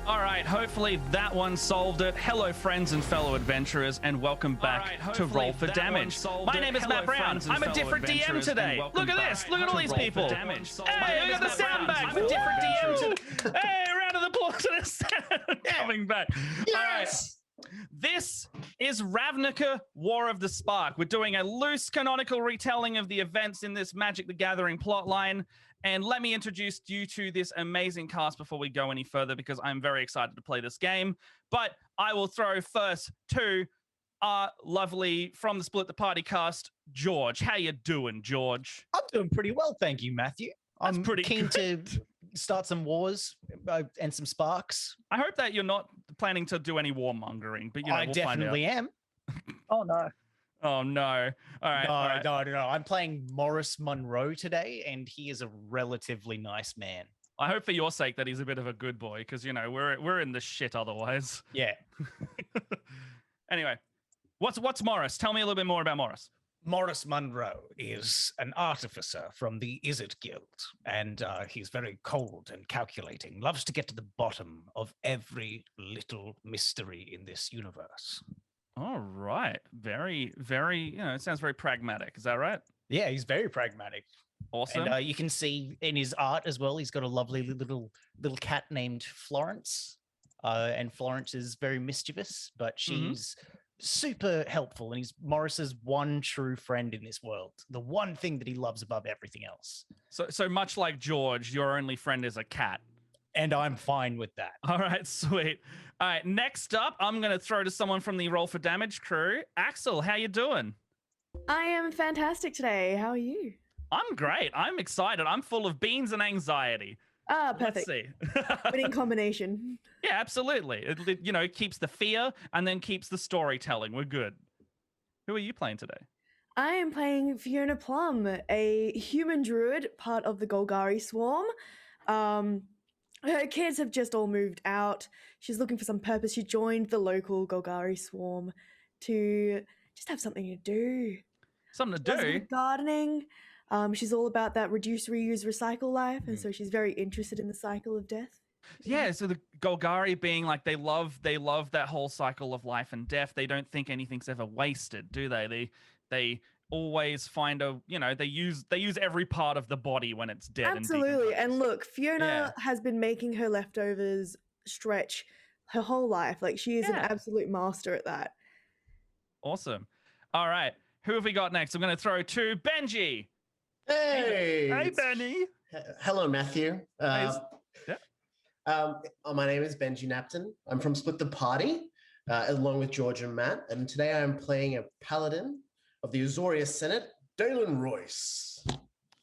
All right, hopefully that one solved it. Hello, friends and fellow adventurers, and welcome back to Roll for Damage. My name is Matt Brown. I'm a different DM today. Look at this. Look at all these people. Hey, I got the sound back. I'm a different DM today. Hey, round of applause to the sound coming back. Yes! All right. This is Ravnica, War of the Spark. We're doing a loose canonical retelling of the events in this Magic the Gathering plotline. And let me introduce you to this amazing cast before we go any further, because I'm very excited to play this game. But I will throw first to our lovely from the Split the Party cast, George. How you doing, George? I'm doing pretty well, thank you, Matthew. I'm pretty keen good. to start some wars and some sparks. I hope that you're not planning to do any warmongering, but you know, I we'll definitely find out. am. Oh no. Oh no. All right. No. I'm playing Morris Monroe today, and he is a relatively nice man. I hope for your sake that he's a bit of a good boy, because you know we're in the shit otherwise. Yeah. Anyway, what's Morris? Tell me a little bit more about Morris. Morris Monroe is an artificer from the Izzet Guild, and he's very cold and calculating, loves to get to the bottom of every little mystery in this universe. All right. Very, very, it sounds very pragmatic. Is that right? Yeah, he's very pragmatic. Awesome. And you can see in his art as well, he's got a lovely little cat named Florence. And Florence is very mischievous, but she's super helpful, and he's Morris's one true friend in this world. The one thing that he loves above everything else. So much like George, your only friend is a cat. And I'm fine with that. All right, sweet. All right, next up, I'm going to throw to someone from the Roll for Damage crew. Axel, how you doing? I am fantastic today. How are you? I'm great. I'm excited. I'm full of beans and anxiety. Ah, perfect. Let's see. Winning combination. Yeah, absolutely. It keeps the fear and then keeps the storytelling. We're good. Who are you playing today? I am playing Fiona Plum, a human druid, part of the Golgari swarm. Her kids have just all moved out. She's looking for some purpose. She joined the local Golgari swarm to just have something to do. Something to She does a bit do? of gardening. She's all about that reduce, reuse, recycle life, and so she's very interested in the cycle of death. Yeah, so the Golgari being like they love that whole cycle of life and death. They don't think anything's ever wasted, do they? They always find they use every part of the body when it's dead. Absolutely. And look, Fiona has been making her leftovers stretch her whole life. Like, she is an absolute master at that. Awesome. All right, who have we got next? I'm going to throw to Benji. Hey Benny. Hello, Matthew. My name is Benji Napton. I'm from Split the Party, along with George and Matt, and today I'm playing a paladin of the Azorius Senate, Dalen Royce.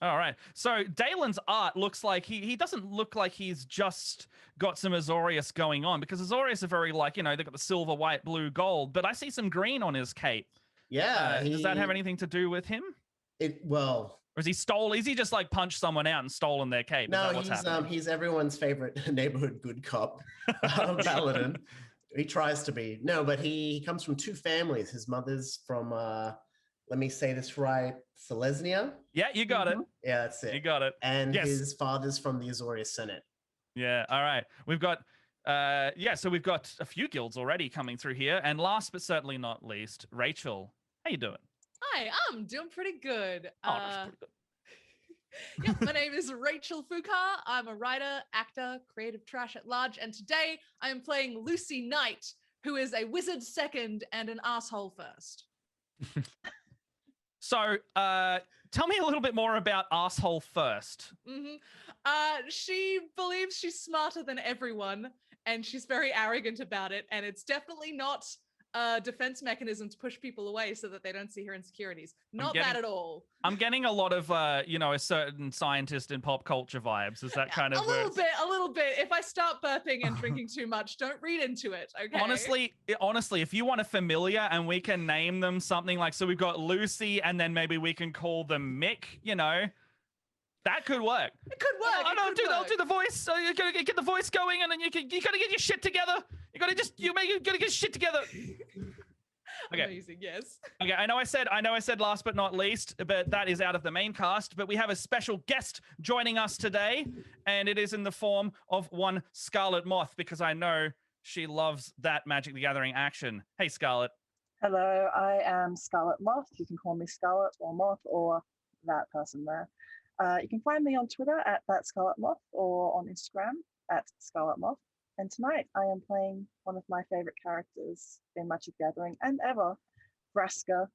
All right. So Dalen's art looks like he doesn't look like he's just got some Azorius going on, because Azorius are very they've got the silver, white, blue, gold, but I see some green on his cape. Yeah. Does that have anything to do with him? Well. Or is he just like punched someone out and stolen their cape? No, he's everyone's favorite neighborhood good cop, paladin. He tries to be. No, but he comes from two families. His mother's from, let me say this right, Selesnya. Yeah, you got it. Yeah, that's it. You got it. And his father's from the Azorius Senate. Yeah, all right. We've got, so we've got a few guilds already coming through here. And last but certainly not least, Rachel, how you doing? Hi, I'm doing pretty good. That's pretty good. Yeah, my name is Rachel Foucault. I'm a writer, actor, creative trash at large, and today I am playing Lucy Knight, who is a wizard second and an asshole first. So, tell me a little bit more about asshole first. She believes she's smarter than everyone, and she's very arrogant about it, and it's definitely not a defense mechanism to push people away so that they don't see her insecurities. Not that at all. I'm getting a lot of, a certain scientist in pop culture vibes. Is that kind of... A little bit. If I start burping and drinking too much, don't read into it, okay? Honestly, if you want a familiar and we can name them something like, so we've got Lucy and then maybe we can call them Mick, that could work. It could work. I'll do the voice. So you gotta get the voice going, and then you gotta get your shit together. You gotta get shit together. Okay. Amazing, yes. Okay, I know I said last but not least, but that is out of the main cast. But we have a special guest joining us today, and it is in the form of one Scarlet Moth, because I know she loves that Magic the Gathering action. Hey, Scarlet. Hello, I am Scarlet Moth. You can call me Scarlet or Moth or that person there. You can find me on Twitter at that Scarlet Moth or on Instagram at Scarlet Moth. And tonight I am playing one of my favorite characters in Magic the Gathering and ever, Vraska,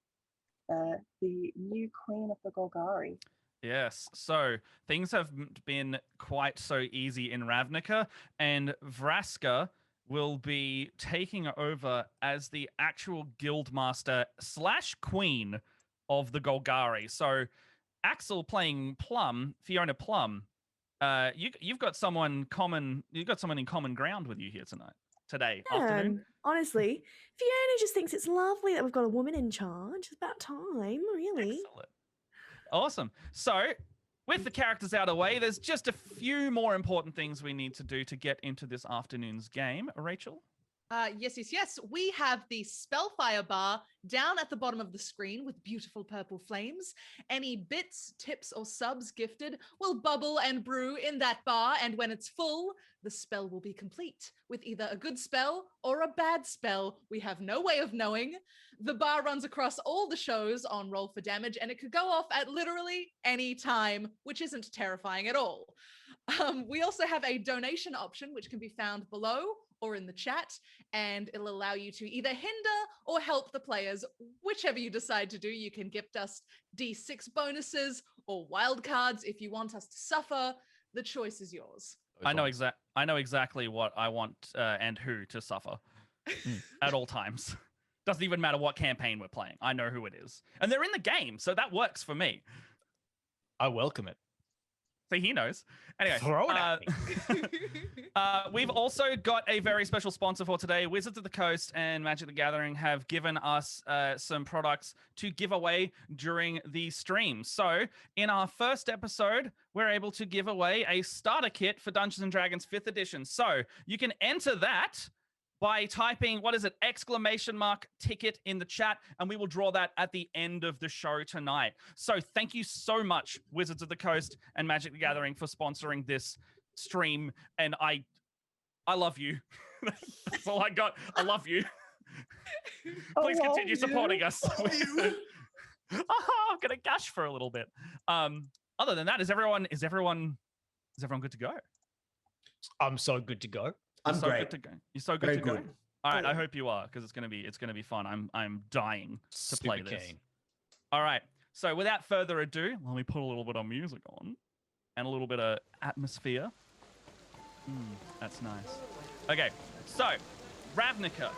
the new queen of the Golgari. Yes, so things have been quite so easy in Ravnica, and Vraska will be taking over as the actual guildmaster / queen of the Golgari. So Axel playing Plum, Fiona Plum. You've got someone in common ground with you here today afternoon. Honestly, Fiona just thinks it's lovely that we've got a woman in charge. It's about time, really. Excellent. Awesome. So, with the characters out of the way, there's just a few more important things we need to do to get into this afternoon's game. Rachel? Yes. We have the Spellfire bar down at the bottom of the screen with beautiful purple flames. Any bits, tips, or subs gifted will bubble and brew in that bar, and when it's full, the spell will be complete with either a good spell or a bad spell. We have no way of knowing. The bar runs across all the shows on Roll for Damage, and it could go off at literally any time, which isn't terrifying at all. We also have a donation option, which can be found below or in the chat, and it'll allow you to either hinder or help the players, whichever you decide to do. You can gift us D6 bonuses or wildcards if you want us to suffer. The choice is yours. I know exactly what I want and who to suffer at all times. Doesn't even matter what campaign we're playing. I know who it is. And they're in the game, so that works for me. I welcome it. See, he knows. Anyway, Throw it at me. we've also got a very special sponsor for today. Wizards of the Coast and Magic the Gathering have given us some products to give away during the stream. So in our first episode, we're able to give away a starter kit for Dungeons & Dragons 5th edition. So you can enter that by typing, !ticket in the chat, and we will draw that at the end of the show tonight. So thank you so much, Wizards of the Coast and Magic the Gathering, for sponsoring this stream, and I love you. That's all I got. I love you. Please continue supporting us. I'm gonna gush for a little bit. Other than that, is everyone good to go? I'm so good to go. You're I'm so great. good to go. You're so good Very to go. good. All right, I hope you are, because it's gonna be fun. I'm dying to play Super this. keen. All right. So without further ado, let me put a little bit of music on and a little bit of atmosphere. That's nice. Okay, so Ravnica.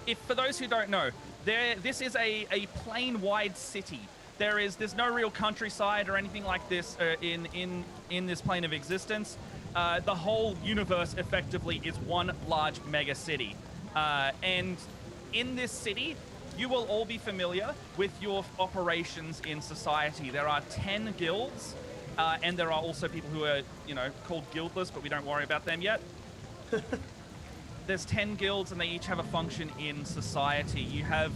If for those who don't know, this is a plane-wide city. There's no real countryside or anything like this in this plane of existence. The whole universe effectively is one large mega city. And in this city, you will all be familiar with your operations in society. There are 10 guilds, and there are also people who are, called guildless, but we don't worry about them yet. There's 10 guilds, and they each have a function in society. You have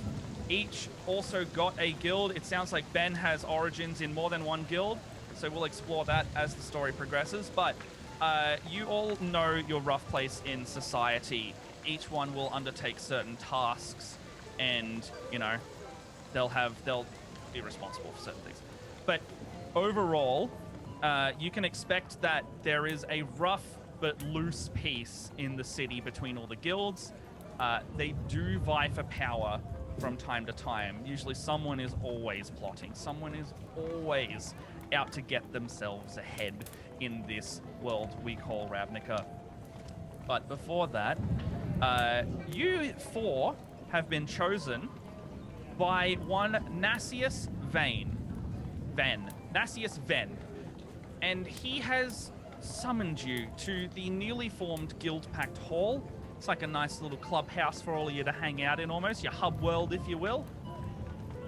each also got a guild. It sounds like Ben has origins in more than one guild, so we'll explore that as the story progresses. But you all know your rough place in society. Each one will undertake certain tasks, and they'll be responsible for certain things. But overall, you can expect that there is a rough but loose peace in the city between all the guilds. They do vie for power from time to time. Usually someone is always plotting. Someone is always out to get themselves ahead in this world we call Ravnica. But before that, you four have been chosen by one Nassius Ven. And he has summoned you to the newly formed Guild Pact Hall. It's like a nice little clubhouse for all of you to hang out in, almost, your hub world, if you will.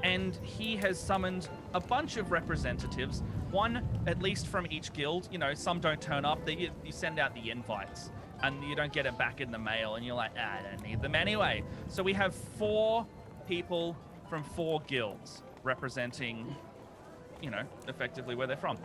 And he has summoned a bunch of representatives, one at least from each guild. Some don't turn up. You send out the invites. and you don't get it back in the mail, and you're like, I don't need them anyway. So we have 4 people from 4 guilds representing, effectively where they're from.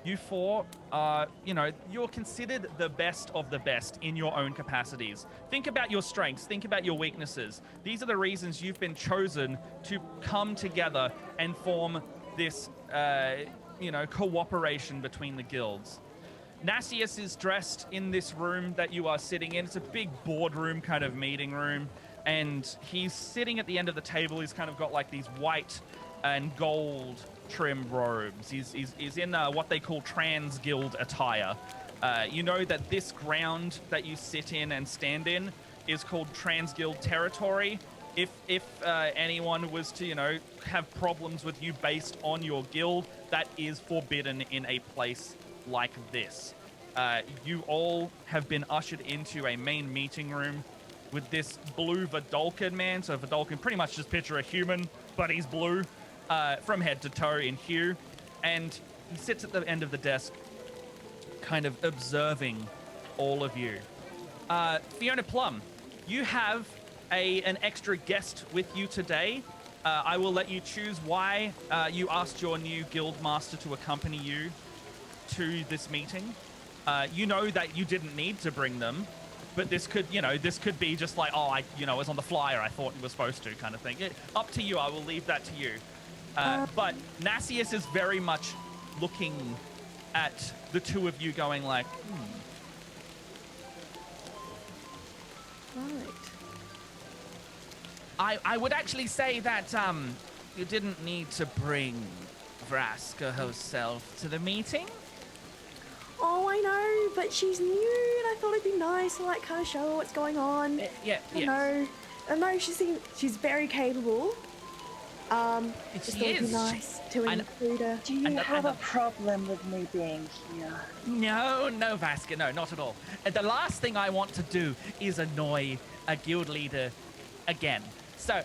You 4 are, you're considered the best of the best in your own capacities. Think about your strengths. Think about your weaknesses. These are the reasons you've been chosen to come together and form this, cooperation between the guilds. Nasius is dressed in this room that you are sitting in. It's a big boardroom kind of meeting room. And he's sitting at the end of the table. He's kind of got like these white and gold trimmed robes. He's in what they call trans guild attire. You know that this ground that you sit in and stand in is called trans guild territory. If anyone was to, have problems with you based on your guild, that is forbidden in a place like this. You all have been ushered into a main meeting room with this blue Vidalcan man. So Vidalcan, pretty much just picture a human, but he's blue from head to toe in hue. And he sits at the end of the desk, kind of observing all of you. Fiona Plum, you have an extra guest with you today. I will let you choose why you asked your new guild master to accompany you to this meeting. You know that you didn't need to bring them, but this could be just like, I was on the flyer, I thought you were supposed to, kind of thing. Up to you, I will leave that to you. But Nasius is very much looking at the two of you going like, Right. I would actually say that you didn't need to bring Vraska herself to the meeting. Oh, I know, but she's new, and I thought it'd be nice to like kind of show her what's going on. Yeah. I know she's very capable. Just thought it'd be nice to include her. Do you have a problem with me being here? No, Vaska, no, not at all. The last thing I want to do is annoy a guild leader again. So,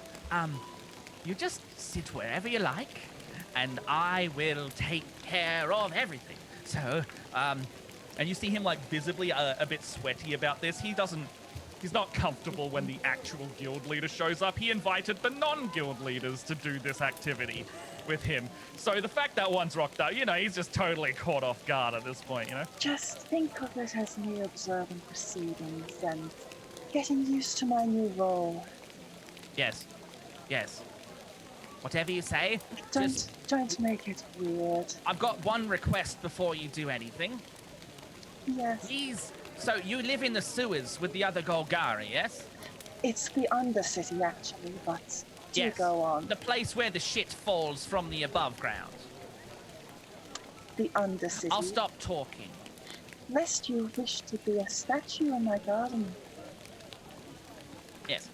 you just sit wherever you like, and I will take care of everything. So, and you see him like visibly a bit sweaty about this. He's not comfortable when the actual guild leader shows up. He invited the non-guild leaders to do this activity with him. So the fact that one's rocked up, he's just totally caught off guard at this point, Just think of it as me observing proceedings and getting used to my new role. Yes. Whatever you say. Don't make it weird. I've got one request before you do anything. Yes. Please. So you live in the sewers with the other Golgari, yes? It's the Undercity, actually, but do go on. The place where the shit falls from the above ground. The Undercity. I'll stop talking. Lest you wish to be a statue in my garden. Yes.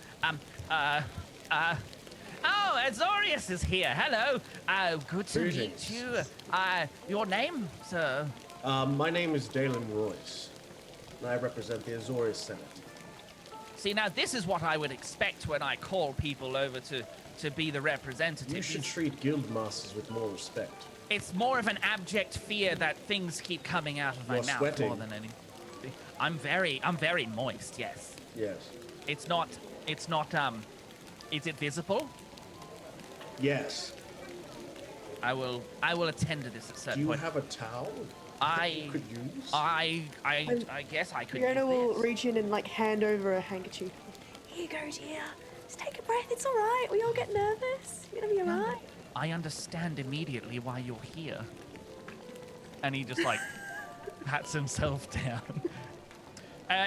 Oh, Azorius is here. Hello. Good to meet you. Your name, sir? My name is Dalen Royce. I represent the Azorius Senate. See, now this is what I would expect when I call people over to be the representative. You should treat guild masters with more respect. It's more of an abject fear that things keep coming out of my mouth sweating. more than anything. I'm very moist, yes. Yes. It's not, is it visible? Yes. I will attend to this at certain Do you point. have a towel? I could use? I guess I could Fiona use will this. reach in and like hand over a handkerchief. Here you go, dear. Just take a breath. It's all right. We all get nervous. You're gonna be all right. I understand immediately why you're here. And he just like pats himself down.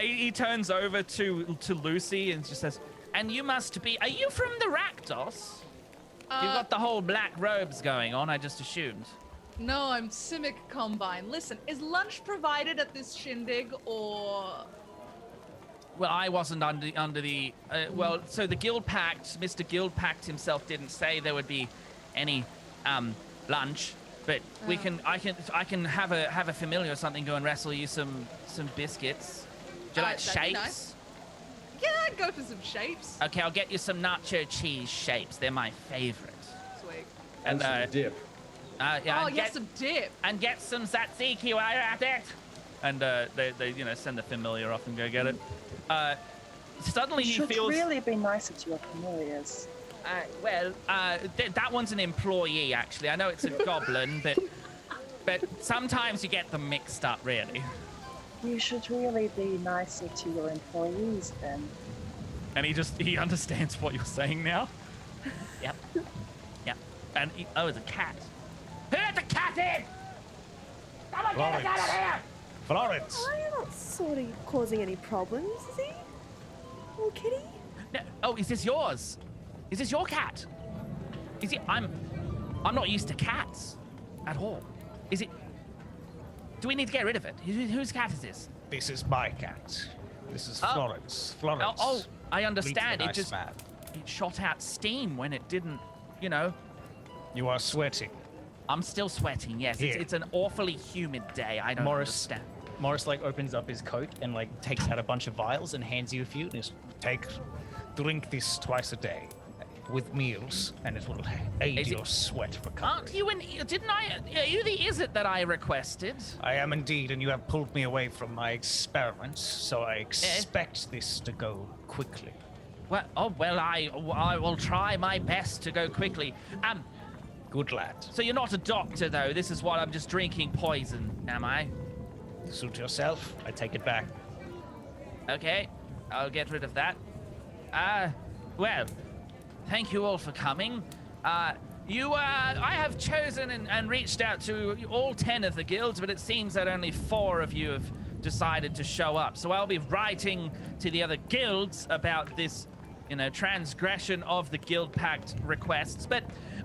He turns over to Lucy and just says, "And you must be. Are you from the Rakdos? You've got the whole black robes going on. I just assumed." No, I'm Simic Combine. Listen, is lunch provided at this shindig, or... Well, I wasn't under the... so the Guild Pact, Mr. Guild Pact himself didn't say there would be any lunch, but I can have a familiar or something go and wrestle you some biscuits. Do you like that'd be shapes? nice. Yeah, I'd go for some shapes. Okay, I'll get you some nacho cheese shapes. They're my favorite. Sweet. And some dip. Yeah, Some dip. and get some tzatziki while you're at it. And they send the familiar off and go get it. Suddenly You he should feels really be nicer to your familiars. that one's an employee actually. I know it's a goblin, but sometimes you get them mixed up, really. You should really be nicer to your employees then. And he understands what you're saying now. Yep. And it's a cat. Who let the cat in? Someone get us out of here! Florence! I'm not sort of causing any problems, is he? Little kitty? No, oh, is this yours? Is this your cat? Is it? I'm not used to cats at all. Is it? Do we need to get rid of it? Whose cat is this? This is my cat. This is Oh. Florence. Florence. Oh, I leads understand. the It nice just man. it shot out steam when it didn't. You are sweating. I'm still sweating. Yes, Here. it's an awfully humid day. I don't understand. Morris like opens up his coat and like takes out a bunch of vials and hands you a few. And is Drink this twice a day with meals, and it will aid Is it- your sweat recovery. Aren't you didn't I? Are you the is it that I requested? I am indeed, and you have pulled me away from my experiments, so I expect this to go quickly. Well, I will try my best to go quickly. Good lad. So you're not a doctor though. This is what I'm just drinking poison, am I? Suit yourself. I take it back. Okay, I'll get rid of that. Well, thank you all for coming. I have chosen and reached out to all 10 of the guilds, but it seems that only 4 of you have decided to show up. So I'll be writing to the other guilds about this, transgression of the guild pact requests. But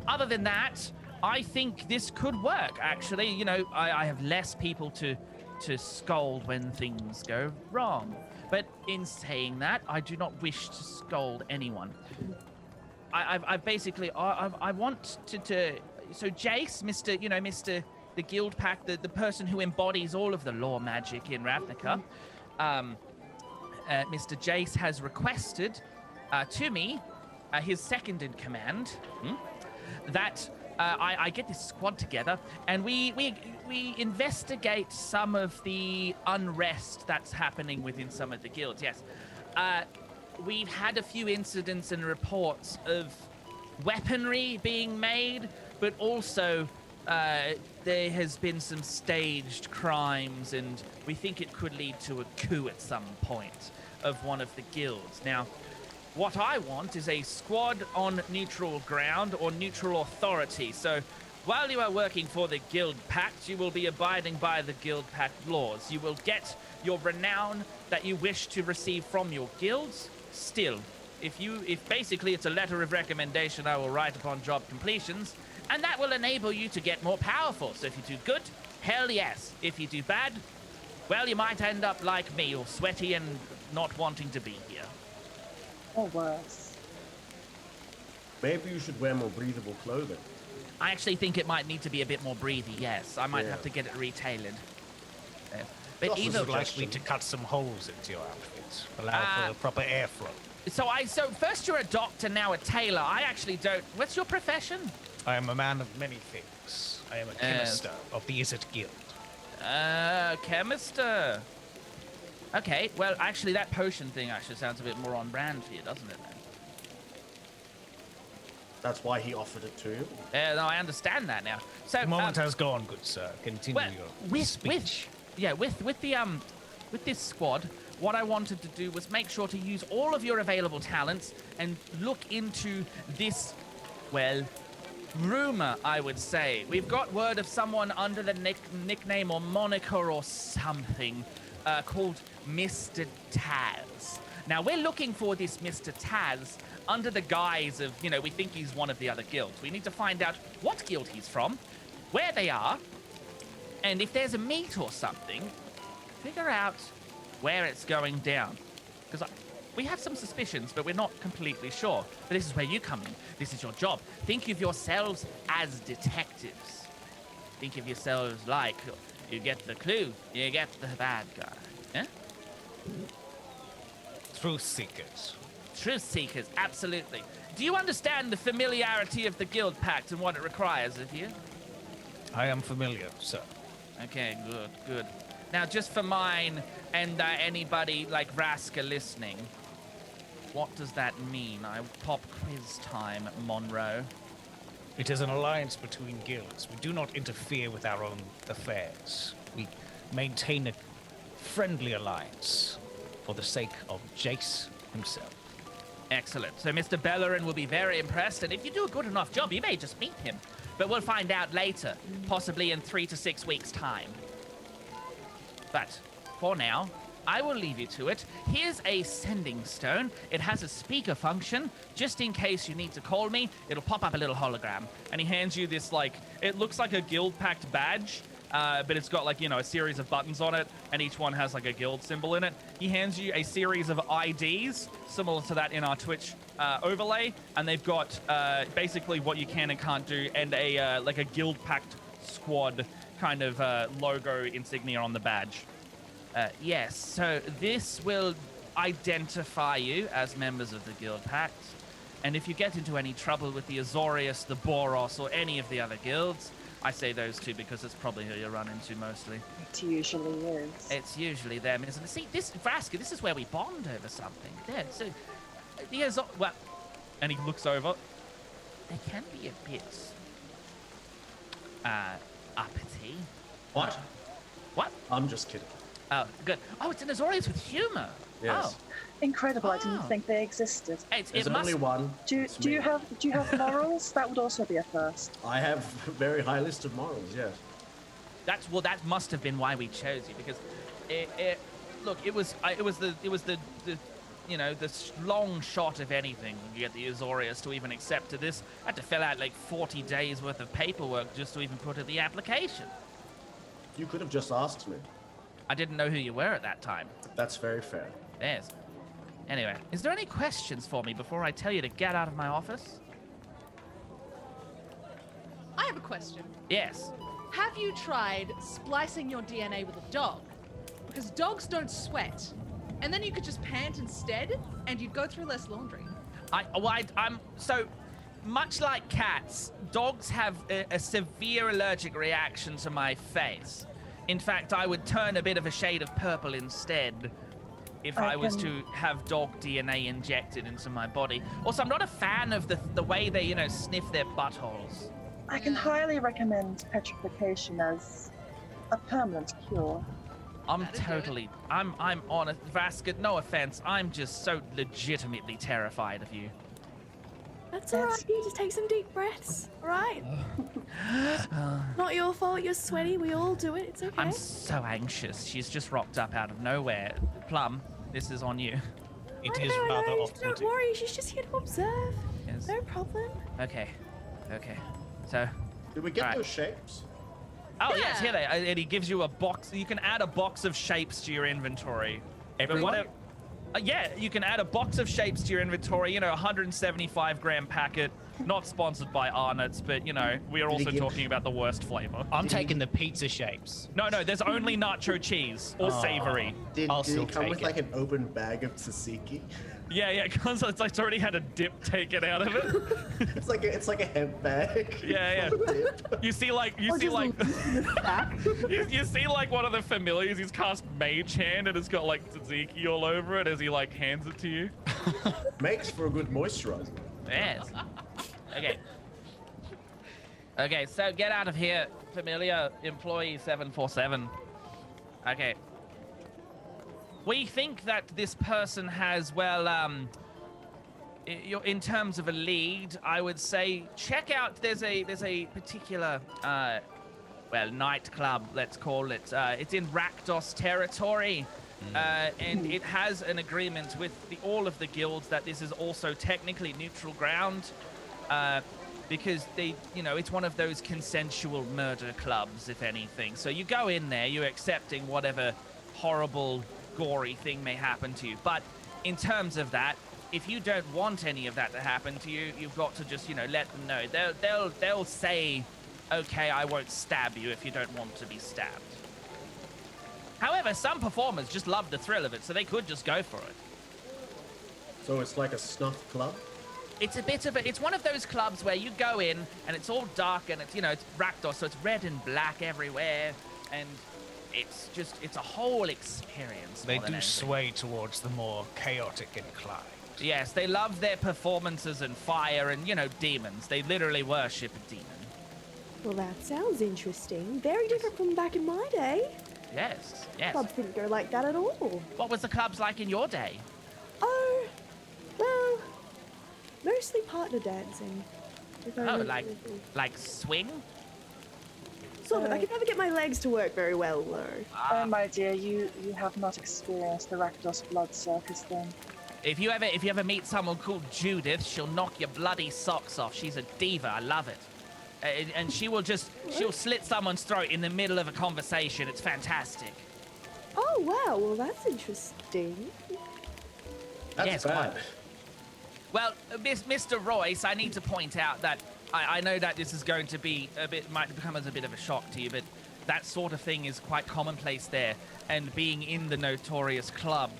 other than that, I think this could work, actually. I have less people to scold when things go wrong. But in saying that, I do not wish to scold anyone. I basically, I want to. So Jace, Mr. the Guild Pact, the person who embodies all of the law magic in Ravnica, Mr. Jace has requested to me, his second in command, that I get this squad together and we investigate some of the unrest that's happening within some of the guilds. Yes. We've had a few incidents and reports of weaponry being made, but also there has been some staged crimes, and we think it could lead to a coup at some point of one of the guilds. Now, what I want is a squad on neutral ground or neutral authority. So while you are working for the Guild Pact, you will be abiding by the Guild Pact laws. You will get your renown that you wish to receive from your guilds. Still, if basically it's a letter of recommendation I will write upon job completions, and that will enable you to get more powerful. So if you do good, hell yes. If you do bad, well, you might end up like me, all sweaty and not wanting to be here. Or worse. Maybe you should wear more breathable clothing. I actually think it might need to be a bit more breathy, yes. I might have to get it retailored. But Just a either... Would you like me to cut some holes into your outfit? Allow for proper airflow. So first you're a doctor, now a tailor. I actually don't... What's your profession? I am a man of many things. I am a chemister of the Izzet Guild. Chemister. Okay, well, actually, that potion thing actually sounds a bit more on brand for you, doesn't it, then? That's why he offered it to you. No, I understand that now. So, The moment has gone, good sir. Continue well, your speech. with this squad, what I wanted to do was make sure to use all of your available talents and look into this, well, rumor, I would say. We've got word of someone under the nickname or moniker or something called Mr. Taz. Now, we're looking for this Mr. Taz under the guise of, we think he's one of the other guilds. We need to find out what guild he's from, where they are, and if there's a meet or something, figure out where it's going down. Because we have some suspicions, but we're not completely sure. But this is where you come in. This is your job. Think of yourselves as detectives. Think of yourselves like, you get the clue, you get the bad guy. Yeah? Truth seekers. Truth seekers, absolutely. Do you understand the familiarity of the Guild Pact and what it requires of you? I am familiar, sir. Okay, good. Now, just for mine and anybody like Vraska listening, what does that mean? I pop quiz time, Monroe. It is an alliance between guilds. We do not interfere with our own affairs. We maintain a friendly alliance for the sake of Jace himself. Excellent. So Mr. Bellerin will be very impressed, and if you do a good enough job, you may just meet him. But we'll find out later, possibly in 3 to 6 weeks' time. But for now, I will leave you to it. Here's a sending stone. It has a speaker function. Just in case you need to call me, it'll pop up a little hologram. And he hands you this, like, it looks like a guild-packed badge, but it's got, like, you know, a series of buttons on it, and each one has, like, a guild symbol in it. He hands you a series of IDs, similar to that in our Twitch overlay, and they've got basically what you can and can't do, and a like a guild-packed squad kind of logo insignia on the badge. Yes, so this will identify you as members of the Guild Pact, and if you get into any trouble with the Azorius, the Boros, or any of the other guilds, I say those two because it's probably who you run into mostly. It usually is. It's usually them, isn't it? See, this, Vraska, this is where we bond over something. Yeah, so, well, and he looks over. They can be a bit, uppity. What? What? I'm just kidding. Oh, good. Oh, it's an Azorius with humor. Yes. Oh. Incredible! I didn't Oh. think they existed. There's It only must. one. Do It's you me. have morals? That would also be a first. I have a very high list of morals, yes. That must have been why we chose you, because look, it was the you know, the long shot, if anything, you get the Azorius to even accept to this. I had to fill out like 40 days worth of paperwork just to even put in the application. You could have just asked me. I didn't know who you were at that time. That's very fair. Yes. Anyway, is there any questions for me before I tell you to get out of my office? I have a question. Yes. Have you tried splicing your DNA with a dog? Because dogs don't sweat. And then you could just pant instead, and you'd go through less laundry. I'm so much like cats. Dogs have a severe allergic reaction to my face. In fact, I would turn a bit of a shade of purple instead if I was to have dog DNA injected into my body. Also, I'm not a fan of the way they, you know, sniff their buttholes. I can highly recommend petrification as a permanent cure. I'm That'd do it. totally, I'm honest, Vraska, no offense, I'm just so legitimately terrified of you. That's all right. You just take some deep breaths, all right? Not your fault. You're sweaty. We all do it. It's okay. I'm so anxious. She's just rocked up out of nowhere. Plum, this is on you. It I is know, rather Don't off-putting. worry. She's just here to observe. Yes. No problem. Okay. So, Did we get Right. those shapes? oh yes, Yeah. here they are. And he gives you a box. You can add a box of shapes to your inventory. But Everyone? whatever- yeah, you can add a box of shapes to your inventory. You know, 175 gram packet. Not sponsored by Arnott's, but you know, we are Did he also give- talking about the worst flavor. I'm taking the pizza shapes. No, there's only nacho cheese or savory. I'll Did still it come take with it. like an open bag of tzatziki? Yeah, because it's already had a dip taken out of it. It's like a hemp bag. Yeah. You see like you see like you see like one of the familiars. He's cast Mage Hand and it's got like tzatziki all over it as he like hands it to you. Makes for a good moisturizer. Yes. Okay, so get out of here, familiar employee 747. Okay. We think that this person has, well, in terms of a lead, I would say check out. There's a particular, well, nightclub. Let's call it. It's in Rakdos territory, and it has an agreement with all of the guilds that this is also technically neutral ground, because they, you know, it's one of those consensual murder clubs, if anything. So you go in there, you're accepting whatever horrible, gory thing may happen to you. But in terms of that, if you don't want any of that to happen to you, you've got to just, you know, let them know. They'll say, okay, I won't stab you if you don't want to be stabbed. However, some performers just love the thrill of it, so they could just go for it. So it's like a snuff club? It's a bit of a, it's one of those clubs where you go in and it's all dark and it's, you know, it's Rakdos, so it's red and black everywhere. And it's a whole experience. They more than do anything. sway towards the more chaotic inclined. Yes, they love their performances and fire and, demons. They literally worship a demon. Well, that sounds interesting. Very different from back in my day. Yes, yes. Clubs didn't go like that at all. What was the clubs like in your day? Oh, well, mostly partner dancing. if I Oh, remember like correctly. like swing? Sort of. I could never get my legs to work very well, though. Oh, my dear, you have not experienced the Rakdos blood circus then. If you ever meet someone called Judith, she'll knock your bloody socks off. She's a diva. I love it. And she'll slit someone's throat in the middle of a conversation. It's fantastic. Oh, wow. Well, that's interesting. That's Yes, bad. quite. Well, Mr. Royce, I need to point out that I know that this is going to be might become as a bit of a shock to you, but that sort of thing is quite commonplace there. And being in the notorious club,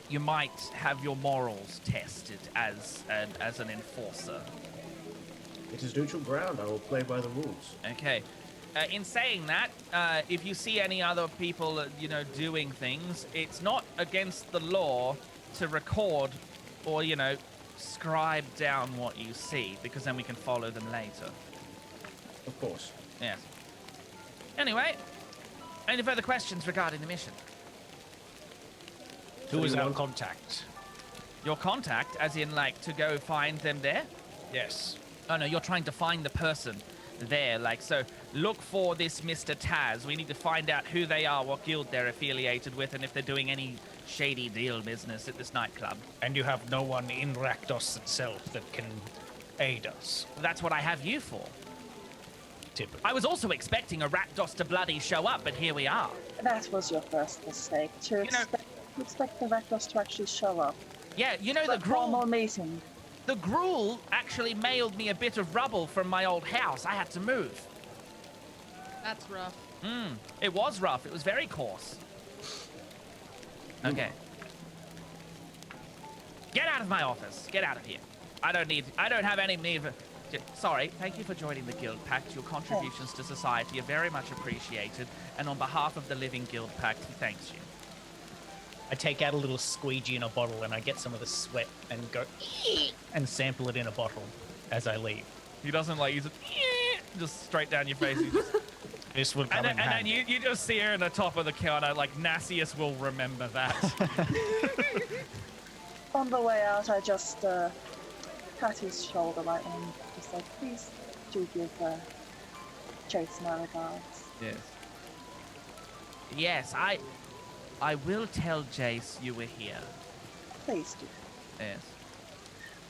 you might have your morals tested as an enforcer. It is neutral ground. I will play by the rules. Okay. In saying that, if you see any other people, doing things, it's not against the law to record or, scribe down what you see, because then we can follow them later. Of course. Yes. Anyway, any further questions regarding the mission? Who is you our want- contact? Your contact, as in, to go find them there? Yes. Oh, no, you're trying to find the person there. So look for this Mr. Taz. We need to find out who they are, what guild they're affiliated with, and if they're doing any shady deal business at this nightclub. And you have no one in Rakdos itself that can aid us, That's what I have you for. typically. I was also expecting a Rakdos to bloody show up, but here we are. That was your first mistake. To expect the Rakdos to actually show up. Yeah, the But formal Gruul. meeting. The Gruul actually mailed me a bit of rubble from my old house. I had to move. That's rough. It was rough. It was very coarse. Okay. Get out of my office. Get out of here. I don't have any need for... Sorry. Thank you for joining the Guild Pact. Your contributions to society are very much appreciated. And on behalf of the Living Guild Pact, he thanks you. I take out a little squeegee in a bottle and I get some of the sweat and go and sample it in a bottle as I leave. He doesn't use it just straight down your face. He just... This will come And in then handy. you just see her in the top of the counter, Nassius will remember that. On the way out, I just pat his shoulder lightly and just say, please do give Chase my regards. Yes. Yes, I will tell Jace you were here. Please do. Yes.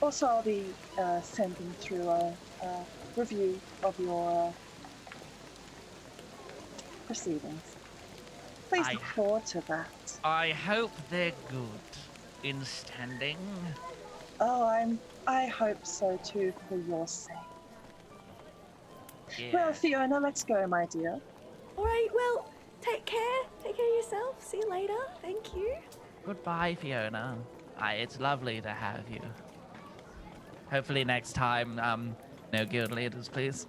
Also, I'll be sending through a review of your proceedings. Please I- look forward to that. I hope they're good in standing. Oh, I hope so too, for your sake. Yeah. Well, Fiona, let's go, my dear. All right, well, take care. Take care of yourself. See you later. Thank you. Goodbye, Fiona. It's lovely to have you. Hopefully next time, no guild leaders, please.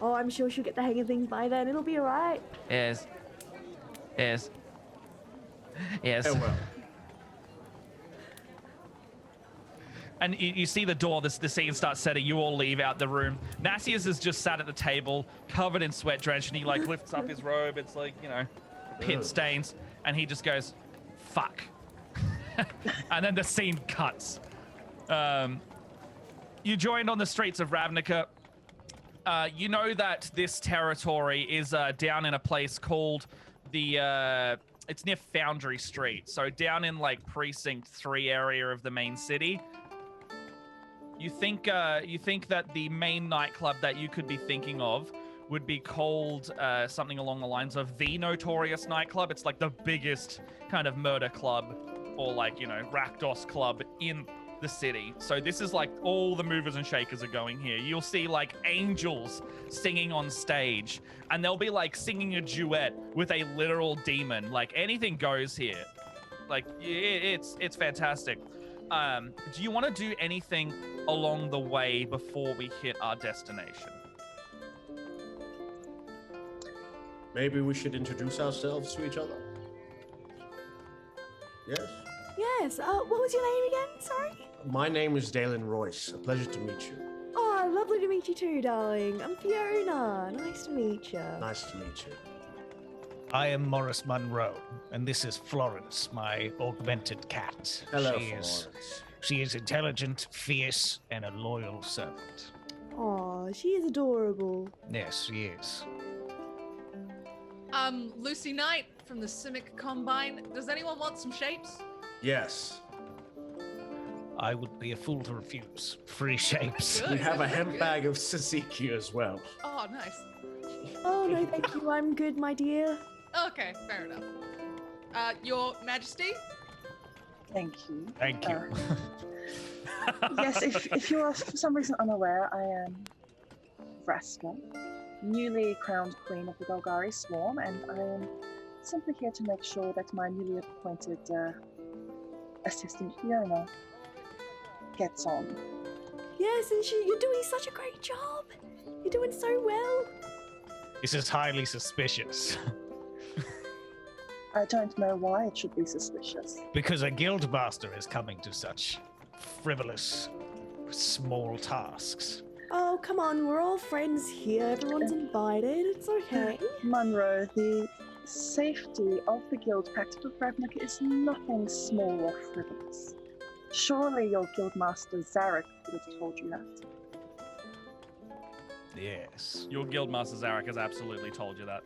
Oh, I'm sure she'll get the hang of things by then. It'll be all right. Yes. Yes. Yes. Farewell. And you see the door, the scene starts setting, you all leave out the room. Nassius is just sat at the table, covered in sweat drench, and he lifts up his robe, it's pit Ugh. stains, and he just goes, fuck. And then the scene cuts. You joined on the streets of Ravnica. You know that this territory is down in a place called it's near Foundry Street. So down in Precinct 3 area of the main city. You think that the main nightclub that you could be thinking of would be called something along the lines of the Notorious Nightclub. It's the biggest kind of murder club or Rakdos club in the city. So this is all the movers and shakers are going here. You'll see angels singing on stage, and they'll be singing a duet with a literal demon. Anything goes here. It's fantastic. Do you want to do anything along the way before we hit our destination? maybe we should introduce ourselves to each other. Yes. Yes. What was your name again? Sorry. My name is Dalen Royce. A pleasure to meet you. Oh, lovely to meet you too, darling. I'm Fiona. Nice to meet you. Nice to meet you. I am Morris Monroe, and this is Florence, my augmented cat. Hello, she Florence. She is intelligent, fierce, and a loyal servant. Oh, she is adorable. Yes, she is. Lucy Knight from the Simic Combine. Does anyone want some shapes? Yes. I would be a fool to refuse. Free shapes. Good. We have a hemp bag of tzatziki as well. Oh, nice. Oh, no, thank you. I'm good, my dear. Okay, fair enough. Your Majesty? Thank you. Thank you. Yes, if you are for some reason unaware, I am Vraska, newly crowned Queen of the Golgari Swarm, and I am simply here to make sure that my newly appointed assistant Fiona gets on. Yes, and you're doing such a great job. You're doing so well. This is highly suspicious. I don't know why it should be suspicious. Because a guild master is coming to such frivolous, small tasks. Oh, come on. We're all friends here. Everyone's invited. It's okay. Monroe, the safety of the guild pact of Ravnica is nothing small or frivolous. Surely your guildmaster Zarek would have told you that. Yes, Your guildmaster Zarek has absolutely told you that.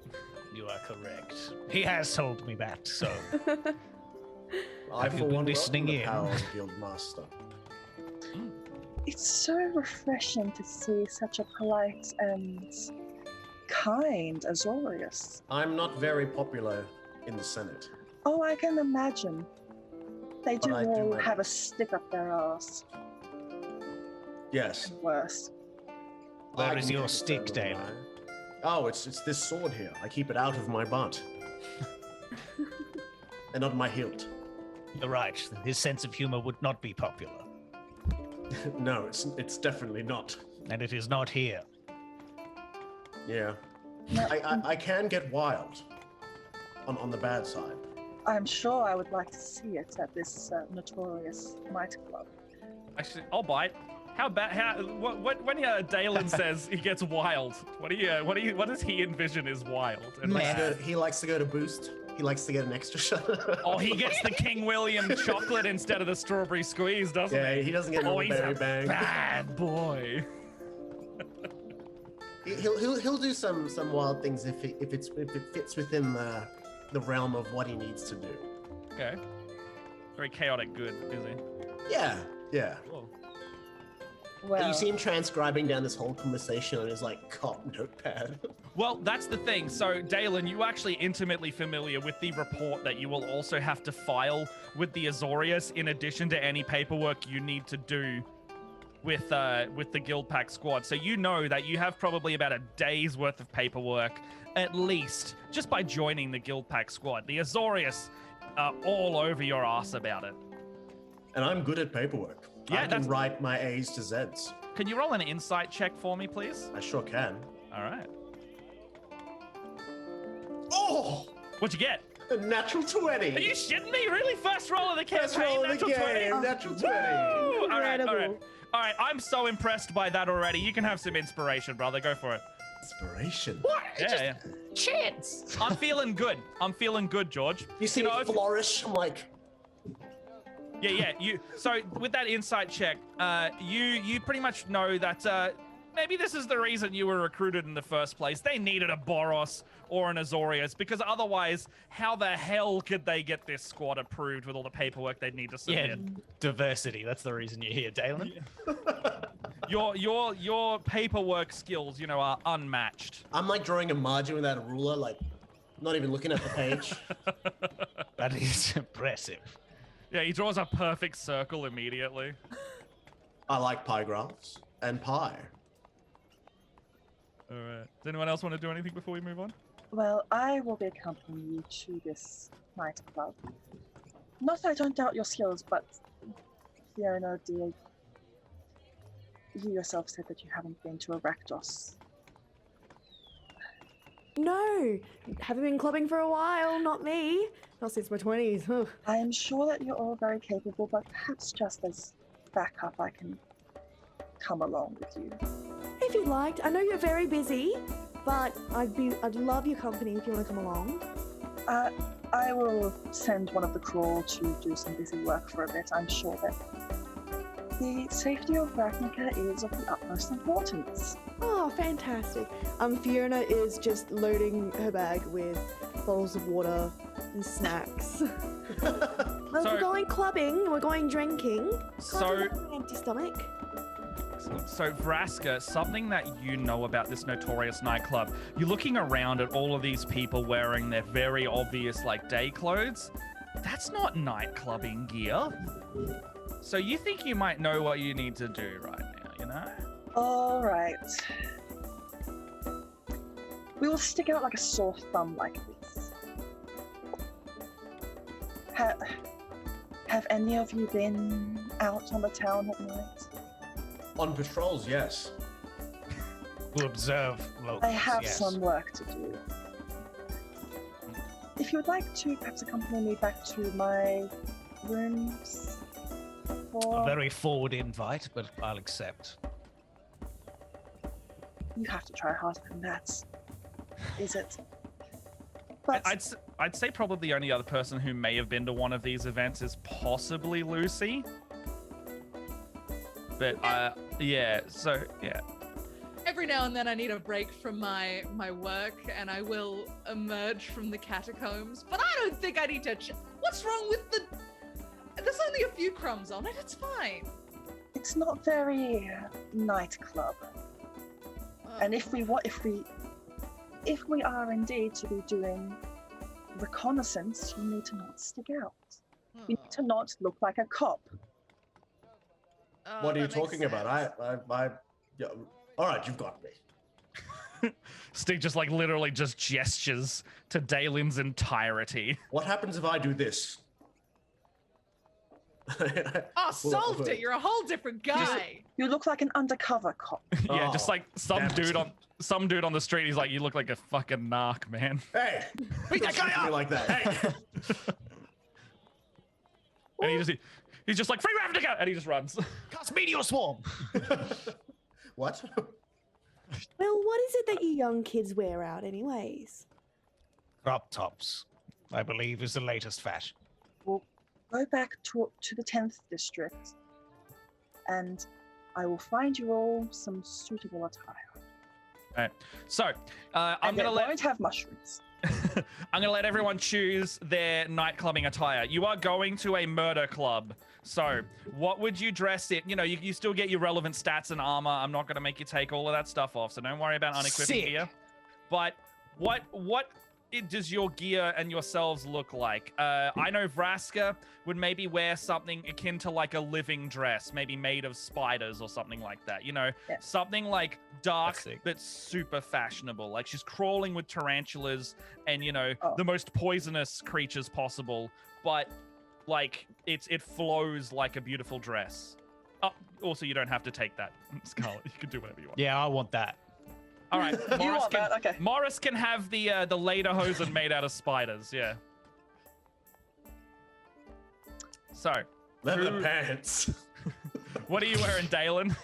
you are correct. He has told me that, so I, Have you for been one, listening welcome the in? power of Guildmaster. It's so refreshing to see such a polite and kind Azorius. I'm not very popular in the Senate. Oh, I can imagine. They But do I do all my have a best. stick up their ass. Yes. Worse. Where I is can your get stick, that Dalen? online. Oh, it's this sword here. I keep it out of my butt. And not my hilt. You're right. His sense of humor would not be popular, No, it's definitely not. and it is not here. Yeah. No, I can get wild on the bad side. I'm sure I would like to see it at this notorious Might Club. Actually, I'll bite. How bad? When Dalen says he gets wild, what does he envision is wild? And Man. He likes to go to Boost. He likes to get an extra shot. oh, he gets the King William chocolate instead of the stropberry squeeze, doesn't Yeah, he? he doesn't get Oh, no he's berry a bang. bad boy. He'll do some wild things if it fits within the realm of what he needs to do. Okay. Very chaotic good, is he? Yeah. Cool. Well, You see him transcribing down this whole conversation on his cop notepad. Well, that's the thing. So, Dalen, you actually intimately familiar with the report that you will also have to file with the Azorius in addition to any paperwork you need to do with the Guild Pack squad. So you know that you have probably about a day's worth of paperwork, at least, just by joining the Guild Pack squad. The Azorius are all over your ass about it. And I'm good at paperwork. Yeah, I can that's- write my A's to Z's. Can you roll an insight check for me, please? I sure can. All right. Oh! What'd you get? A natural 20! Are you shitting me? Really? First roll of the campaign? First roll of the natural 20? game! Natural 20! Woo! All right, all right. Incredible. All right, I'm so impressed by that already. You can have some inspiration, brother. Go for it. Inspiration. What? Yeah. Chance. I'm feeling good. I'm feeling good, George. You see know, me if- flourish? I'm like, Yeah. So with that insight check, you pretty much know that maybe this is the reason you were recruited in the first place. They needed a Boros or an Azorius, because otherwise, how the hell could they get this squad approved with all the paperwork they'd need to submit? Yeah, diversity. That's the reason you're here, Dalen. Your paperwork skills, are unmatched. I'm drawing a margin without a ruler, not even looking at the page. That is impressive. Yeah, he draws a perfect circle immediately. I like pie graphs and pie. All right. Does anyone else want to do anything before we move on? Well, I will be accompanying you to this night club. Not that I don't doubt your skills, but Fiona, dear, you yourself said that you haven't been to a Rakdos. No, haven't been clubbing for a while. Not me. Not since my 20s. Ugh. I am sure that you're all very capable, but perhaps just as backup, I can come along with you. If you'd like, I know you're very busy, but I'd love your company if you want to come along. I will send one of the crew to do some busy work for a bit. I'm sure that the safety of Ravnica is of the utmost importance. Oh, fantastic. Fiona is just loading her bag with bottles of water and snacks. Well, So- we're going clubbing, we're going drinking. Can't So- do that on an empty stomach. So, Vraska, something that you know about this notorious nightclub, you're looking around at all of these people wearing their very obvious, like, day clothes. That's not nightclubbing gear. So you think you might know what you need to do right now, you know? All right. We will stick out like a sore thumb like this. Have any of you been out on the town at night? On patrols, yes. To observe locals. I have yes. some work to do. If you would like to perhaps accompany me back to my rooms A for... very forward invite, but I'll accept. You have to try harder than that. Is it? But I'd say probably the only other person who may have been to one of these events is possibly Lucy. But yeah, so yeah. Every now and then I need a break from my work and I will emerge from the catacombs, but I don't think I need to what's wrong with the there's only a few crumbs on it, it's fine. it's not very nightclub. And if we are indeed to be doing reconnaissance, you need to not stick out. You need to not look like a cop. What are you that makes talking about? sense. Yeah, all right, you've got me. Stig just like literally just gestures to Dalen's entirety. What happens if I do this? Oh, solved it. You're a whole different guy. You look like an undercover cop. Yeah, just Oh, like some damn it. dude on the street. He's like, "You look like a fucking narc, man." Hey, Beat that don't guy speak to me up! like that. Hey. And he's just like, "Free Ravnica!" and he just runs. Cast Meteor Swarm! What? Well, what is it that you young kids wear out, anyways? Crop tops, I believe, is the latest fashion. We'll go back to the 10th district, and I will find you all some suitable attire. Right. So I'm And gonna they let won't have mushrooms. I'm gonna let everyone choose their night clubbing attire. You are going to a murder club. So what would you dress it? You know, you still get your relevant stats and armor. I'm not gonna make you take all of that stuff off, so don't worry about unequipped Sick. gear. But what does your gear and yourselves look like? I know Vraska would maybe wear something akin to like a living dress, maybe made of spiders or something like that. You know, Yeah. something like dark That's sick. but super fashionable. Like she's crawling with tarantulas and Oh. the most poisonous creatures possible, but like it flows like a beautiful dress. Also, you don't have to take that, Scarlet. You can do whatever you want. Yeah, I want that. All right, You want that? Okay. Morris can have the lederhosen made out of spiders. Yeah. So, Leather Who- pants. what are you wearing, Dalen?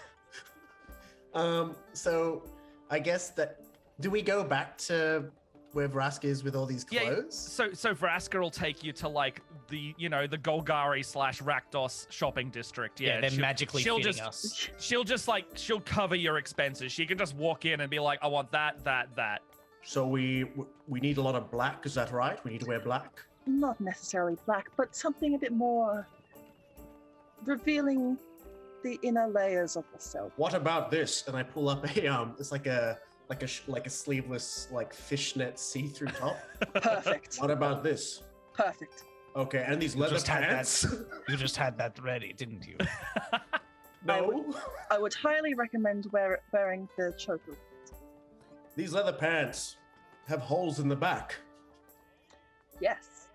So I guess that do we go back to where Vraska is with all these Yeah. clothes? So Vraska will take you to like the the Golgari / Rakdos shopping district. Yeah, they're she'll- magically she'll fitting just- us. She'll cover your expenses. She can just walk in and be like, I want that. So we need a lot of black. Is that right? We need to wear black. Not necessarily black, but something a bit more revealing the inner layers of the self. What about this? And I pull up a it's like a sleeveless like fishnet see-through top. Perfect. What about this? Perfect. Okay, and these leather just had that. pants. You just had that ready, didn't you? No, I would highly recommend wearing the choker. these leather pants have holes in the back. Yes.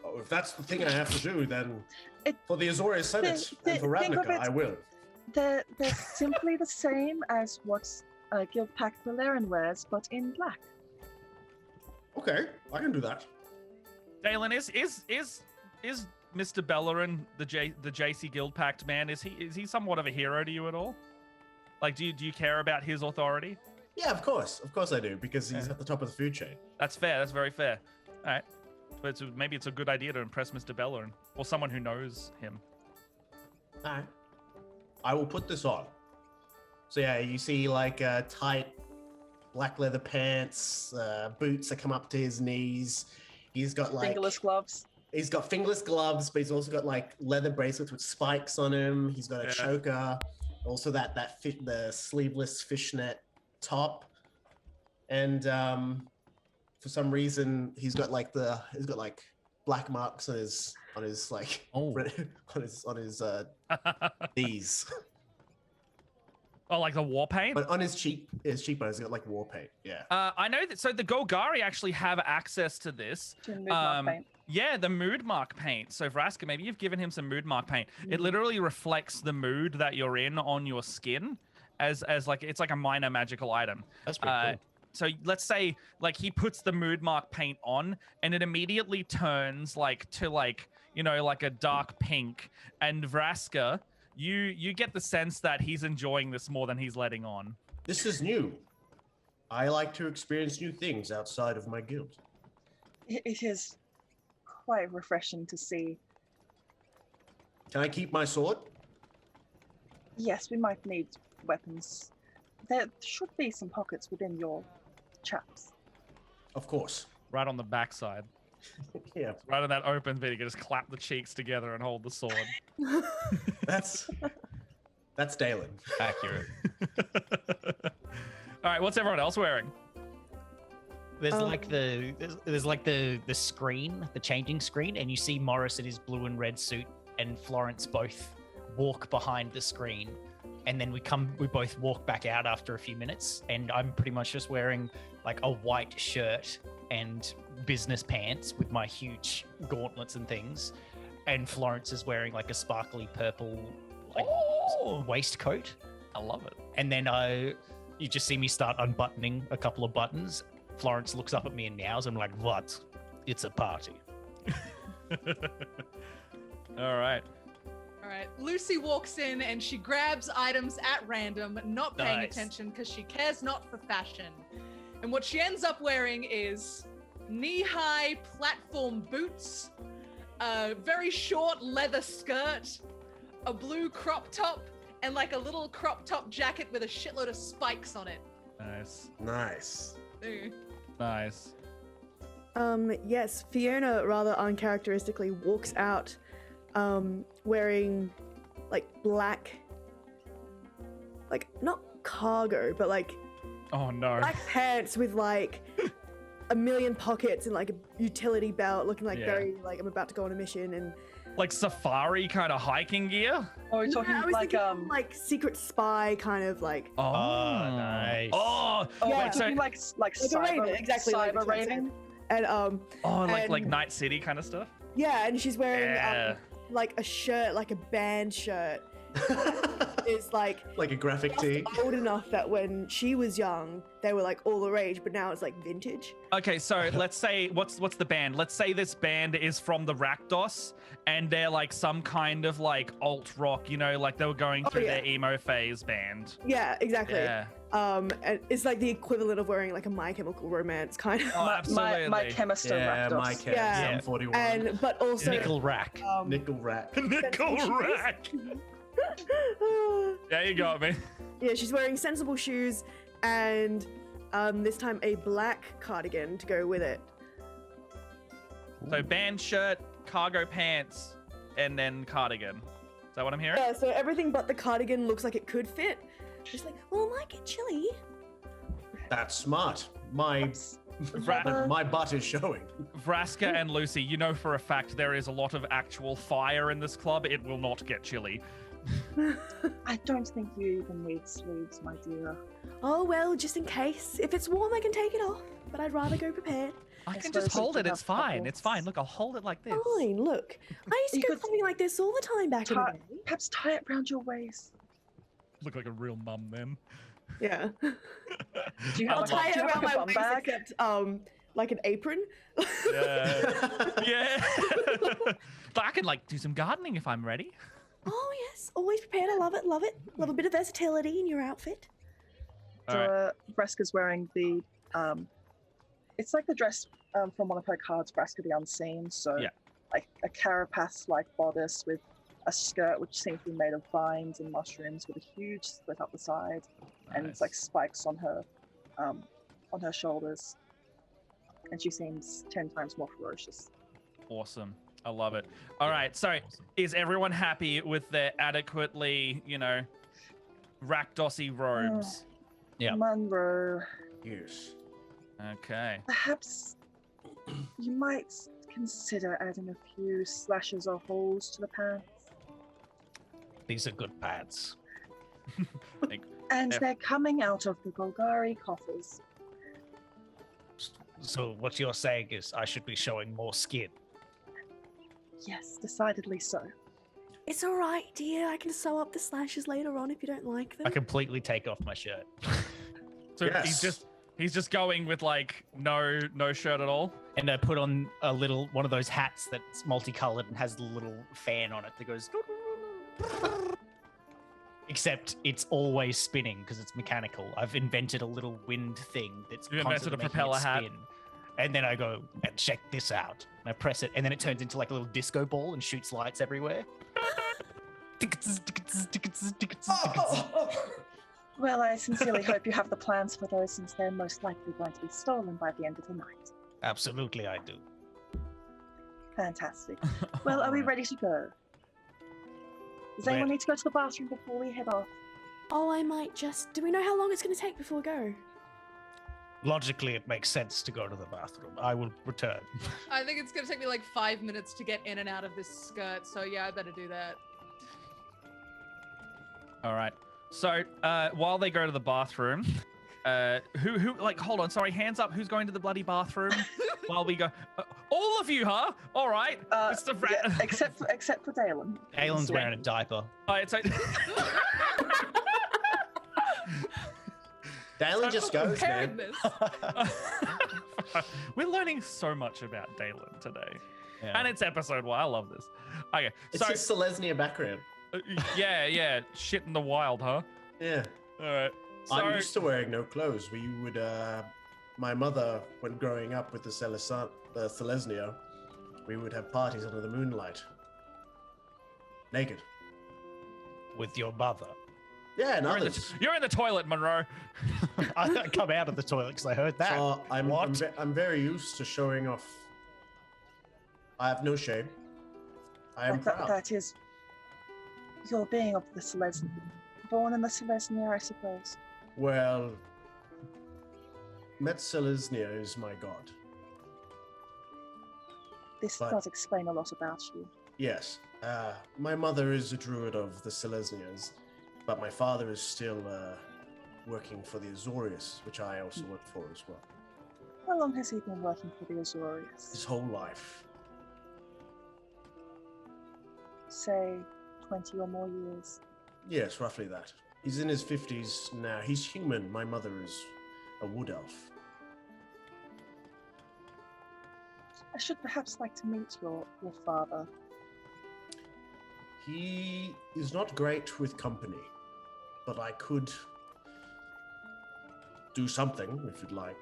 Oh, if that's the thing I have to do, then It- for the Azorius Senate and for think of Ravnica, it- I will. They're simply the same as what guild pack Valerian wears, but in black. Okay, I can do that. Dalen, is Mr. Bellerin the JC Guild Pact man? Is he somewhat of a hero to you at all? Like, do you care about his authority? Yeah, of course I do, because he's at the top of the food chain. That's fair. That's very fair. All right, but maybe it's a good idea to impress Mr. Bellerin or someone who knows him. All right, I will put this on. So yeah, you see like tight black leather pants, boots that come up to his knees. He's got like Fingerless gloves. He's got fingerless gloves, but he's also got like leather bracelets with spikes on him. He's got a Yeah. choker, also the sleeveless fishnet top, and for some reason he's got like black marks on his like Oh. on his knees, Oh, like the war paint? but on his cheekbones he's got like war paint. Yeah. I know that. So the Golgari actually have access to this. To mood mark paint. Yeah, the mood mark paint. So Vraska, maybe you've given him some mood mark paint. It literally reflects the mood that you're in on your skin, as like it's like a minor magical item. That's pretty cool. So let's say like he puts the mood mark paint on, and it immediately turns like to like like a dark pink. And Vraska, you get the sense that he's enjoying this more than he's letting on. This is new. I like to experience new things outside of my guild. It is quite refreshing to see. Can I keep my sword? Yes, we might need weapons. There should be some pockets within your chaps. Of course. Right on the backside. Yeah. Right on that open bit, you can just clap the cheeks together and hold the sword. That's Dalen. Accurate. All right, what's everyone else wearing? There's like the screen, the changing screen, and you see Morris in his blue and red suit and Florence both walk behind the screen, and then we both walk back out after a few minutes, and I'm pretty much just wearing like a white shirt and business pants with my huge gauntlets and things, and Florence is wearing like a sparkly purple like waistcoat. I love it. And then you just see me start unbuttoning a couple of buttons. Florence looks up at me and meows. I'm like, what? It's a party. All right. All right. Lucy walks in and she grabs items at random, not paying Nice. attention because she cares not for fashion. And what she ends up wearing is knee-high platform boots, a very short leather skirt, a blue crop top, and like a little crop top jacket with a shitload of spikes on it. Nice. Nice. Ooh. Nice. Yes, Fiona rather uncharacteristically walks out wearing like black, like not cargo, but like Oh no. black pants with like a million pockets and like a utility belt, looking like Yeah. very like I'm about to go on a mission. And Like safari kind of hiking gear? Or we're talking I was like thinking like secret spy kind of like Oh, nice. Oh, oh, Yeah. we're wait, so talking like like a cyber, raven, exactly like cyber the Texan. raven. And like and- Night City kind of stuff? yeah, and she's wearing Yeah. like a shirt, like a band shirt. Is like Like a graphic tee. old enough that when she was young, they were like all the rage, but now it's like vintage. Okay, so let's say what's the band? Let's say this band is from the Rakdos, and they're like some kind of like alt rock, like they were going through yeah. their emo phase band. Yeah, exactly. Yeah. And it's like the equivalent of wearing like a My Chemical Romance kind of. Oh, absolutely. My chemister Yeah, Raptors. my cat. Yeah. I'm 41. And but also Nickel rack. Nickel rat. Nickel shoes? rack. Yeah, you got me. yeah, she's wearing sensible shoes and this time a black cardigan to go with it. So band shirt, cargo pants, and then cardigan. Is that what I'm hearing? Yeah, so everything but the cardigan looks like it could fit. She's like, well, it might get chilly. That's smart. My Ra- my butt is showing. Vraska and Lucy, you know for a fact there is a lot of actual fire in this club. It will not get chilly. I don't think you even need sleeves, my dear. Oh well, just in case. If it's warm, I can take it off, but I'd rather go prepared. I I can suppose just hold we it. can It's have fine. It's fine. couples. Look, I'll hold it like this. Fine, look. I used to You go could- something like this all the time back in the Tie- day. Perhaps tie it round your waist. Look like a real mum then. Yeah. Do you I'll have, tie like, it do you have around like my a bum waist, bag? except like an apron. Yeah. But I can like do some gardening if I'm ready. Oh yes, always prepared. I love it. Love it. Love a bit of versatility in your outfit. All right. Vraska's wearing the it's like the dress from one of her cards, Vraska the Unseen. So Yeah. like a carapace-like bodice with a skirt which seems to be made of vines and mushrooms with a huge slit up the side, and it's like Nice. spikes on her shoulders, and she seems 10 times more ferocious. Awesome. I love it. All right. So, is everyone happy with their adequately, Rakdosy robes? Yeah. Monroe, Yes. Okay. perhaps you might consider adding a few slashes or holes to the pants. These are good pads. And Yeah. they're coming out of the Golgari coffers. So what you're saying is I should be showing more skin. Yes, decidedly so. It's all right, dear. I can sew up the slashes later on if you don't like them. I completely take off my shirt. So Yes. he's just going with like no shirt at all. And I put on one of those hats that's multicolored and has the little fan on it that goes. Except it's always spinning because it's mechanical. I've invented a little wind thing that's You invented constantly a making it propeller hat. spin. And then I go and check this out. And I press it, and then it turns into like a little disco ball and shoots lights everywhere. Well, I sincerely hope you have the plans for those, since they're most likely going to be stolen by the end of the night. Absolutely, I do. Fantastic. Well, are we ready to go? Does anyone Ready. need to go to the bathroom before we head off? Oh, I might just. Do we know how long it's going to take before we go? Logically, it makes sense to go to the bathroom. I will return. I think it's gonna take me like 5 minutes to get in and out of this skirt, so yeah, I better do that. All right. So while they go to the bathroom, who like hold on, sorry, hands up. Who's going to the bloody bathroom while we go? All of you, huh? All right. It's the Yeah, except for Dalen. Aelin's wearing a diaper. All right, so Dalen just goes, man. Preparedness. we're learning so much about Dalen today, Yeah. and it's episode 1. I love this. Okay, It's so his Selesnya background. yeah, shit in the wild, huh? Yeah. All right. I'm used to wearing no clothes. We would, my mother, when growing up with the Selesnya, we would have parties under the moonlight. Naked. With your mother. Yeah, and You're in, others. you're in the toilet, Monroe. I come out of the toilet because I heard that. So I'm What? I'm very used to showing off. I have no shame. I am proud. That is your being of the Selesnya. Born in the Selesnya, I suppose. Well, Selesnya is my god. This But- does explain a lot about you. Yes. My mother is a druid of the Selesnyas, but my father is still working for the Azorius, which I also work for as well. How long has he been working for the Azorius? His whole life. Say 20 or more years. Yes, roughly that. He's in his 50s now. He's human. My mother is a wood elf. I should perhaps like to meet your father. He is not great with company, but I could do something if you'd like.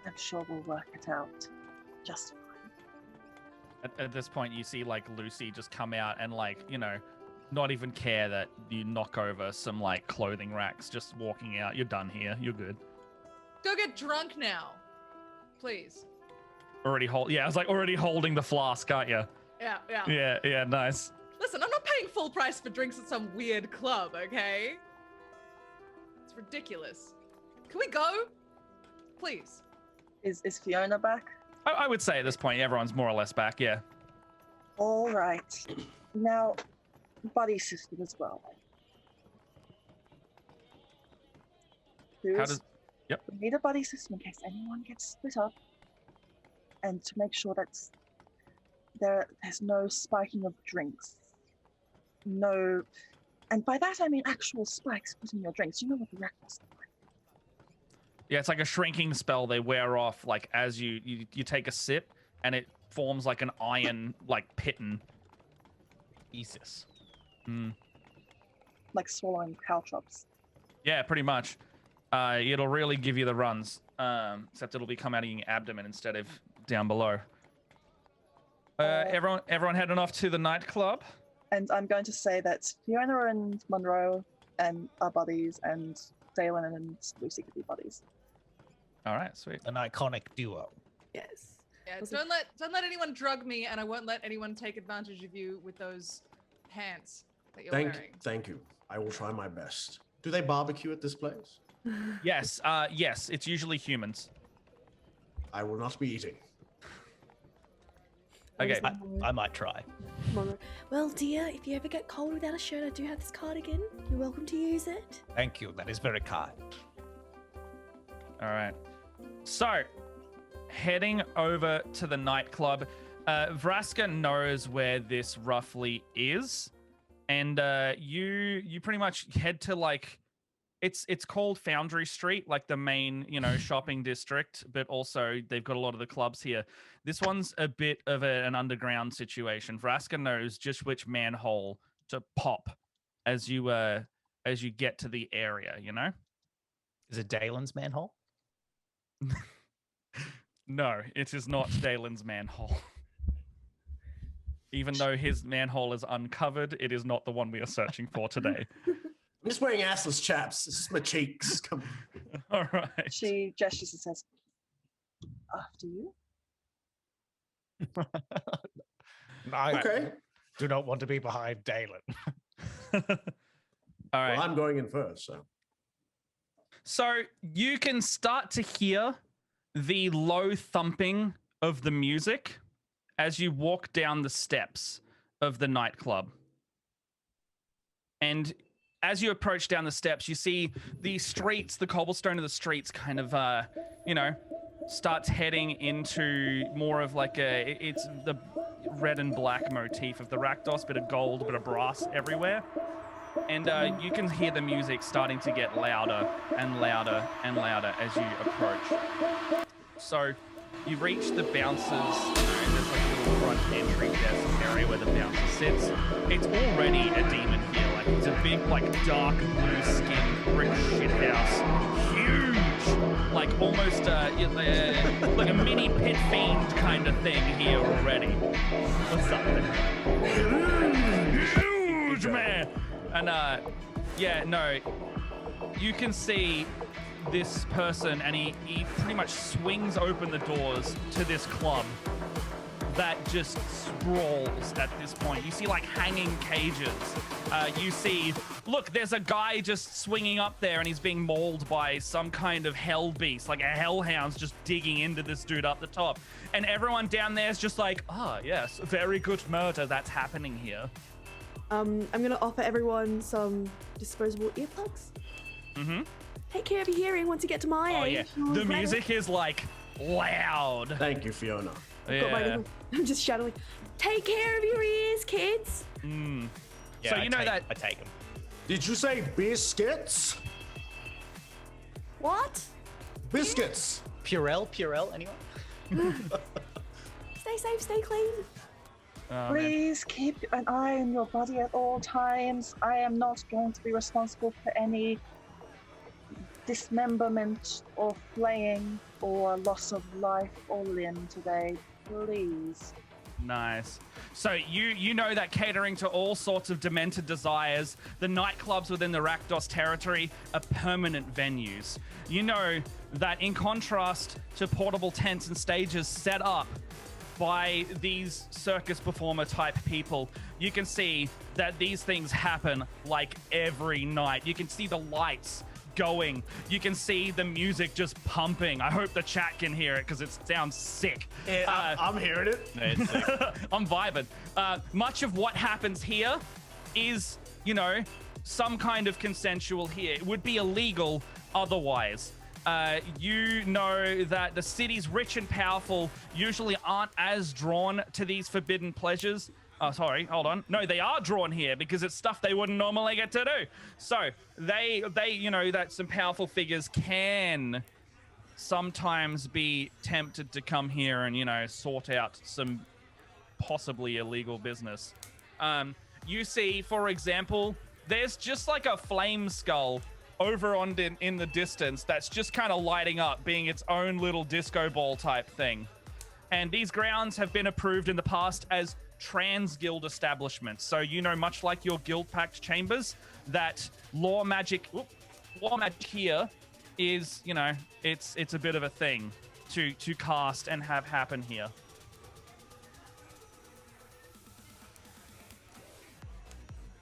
I'm sure we'll work it out just fine. At this point, you see like Lucy just come out and like not even care that you knock over some like clothing racks. Just walking out. You're done here. You're good. Go get drunk now, please. Already I was like already holding the flask, aren't you? Yeah. Yeah. Nice. Listen, I'm not paying full price for drinks at some weird club, okay? It's ridiculous. Can we go? Please. Is Fiona back? I would say at this point, everyone's more or less back. Yeah. All right. Now, buddy system as well. How does? Yep. We need a buddy system in case anyone gets split up, and to make sure that there's no spiking of drinks, no And by that I mean actual spikes put in your drinks. You know what the reckless are like. Yeah, it's like a shrinking spell. They wear off like as you take a sip, and it forms like an iron like pitten. Jesus. Like swallowing caltrops. Yeah, pretty much. It'll really give you the runs, except it'll be come out of your abdomen instead of down below. Everyone heading off to the nightclub. And I'm going to say that Fiona and Monroe and are buddies, and Dalen and Lucy could be buddies. All right, sweet. An iconic duo. Yes. Yeah, Was don't let anyone drug me, and I won't let anyone take advantage of you with those pants that you're wearing. Thank you. I will try my best. Do they barbecue at this place? Yes, yes, it's usually humans. I will not be eating. Okay. I might try. Monroe. Well, dear, if you ever get cold without a shirt, I do have this cardigan. You're welcome to use it. Thank you. That is very kind. All right. So, heading over to the nightclub, Vraska knows where this roughly is, and you pretty much head to like it's called Foundry Street, like the main shopping district, but also they've got a lot of the clubs here. This one's a bit of an underground situation. Vraska knows just which manhole to pop as you get to the area. Is it Dalen's manhole? No, it is not Dalen's manhole. Even though his manhole is uncovered, it is not the one we are searching for today. I'm just wearing assless chaps. It's just my cheeks. Come All right. She gestures and says, "After you." I Okay. do not want to be behind Dalen. All right. Well, I'm going in first, so. So you can start to hear the low thumping of the music as you walk down the steps of the nightclub. And as you approach down the steps, you see the streets, the cobblestone of the streets kind of, starts heading into more of like it's the red and black motif of the Rakdos, bit of gold, bit of brass everywhere. And you can hear the music starting to get louder and louder and louder as you approach. So you reach the bouncers, and there's like a little front entry desk area where the bouncer sits. It's already a demon here. Like it's a big, like dark blue skin brick shithouse. Huge! Like almost like a mini pit fiend kind of thing here already. What's up there? Huge, man! And you can see this person, and he pretty much swings open the doors to this club that just sprawls at this point. You see like hanging cages. You see, look, there's a guy just swinging up there, and he's being mauled by some kind of hell beast, like a hellhound's just digging into this dude up the top. And everyone down there is just like, yes, very good murder that's happening here. I'm gonna offer everyone some disposable earplugs. Mm-hmm. Take care of your hearing once you get to my age. The music is like loud. Thank you, Fiona. Yeah. I'm just shouting, take care of your ears, kids. Yeah, So you know that I take him. Did you say biscuits? What? Biscuits. Purell, anyone? Stay safe, stay clean. Oh, man. Please keep an eye on your body at all times. I am not going to be responsible for any dismemberment or flaying or loss of life or limb today. Please. Nice. So you know that catering to all sorts of demented desires, the nightclubs within the Rakdos territory are permanent venues. You know that in contrast to portable tents and stages set up by these circus performer type people, you can see that these things happen like every night. You can see the lights going. You can see the music just pumping. I hope the chat can hear it because it sounds sick. Yeah, I'm hearing it. It's sick. I'm vibing. Much of what happens here is, some kind of consensual here. It would be illegal otherwise. You know that the city's rich and powerful usually aren't as drawn to these forbidden pleasures Oh, sorry, hold on. No, they are drawn here because it's stuff they wouldn't normally get to do. So they, you know, that some powerful figures can sometimes be tempted to come here and, you know, sort out some possibly illegal business. You see, for example, there's just like a flame skull over on in the distance that's just kind of lighting up, being its own little disco ball type thing. And these grounds have been approved in the past as trans guild establishments. So, you know, much like your guild pact chambers, that law magic here is, you know, it's a bit of a thing to cast and have happen here.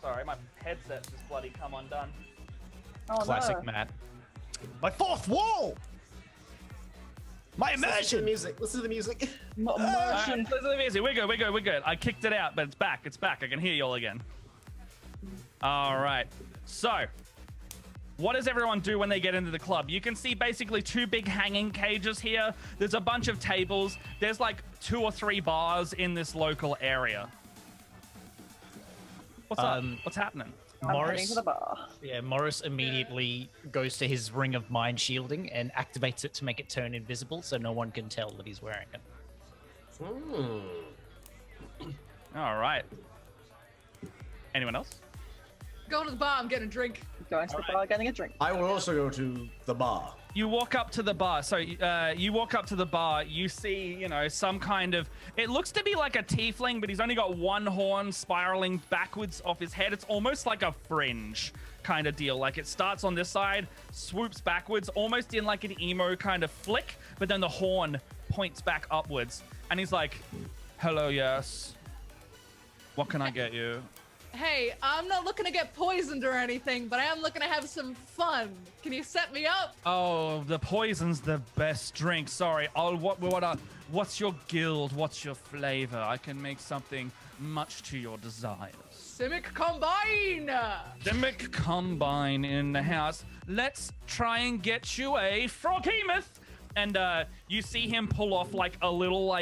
Sorry, my headset's just bloody come undone. Oh, Classic no. Matt. My fourth wall! My Listen to the immersion! music. Listen to the music. Immersion. Listen to the music. We're good. I kicked it out, but it's back. I can hear y'all again. All right. So, what does everyone do when they get into the club? You can see basically 2 big hanging cages here. There's a bunch of tables. There's like 2 or 3 bars in this local area. What's up? What's happening? I'm heading Morris, to the bar. yeah, Morris immediately goes to his ring of mind shielding and activates it to make it turn invisible, so no one can tell that he's wearing it. All right. Anyone else? Going to the bar. I'm getting a drink. Going to the bar, getting a drink. I will also go to the bar. You walk up to the bar. So you walk up to the bar. You see, you know, some kind of... It looks to be like a tiefling, but he's only got one horn spiraling backwards off his head. It's almost like a fringe kind of deal. Like it starts on this side, swoops backwards, almost in like an emo kind of flick, but then the horn points back upwards. And he's like, hello, yes. What can I get you? Hey, I'm not looking to get poisoned or anything, but I am looking to have some fun. Can you set me up? Oh, the poison's the best drink. Sorry. What's your guild? What's your flavor? I can make something much to your desires. Simic Combine! Simic Combine in the house. Let's try and get you a Froghemoth. And you see him pull off like a little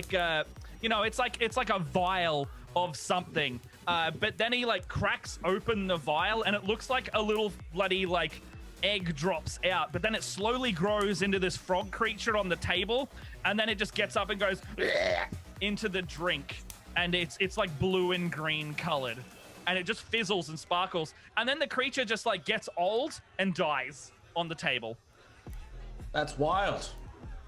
you know, it's like a vial of something. But then he like cracks open the vial and it looks like a little bloody like egg drops out, but then it slowly grows into this frog creature on the table, and then it just gets up and goes into the drink, and it's like blue and green colored, and it just fizzles and sparkles, and then the creature just like gets old and dies on the table. That's wild.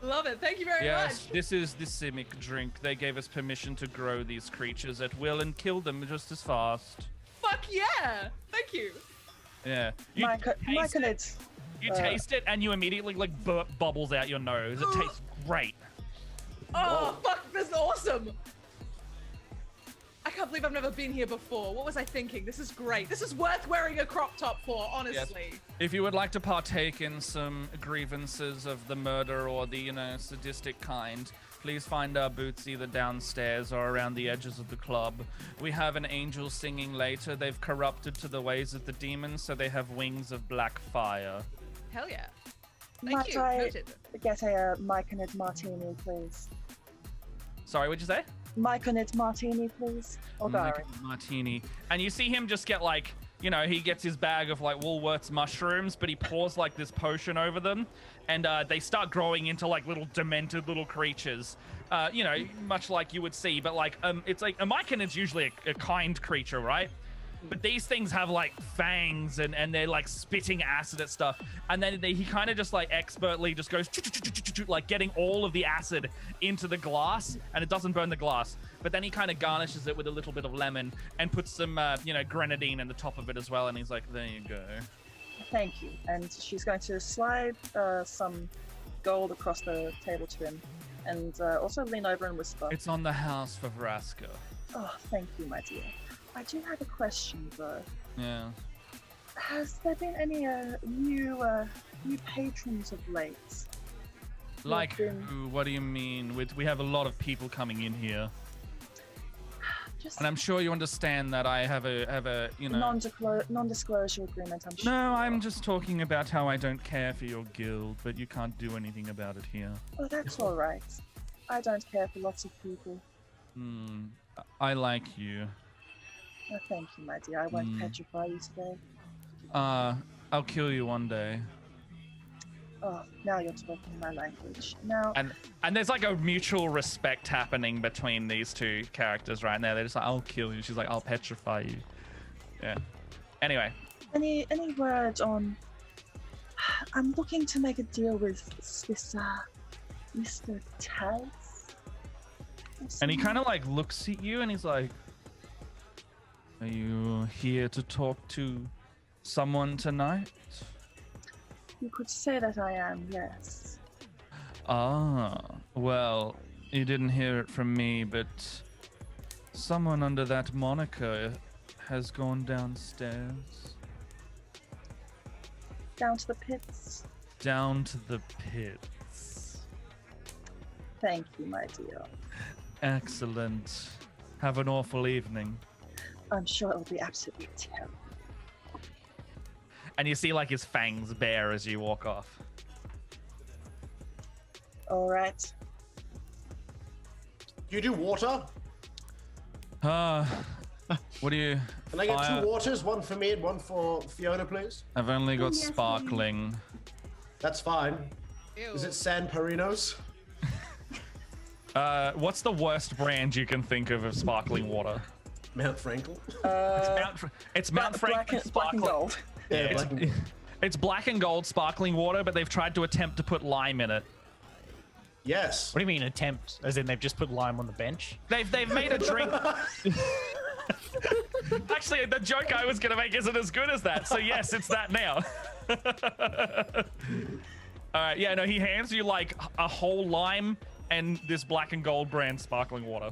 Love it. Thank you very Yes, much. this is the Simic drink. They gave us permission to grow these creatures at will and kill them just as fast. Fuck yeah. Thank you. Yeah. You taste it and you immediately like burp bubbles out your nose. It tastes great. Oh, fuck. This is awesome. I can't believe I've never been here before. What was I thinking? This is great. This is worth wearing a crop top for, honestly. Yes. If you would like to partake in some grievances of the murder or the, you know, sadistic kind, please find our booths either downstairs or around the edges of the club. We have an angel singing later. They've corrupted to the ways of the demons, so they have wings of black fire. Hell yeah. Thank Might you. I Noted. get a Myconid martini, please? Sorry, what'd you say? Myconid martini, please? Or Like Gary? a martini. And you see him just get like, you know, he gets his bag of like Woolworths mushrooms, but he pours like this potion over them, and they start growing into like little demented little creatures. You know, much like you would see, but like it's like a myconid's usually a kind creature, right? But these things have like fangs and they're like spitting acid at stuff, and then he kind of just like expertly just goes like getting all of the acid into the glass, and it doesn't burn the glass, but then he kind of garnishes it with a little bit of lemon and puts some you know, grenadine in the top of it as well, and he's like, there you go. Thank you. And she's going to slide some gold across the table to him, and also lean over and whisper. It's on the house for Vraska. Oh, thank you, my dear. I do have a question, though. Yeah. Has there been any new patrons of late? Like been- who? What do you mean? We have a lot of people coming in here, Just and I'm sure you understand that I have a you know. non-disclosure agreement. I'm sure. No, I'm just talking about how I don't care for your guild, but you can't do anything about it here. Oh, that's all right. I don't care for lots of people. I like you. Oh, thank you, my dear. I won't petrify you today. I'll kill you one day. Oh, now you're talking my language. Now, And there's like a mutual respect happening between these two characters right now. They're just like, I'll kill you. She's like, I'll petrify you. Yeah. Anyway. any word on? I'm looking to make a deal with this Mr. Taz. And he kind of like looks at you and he's like, are you here to talk to someone tonight? You could say that I am, yes. Ah, well, you didn't hear it from me, but someone under that moniker has gone downstairs. Down to the pits. Down to the pits. Thank you, my dear. Excellent. Have an awful evening. I'm sure it'll be absolutely terrible. And you see like his fangs bare as you walk off. All right. You do water? What do you... Can I get fire? 2 waters? One for me and one for Fiona, please? I've only got yes, sparkling. That's fine. Ew. Is it San Perinos? What's the worst brand you can think of sparkling water? Mount Frankel? It's Mount Franklin Black and sparkling. gold. Yeah, it's, black and gold. it's black and gold sparkling water, but they've tried to attempt to put lime in it. Yes. What do you mean attempt? As in they've just put lime on the bench? They've made a drink. Actually, the joke I was gonna make isn't as good as that. So yes, it's that now. All right, yeah, no, he hands you like a whole lime and this black and gold brand sparkling water.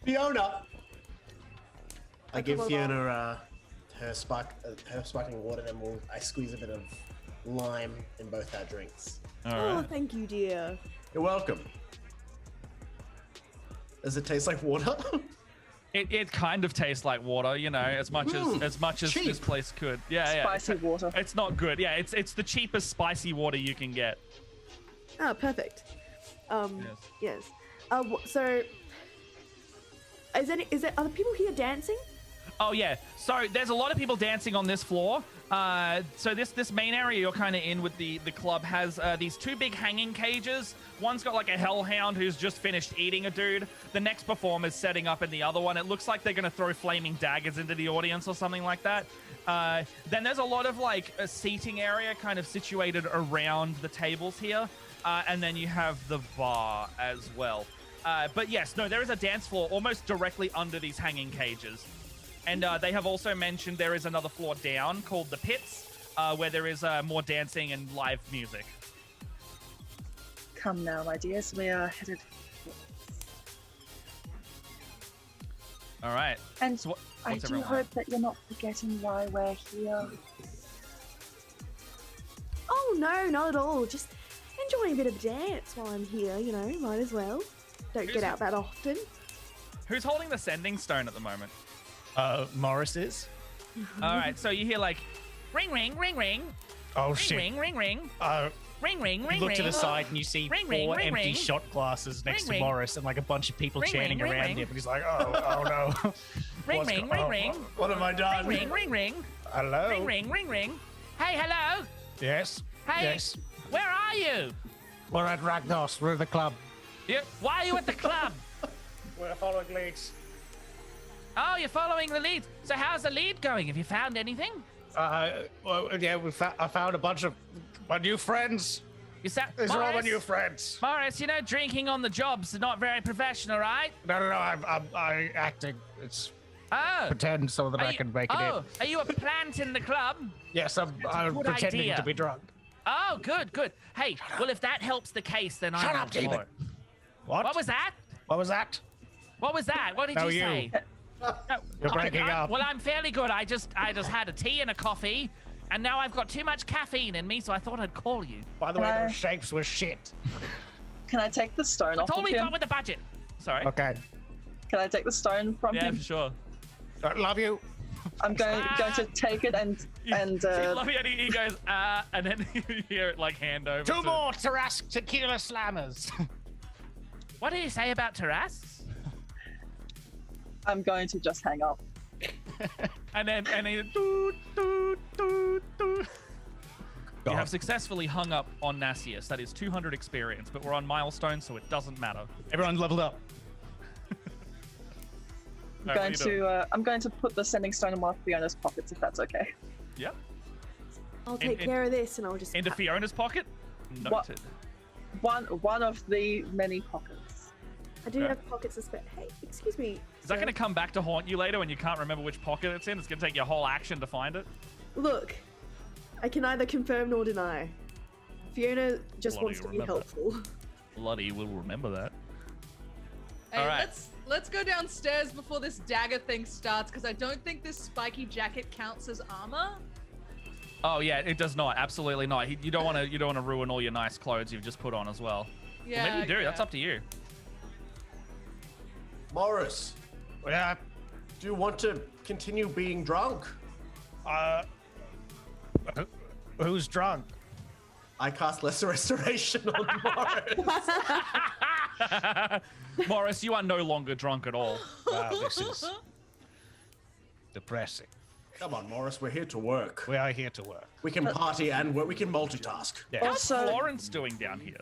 Fiona! I give come Fiona her sparkling water, and I squeeze a bit of lime in both our drinks. All Oh, right. thank you, dear. You're welcome. Does it taste like water? It kind of tastes like water, you know, as much as cheap. this place could. Yeah, Spicy yeah. water. It's not good. Yeah, it's the cheapest spicy water you can get. Ah, perfect. Yes. Yes. So, are there other people here dancing? Oh yeah. So there's a lot of people dancing on this floor. So this main area you're kind of in with the club has these 2 big hanging cages. One's got like a hellhound who's just finished eating a dude. The next performer's setting up in the other one. It looks like they're gonna throw flaming daggers into the audience or something like that. Then there's a lot of like a seating area kind of situated around the tables here. And then you have the bar as well. But yes, no, there is a dance floor almost directly under these hanging cages. And they have also mentioned there is another floor down called the Pits, where there is more dancing and live music. Come now, my dears. We are headed. All right. And So I what's do everyone hope that you're not forgetting why we're here. Oh no, not at all. Just enjoying a bit of dance while I'm here. You know, might as well. Don't get out that often. Who's holding the sending stone at the moment? Morris is. All right. So you hear like, ring, ring, ring, ring, Oh ring, shit. ring, ring, ring, ring, ring, You ring, look ring. to the side and you see Ring, 4 ring, ring, empty ring. shot glasses next Ring, to ring. Morris and like a bunch of people Ring, chanting ring, ring, around ring. him. And he's like, oh no. Ring, What's ring, go- ring, oh, ring. What have I done? Ring, ring, ring, Hello? ring, ring, ring, ring. Hey, hello. Yes. Hey, Yes. where are you? We're at Ragnos. We're the club. Why are you at the club? We're following leads. Oh, you're following the lead. So how's the lead going? Have you found anything? Well, yeah, I found a bunch of my new friends. You sound These are all my Morris? new friends. Morris, you know, drinking on the job's not very professional, right? No, I'm acting. It's Oh. pretend so that I can make it in. Are you a plant in the club? Yes, I'm good pretending idea. to be drunk. Oh, good, good. Hey, well, if that helps the case, then Shut I'm up, David. What was that? What was that? What was that? What did No, you you. say? No, You're breaking up. Well, I'm fairly good. I just had a tea and a coffee, and now I've got too much caffeine in me, so I thought I'd call you. By the way, Hello? those shapes were shit. Can I take the stone off Told of me him? not with the budget. Sorry. Okay. Can I take the stone from Yeah, him? for sure. Love you. I'm going to take it and I love it. He goes, and then you hear it like hand over. 2 to- more Tarask tequila slammers. What did he say about Taras? I'm going to just hang up. and then doot, doot, doot, doot. You have successfully hung up on Nasius. That is 200 experience, but we're on milestone, so it doesn't matter. Everyone leveled up. I'm going to put the sending stone in one of Fiona's pockets, if that's okay. Yep. I'll take care of this, and I'll just Into Fiona's pocket. Noted. One of the many pockets. I do have pockets of spare. Hey, excuse me. Is that going to come back to haunt you later when you can't remember which pocket it's in? It's going to take your whole action to find it. Look, I can neither confirm nor deny. Fiona just wants to be helpful. Bloody will remember that. Hey, All right. let's go downstairs before this dagger thing starts, because I don't think this spiky jacket counts as armor. Oh yeah, it does not. Absolutely not. You don't want to ruin all your nice clothes you've just put on as well. Yeah, Well, maybe you do. That's up to you. Morris, Yeah. do you want to continue being drunk? Who's drunk? I cast Lesser Restoration on Morris. Morris, you are no longer drunk at all. Wow, this is depressing. Come on, Morris, we're here to work. We are here to work. We can party and work. We can multitask. Yeah. How's Also- Florence doing down here?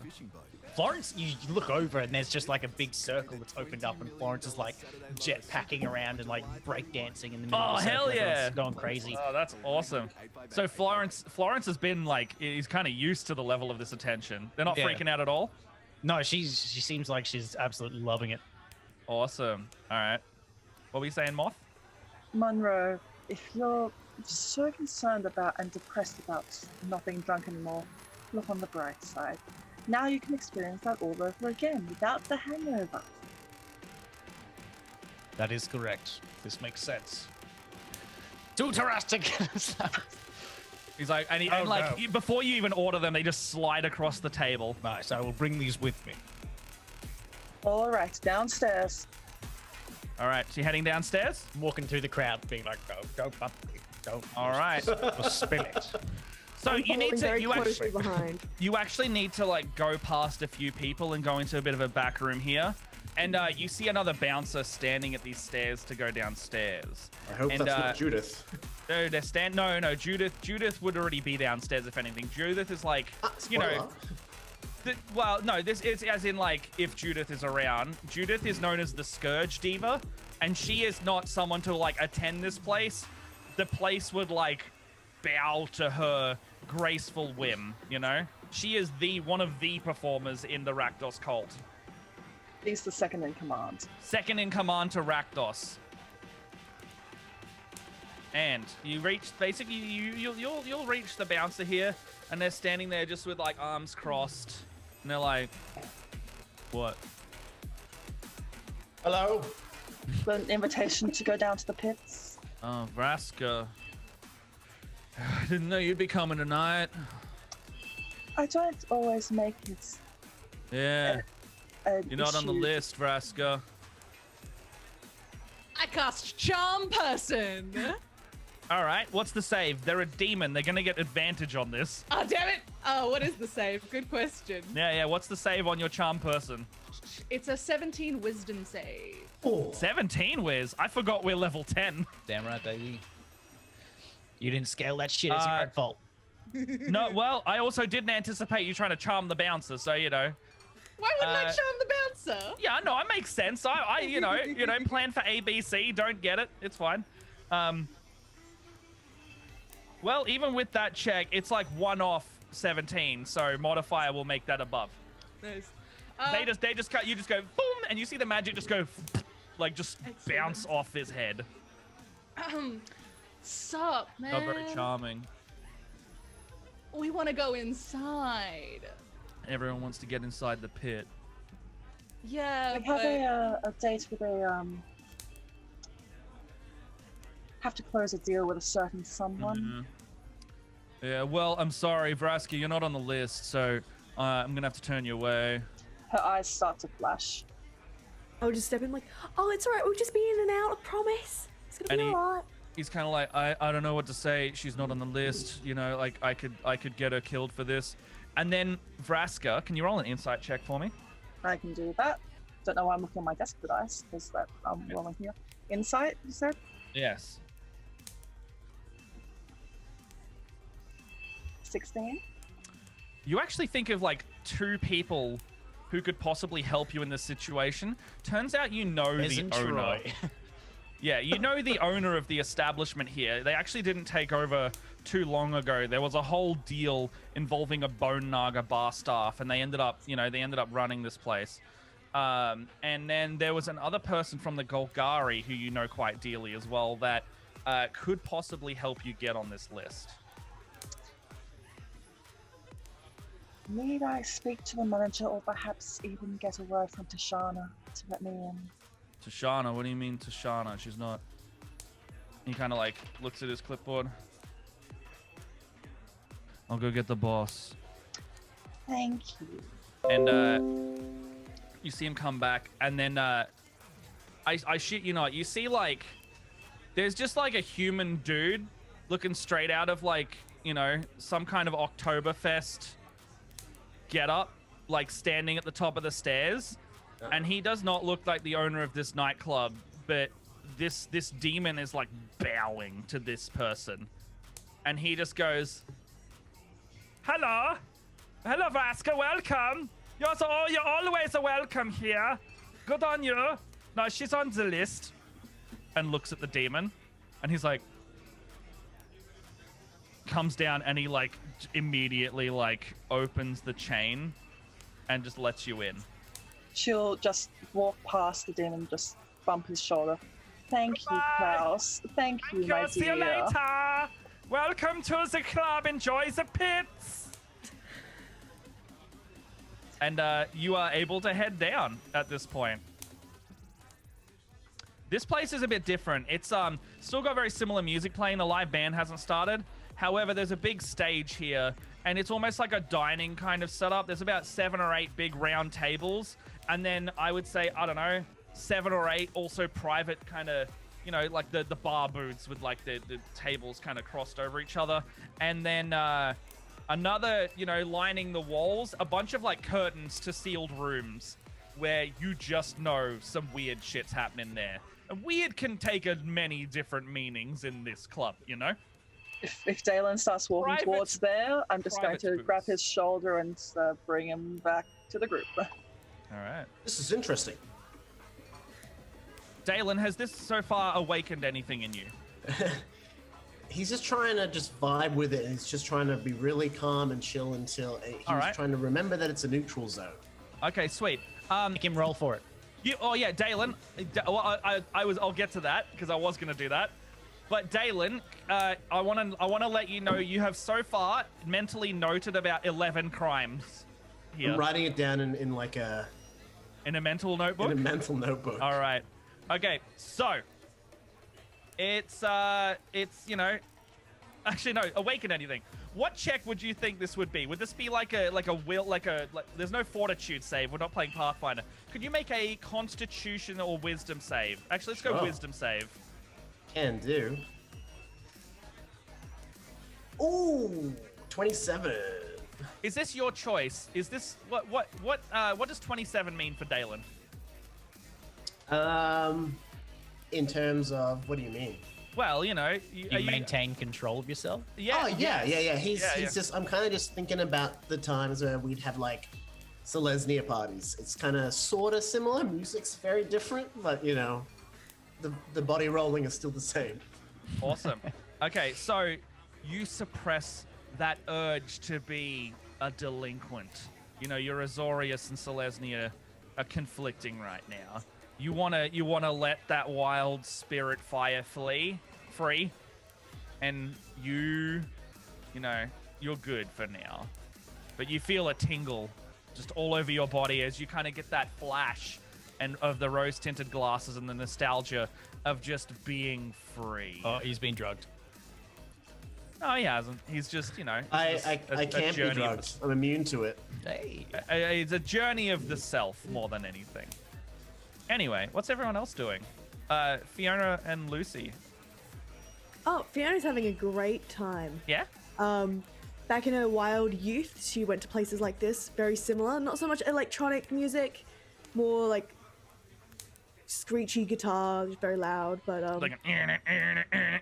Florence, you look over and there's just like a big circle that's opened up, and Florence is like jetpacking around and like breakdancing in the middle Oh, of the circle. hell yeah. Everyone's going crazy. Oh, that's awesome. So Florence has been like, he's kind of used to the level of this attention. They're not Yeah. freaking out at all. No, she seems like she's absolutely loving it. Awesome. All right. What were you saying, Moth? Monroe, if you're so concerned about and depressed about not being drunk anymore, look on the bright side. Now you can experience that all over again without the hangover. That is correct. This makes sense. Too drastic. He's like, and Oh, like no. before you even order them, they just slide across the table. Nice. I will bring these with me. All right, downstairs. All right, so you're heading downstairs. Walking through the crowd, being like, Don't bump me. Don't. All right. We'll spill it. So you need Following to very you closely actually behind. you actually need to like go past a few people and go into a bit of a back room here, and you see another bouncer standing at these stairs to go downstairs. I hope And, that's not Judith. No, no. Judith would already be downstairs if anything. Judith is like, you know. Well, no, this is as in like if Judith is around. Judith is known as the Scourge Diva, and she is not someone to like attend this place. The place would like bow to her graceful whim, you know? She is one of the performers in the Rakdos cult. He's the second in command. Second in command to Rakdos. And you reach, basically, you'll reach the bouncer here, and they're standing there just with like arms crossed, and they're like, what? Hello? An invitation to go down to the pits. Oh, Vraska. I didn't know you'd be coming tonight. I don't always make it. Yeah, An you're not on the issue. list, Vraska. I cast Charm Person. All right, what's the save? They're a demon. They're gonna get advantage on this. Oh, damn it. Oh, what is the save? Good question. Yeah. What's the save on your charm person? It's a 17 wisdom save. 17, Wiz. I forgot we're level 10. damn right, baby. You didn't scale that shit. It's your own fault. No, well, I also didn't anticipate you trying to charm the bouncer, so you know. Why wouldn't I charm the bouncer? Yeah, no, it makes sense. I you know, plan for ABC. Don't get it. It's fine. Well, even with that check, it's like 1 off 17, so modifier will make that above. Nice. They just cut. You just go boom, and you see the magic just go, like just bounce off his head. Sup, man? Not very charming. We want to go inside. Everyone wants to get inside the pit. Yeah, We have a date with have to close a deal with a certain someone. Mhm. Yeah, well, I'm sorry, Vraska, you're not on the list, so I'm gonna have to turn you away. Her eyes start to flash. I'll just step in like, oh, it's all right. We'll just be in and out. I promise. It's gonna be And all right. He's kind of like, I don't know what to say. She's not on the list. You know, like I could get her killed for this. And then Vraska, can you roll an insight check for me? I can do that. Don't know why I'm looking at my desk for dice, because that I'm rolling here. Insight, you said? Yes. 16. You actually think of like 2 people who could possibly help you in this situation. Turns out you know the Isn't owner. Troy. Yeah, you know the owner of the establishment here. They actually didn't take over too long ago. There was a whole deal involving a Bone Naga bar staff, and they ended up running this place. And then there was another person from the Golgari who you know quite dearly as well that could possibly help you get on this list. Need I speak to the manager or perhaps even get a word from Tashana to let me in? Tashana, what do you mean Tashana? She's not. He kind of like looks at his clipboard. I'll go get the boss. Thank you. And you see him come back, and then I shit you not, you see like there's just like a human dude looking straight out of like, you know, some kind of Oktoberfest get up, like standing at the top of the stairs. And he does not look like the owner of this nightclub, but this demon is like bowing to this person. And he just goes, hello, Vasca, welcome. You're always a welcome here. Good on you. No, she's on the list. And looks at the demon, and he's like, comes down, and he like immediately like opens the chain and just lets you in. She'll just walk past the demon, just bump his shoulder. Thank you, Goodbye. Klaus. Thank you, my See you dear. later. Welcome to the club. Enjoy the pits. And you are able to head down at this point. This place is a bit different. It's still got very similar music playing. The live band hasn't started. However, there's a big stage here, and it's almost like a dining kind of setup. There's about 7 or 8 big round tables, and then I would say, I don't know, 7 or 8 also private kind of, you know, like the bar booths with like the tables kind of crossed over each other. And then another, you know, lining the walls, a bunch of like curtains to sealed rooms where you just know some weird shit's happening there. And weird can take many different meanings in this club, you know? If Dalen starts walking Private- towards there, I'm just going private to grab booths. his shoulder and bring him back to the group. All right. This is interesting. Dalen, has this so far awakened anything in you? He's just trying to just vibe with it. He's just trying to be really calm and chill until he's All right. trying to remember that it's a neutral zone. Okay, sweet. Make him roll for it. Dalen. I'll get to that because I was gonna do that. But Dalen, I wanna let you know you have so far mentally noted about 11 crimes here I'm writing it down in like a in a mental notebook. in a mental notebook. All right. Okay. So it's you know, actually no, awaken anything. What check would you think this would be? Would this be like a will, like there's no fortitude save. We're not playing Pathfinder. Could you make a Constitution or Wisdom save? Actually, let's go Sure. Wisdom save. Can do. Ooh, 27. Is this your choice? Is this what does 27 mean for Dalen? In terms of, what do you mean? Well, you know, You maintain control of yourself. Yeah. Oh yeah. He's Yeah. just. I'm kind of just thinking about the times where we'd have like Selesnya parties. It's kind of sort of similar. Music's very different, but you know, the body rolling is still the same. Awesome. Okay, so you suppress that urge to be a delinquent. You know, your Azorius and Selesnya are conflicting right now. You wanna let that wild spirit fire free, and you know, you're good for now. But you feel a tingle just all over your body as you kind of get that flash and of the rose-tinted glasses and the nostalgia of just being free. Oh, he's been drugged. No, he hasn't. He's just, you know, I a can't be journey of drugged. I'm immune to it. Hey. it's a journey of the self more than anything. Anyway, what's everyone else doing? Fiona and Lucy. Oh, Fiona's having a great time. Yeah? Back in her wild youth, she went to places like this, very similar. Not so much electronic music, more like screechy guitar, just very loud, but Like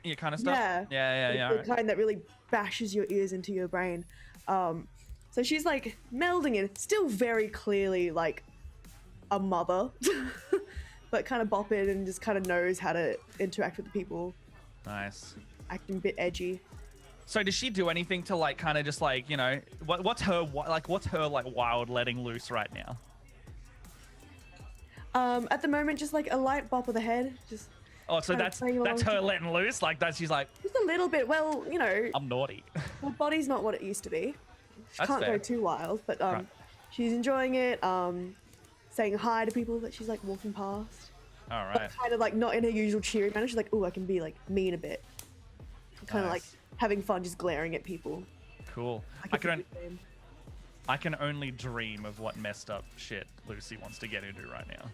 you kind of stuff. yeah, Yeah. the kind that really bashes your ears into your brain. So she's like melding it, still very clearly like a mother, but kind of bopping and just kind of knows how to interact with the people, Nice. acting a bit edgy. So does she do anything to like kind of just like, you know, what's her like wild letting loose right now? At the moment, just like a light bop of the head, just Oh, so kind of playing along that's her to- letting loose. Like that, she's like, just a little bit. Well, you know, I'm naughty. her body's not what it used to be. She That's can't fair. go too wild, but Right. she's enjoying it. Saying hi to people that she's like walking past. All But right. kind of like not in her usual cheery manner. She's like, oh, I can be like mean a bit. Kind of like Nice. having fun, just glaring at people. Cool. Like I a can video game. I can only dream of what messed up shit Lucy wants to get into right now.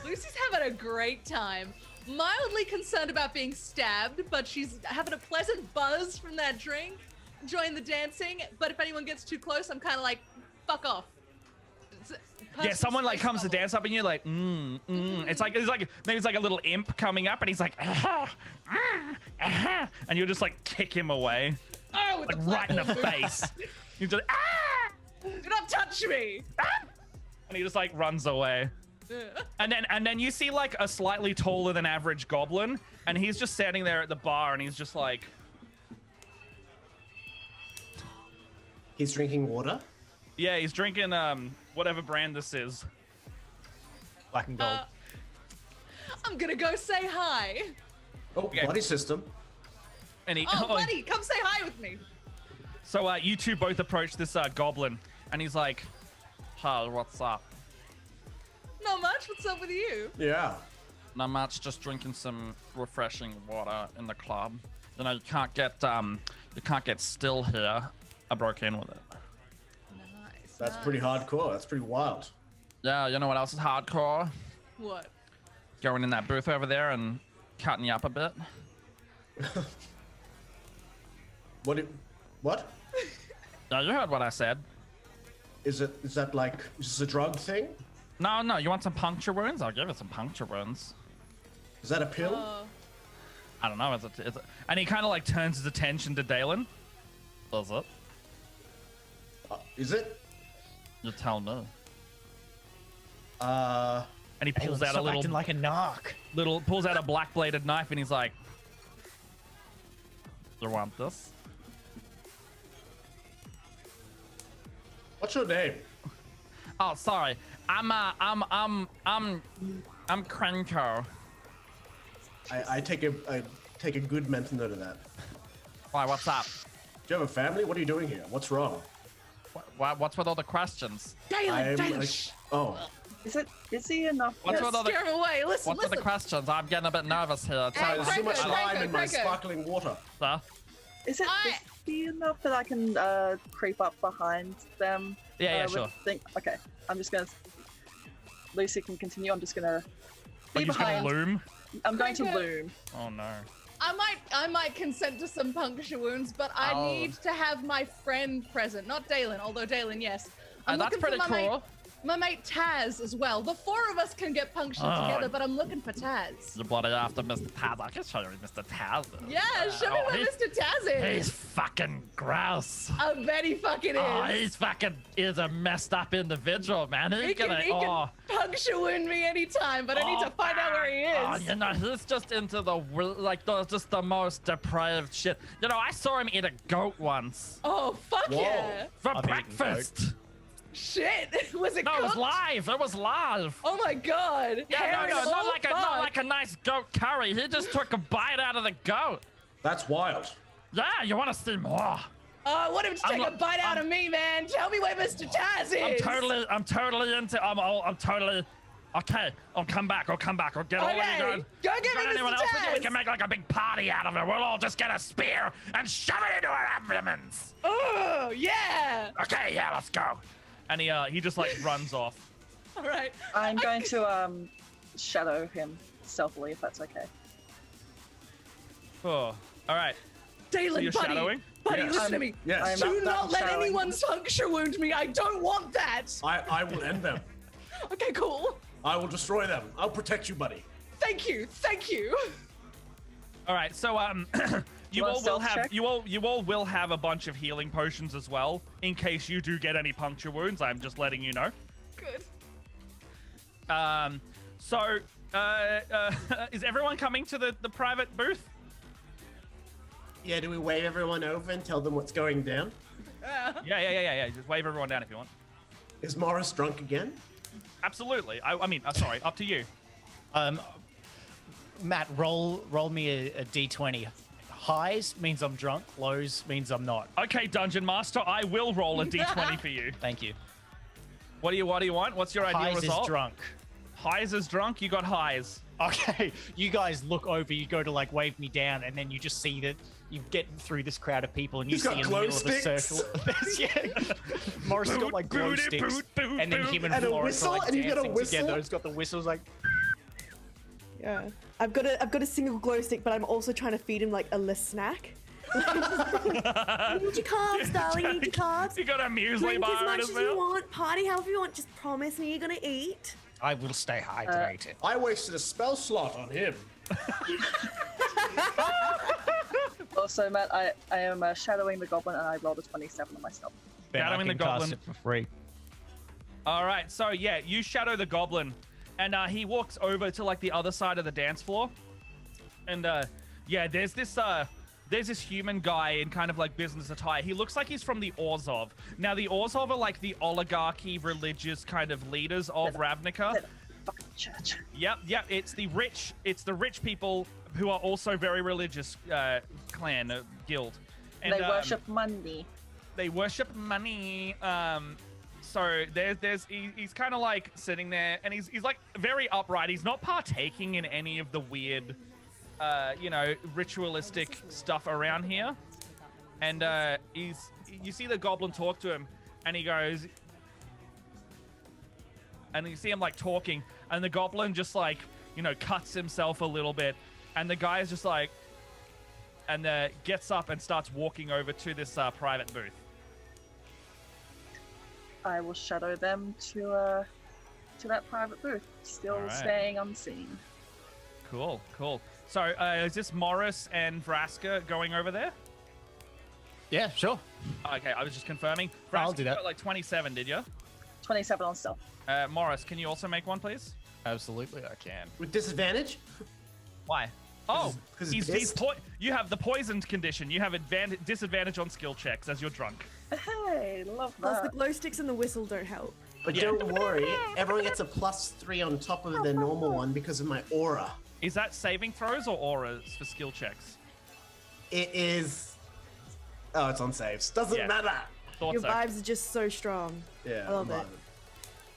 Lucy's having a great time. Mildly concerned about being stabbed, but she's having a pleasant buzz from that drink, enjoying the dancing. But if anyone gets too close, I'm kind of like, fuck off. Yeah, someone like comes to bubble. dance up and you're like, It's like maybe it's like a little imp coming up and he's like, and you'll just like kick him away, Oh, with like the right in the platform boot. face. You just Do not touch me. and he just like runs away. And then you see like a slightly taller than average goblin, and he's just standing there at the bar, and he's just like, He's drinking water. yeah, he's drinking whatever brand this is. Black and gold. I'm gonna go say hi. Oh, Okay. body system. And he, Oh, buddy, come say hi with me. So you two both approach this goblin, and he's like, "Hi, what's up?" Not much. What's up with you? Yeah. Not much, just drinking some refreshing water in the club. You know, you can't get still here. I broke in with it. Nice. That's nice. pretty hardcore. That's pretty wild. Yeah, you know what else is hardcore? What? Going in that booth over there and cutting you up a bit. What? Yeah, you heard what I said. Is that like, is this a drug thing? No, you want some puncture wounds? I'll give you some puncture wounds. Is that a pill? I don't know. Is it? And he kind of like turns his attention to Dalen. Does it? Is it? You tell me. Uh, And he pulls Pulls out a little, acting like a narc. pulls out a black bladed knife, and he's like, "You want this?" what's your name? Oh, sorry. I'm Krenko. I take a good mental note of that. Why? What's up? Do you have a family? What are you doing here? What's wrong? What's with all the questions? I'm Dalen, like, oh, Is he enough? What's yet? with all the scare him away. Listen, What's with the listen. questions? I'm getting a bit nervous here. Hey, there's too much Franco, lime in my Franco. sparkling water. Sir? Is he enough that I can creep up behind them? Yeah, with sure. Okay, I'm just gonna. Lucy can continue. I'm just gonna Are be you just gonna behind. loom? I'm going to Franco. loom. Oh no. I might consent to some puncture wounds, but I Oh. need to have my friend present, not Dalen. Although Dalen, yes. I'm That's looking for pretty my cool. Mate, my mate Taz as well. The four of us can get punctured Oh. together, but I'm looking for Taz. You're bloody after Mr. Taz. I can show you Mr. Taz. Yeah, show me Oh, where he's- Mr. Taz is. He's fucking gross. I bet he fucking is. Oh, he's a messed up individual, man. he can puncture wound me anytime, but I need to find out where he is. Oh, you know, he's just into just the most depraved shit. You know, I saw him eat a goat once Oh, fuck Whoa. yeah. for I've eaten breakfast. Shit. Was it No, it was cooked? live. It was live. Oh my god. Yeah, Harry, no, oh, not like fuck. a nice goat curry. He just took a bite out of the goat. That's wild. Yeah, you want to see more? Oh, I want him to I'm take a not- bite out of me, man. Tell me where Mr. Taz is. I'm totally into. I'm totally. Okay, I'll come back. I'll get all of you Okay, guys. go get Got me anyone Mr. else with you? We Taz. can make like a big party out of it. We'll all just get a spear and shove it into our abdomens. Oh, yeah. Okay, yeah, let's go. And he just like runs off. All right. I'm going to shadow him stealthily, if that's okay. Oh, all right. Dalen, So you're buddy. shadowing? Buddy, Yes. listen to me. Yes. Do That- not let shadowing. anyone puncture wound me. I don't want that. I will end them. Okay, cool. I will destroy them. I'll protect you, buddy. Thank you. Thank you. All right, so you want all a will stealth have check? you all will have a bunch of healing potions as well in case you do get any puncture wounds. I'm just letting you know. Good. So is everyone coming to the private booth? Yeah, do we wave everyone over and tell them what's going down? Yeah. Just wave everyone down if you want. Is Morris drunk again? Absolutely. I mean, sorry, up to you. Matt, roll me a d20. Highs means I'm drunk. Lows means I'm not. Okay, Dungeon Master, I will roll a d20 for you. Thank you. What do you want? What's your ideal Highs result? is drunk. Highs is drunk. You got highs. Okay, you guys look over, you go to like wave me down, and then you just see that you get through this crowd of people, and you He's see got in the glow middle of the sticks. circle. Morris has got like glow Boot, sticks, boot, boot, and then boot. him and And a Florence are whistle, like and you got a dancing whistle? together. He's got the whistles like. Yeah. I've got a single glow stick, but I'm also trying to feed him like a less snack. You need your carbs, darling. You need your carbs. You got a muesli Drink as bar in much his as you mouth. want. Party however you want. Just promise me you're gonna eat. I will stay hydrated. I wasted a spell slot on him. Also, Matt, I am shadowing the goblin, and I rolled a 27 on myself. Then I Shadowing the can cast goblin. it for free. All right, so yeah, you shadow the goblin, and he walks over to like the other side of the dance floor, and yeah, there's this human guy in kind of like business attire. He looks like he's from the Orzhov. Now the Orzhov are like the oligarchy, religious kind of leaders of Ravnica. They're the fucking church. Yep. It's the rich people who are also very religious clan guild. And They worship money. they worship money. So he's kind of like sitting there, and he's like very upright. He's not partaking in any of the weird, ritualistic stuff around here. And you see the goblin talk to him, and he goes, and you see him like talking, and the goblin just like cuts himself a little bit, and the guy is just like, and gets up and starts walking over to this private booth. I will shadow them to that private booth, still Alright. staying unseen. Cool. So is this Morris and Vraska going over there? Yeah, sure. Okay, I was just confirming. I'll Vraska, do you that. got like 27, did you? 27 on stealth. Morris, can you also make one, please? Absolutely, I can. With disadvantage? Why? Oh, 'cause he's pissed? you have the poisoned condition. You have disadvantage on skill checks as you're drunk. Hey, love Plus the that. glow sticks and the whistle don't help. But don't worry, everyone gets a +3 on top of their normal one because of my aura. Is that saving throws or auras for skill checks? It is. Oh, it's on saves. Doesn't Yeah. matter. Thought Your so. vibes are just so strong. Yeah, I love I'm it. vibing.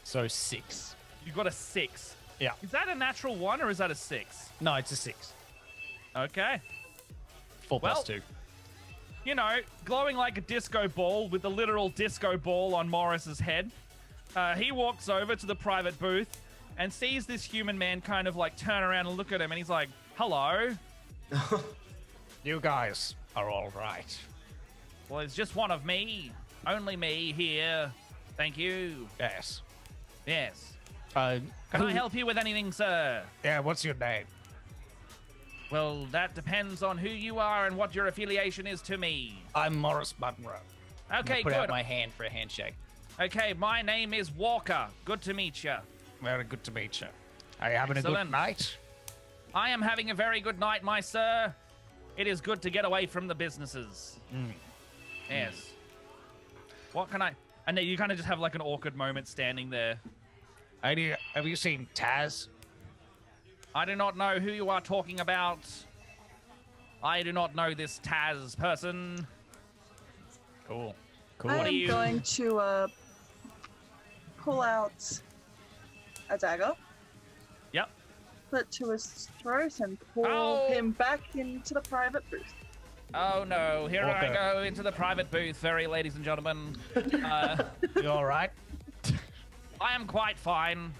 So 6. You got a 6. Yeah. Is that a natural 1 or is that a 6? No, it's a 6. Okay. 4 Well- plus 2. Glowing like a disco ball with the literal disco ball on Morris's head. He walks over to the private booth and sees this human man kind of like turn around and look at him, and he's like, hello. You guys are all right. Well, it's just one of me. Only me here. Thank you. Yes. Yes. Can Can I help you with anything, sir? Yeah, what's your name? Well, that depends on who you are and what your affiliation is to me. I'm Morris Monroe. Okay, Put out good. my hand for a handshake. Okay, my name is Walker. Good to meet you. Very good to meet you. Are you having a Excellent. good night? I am having a very good night, my sir. It is good to get away from the businesses. Yes. What can I... And then you kind of just have like an awkward moment standing there. Have you seen Taz? I do not know who you are talking about. I do not know this Taz person. Cool. I What am do you- going to pull out a dagger, Yep. put it to his throat, and pull Oh. him back into the private booth. Oh no, here I Okay. go into the private booth, very ladies and gentlemen. You all right? I am quite fine.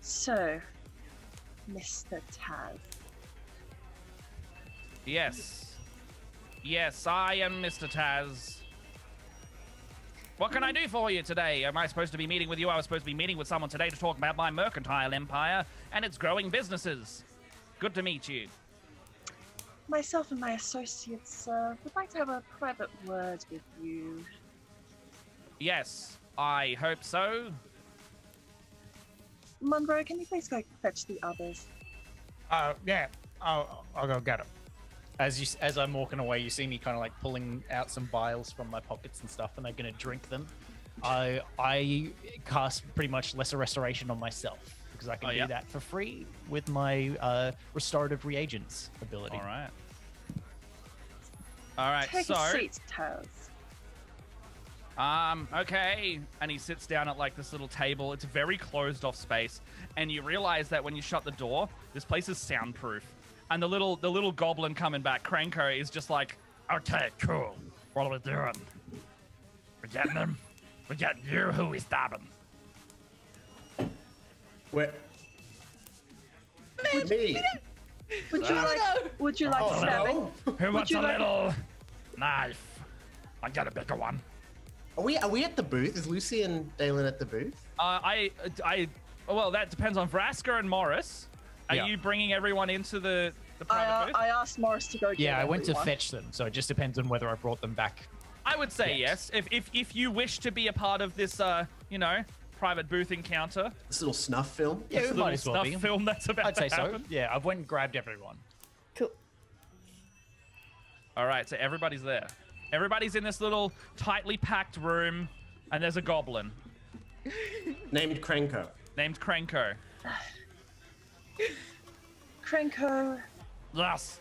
So, Mr. Taz, Yes. Yes, I am Mr. Taz. What can I do for you today? Am I supposed to be meeting with you? I was supposed to be meeting with someone today to talk about my mercantile empire and its growing businesses. Good to meet you. Myself and my associates would like to have a private word with you. Yes, I hope so. Monroe, can you please go fetch the others? Yeah. I'll go get him. As I'm walking away, you see me kind of like pulling out some vials from my pockets and stuff, and they're going to drink them. I cast pretty much lesser restoration on myself because I can do that for free with my restorative reagents ability. All right. Take So a seat, Taz. Okay. And he sits down at like this little table. It's a very closed off space, and you realize that when you shut the door, this place is soundproof. And the little goblin coming back, Cranko, is just like, okay, cool. What are we doing? We're getting him. We got you. Who we stopping? Where? Me. Would you like stabbing? Who wants you a like- little knife? I got a bigger one. Are we at the booth? Is Lucy and Dalen at the booth? Well, that depends on Vraska and Morris. Are you bringing everyone into the private booth? I asked Morris to go get Yeah, I went to everyone. fetch them, so it just depends on whether I brought them back. I would say yes. If you wish to be a part of this, private booth encounter, This little snuff film? Yeah, this we little might as well stuff be. film that's about I'd to say so. happen. Yeah, I went and grabbed everyone. Cool. All right, so everybody's there. Everybody's in this little tightly packed room, and there's a goblin Named Cranko. named Cranko. Cranko, Yes.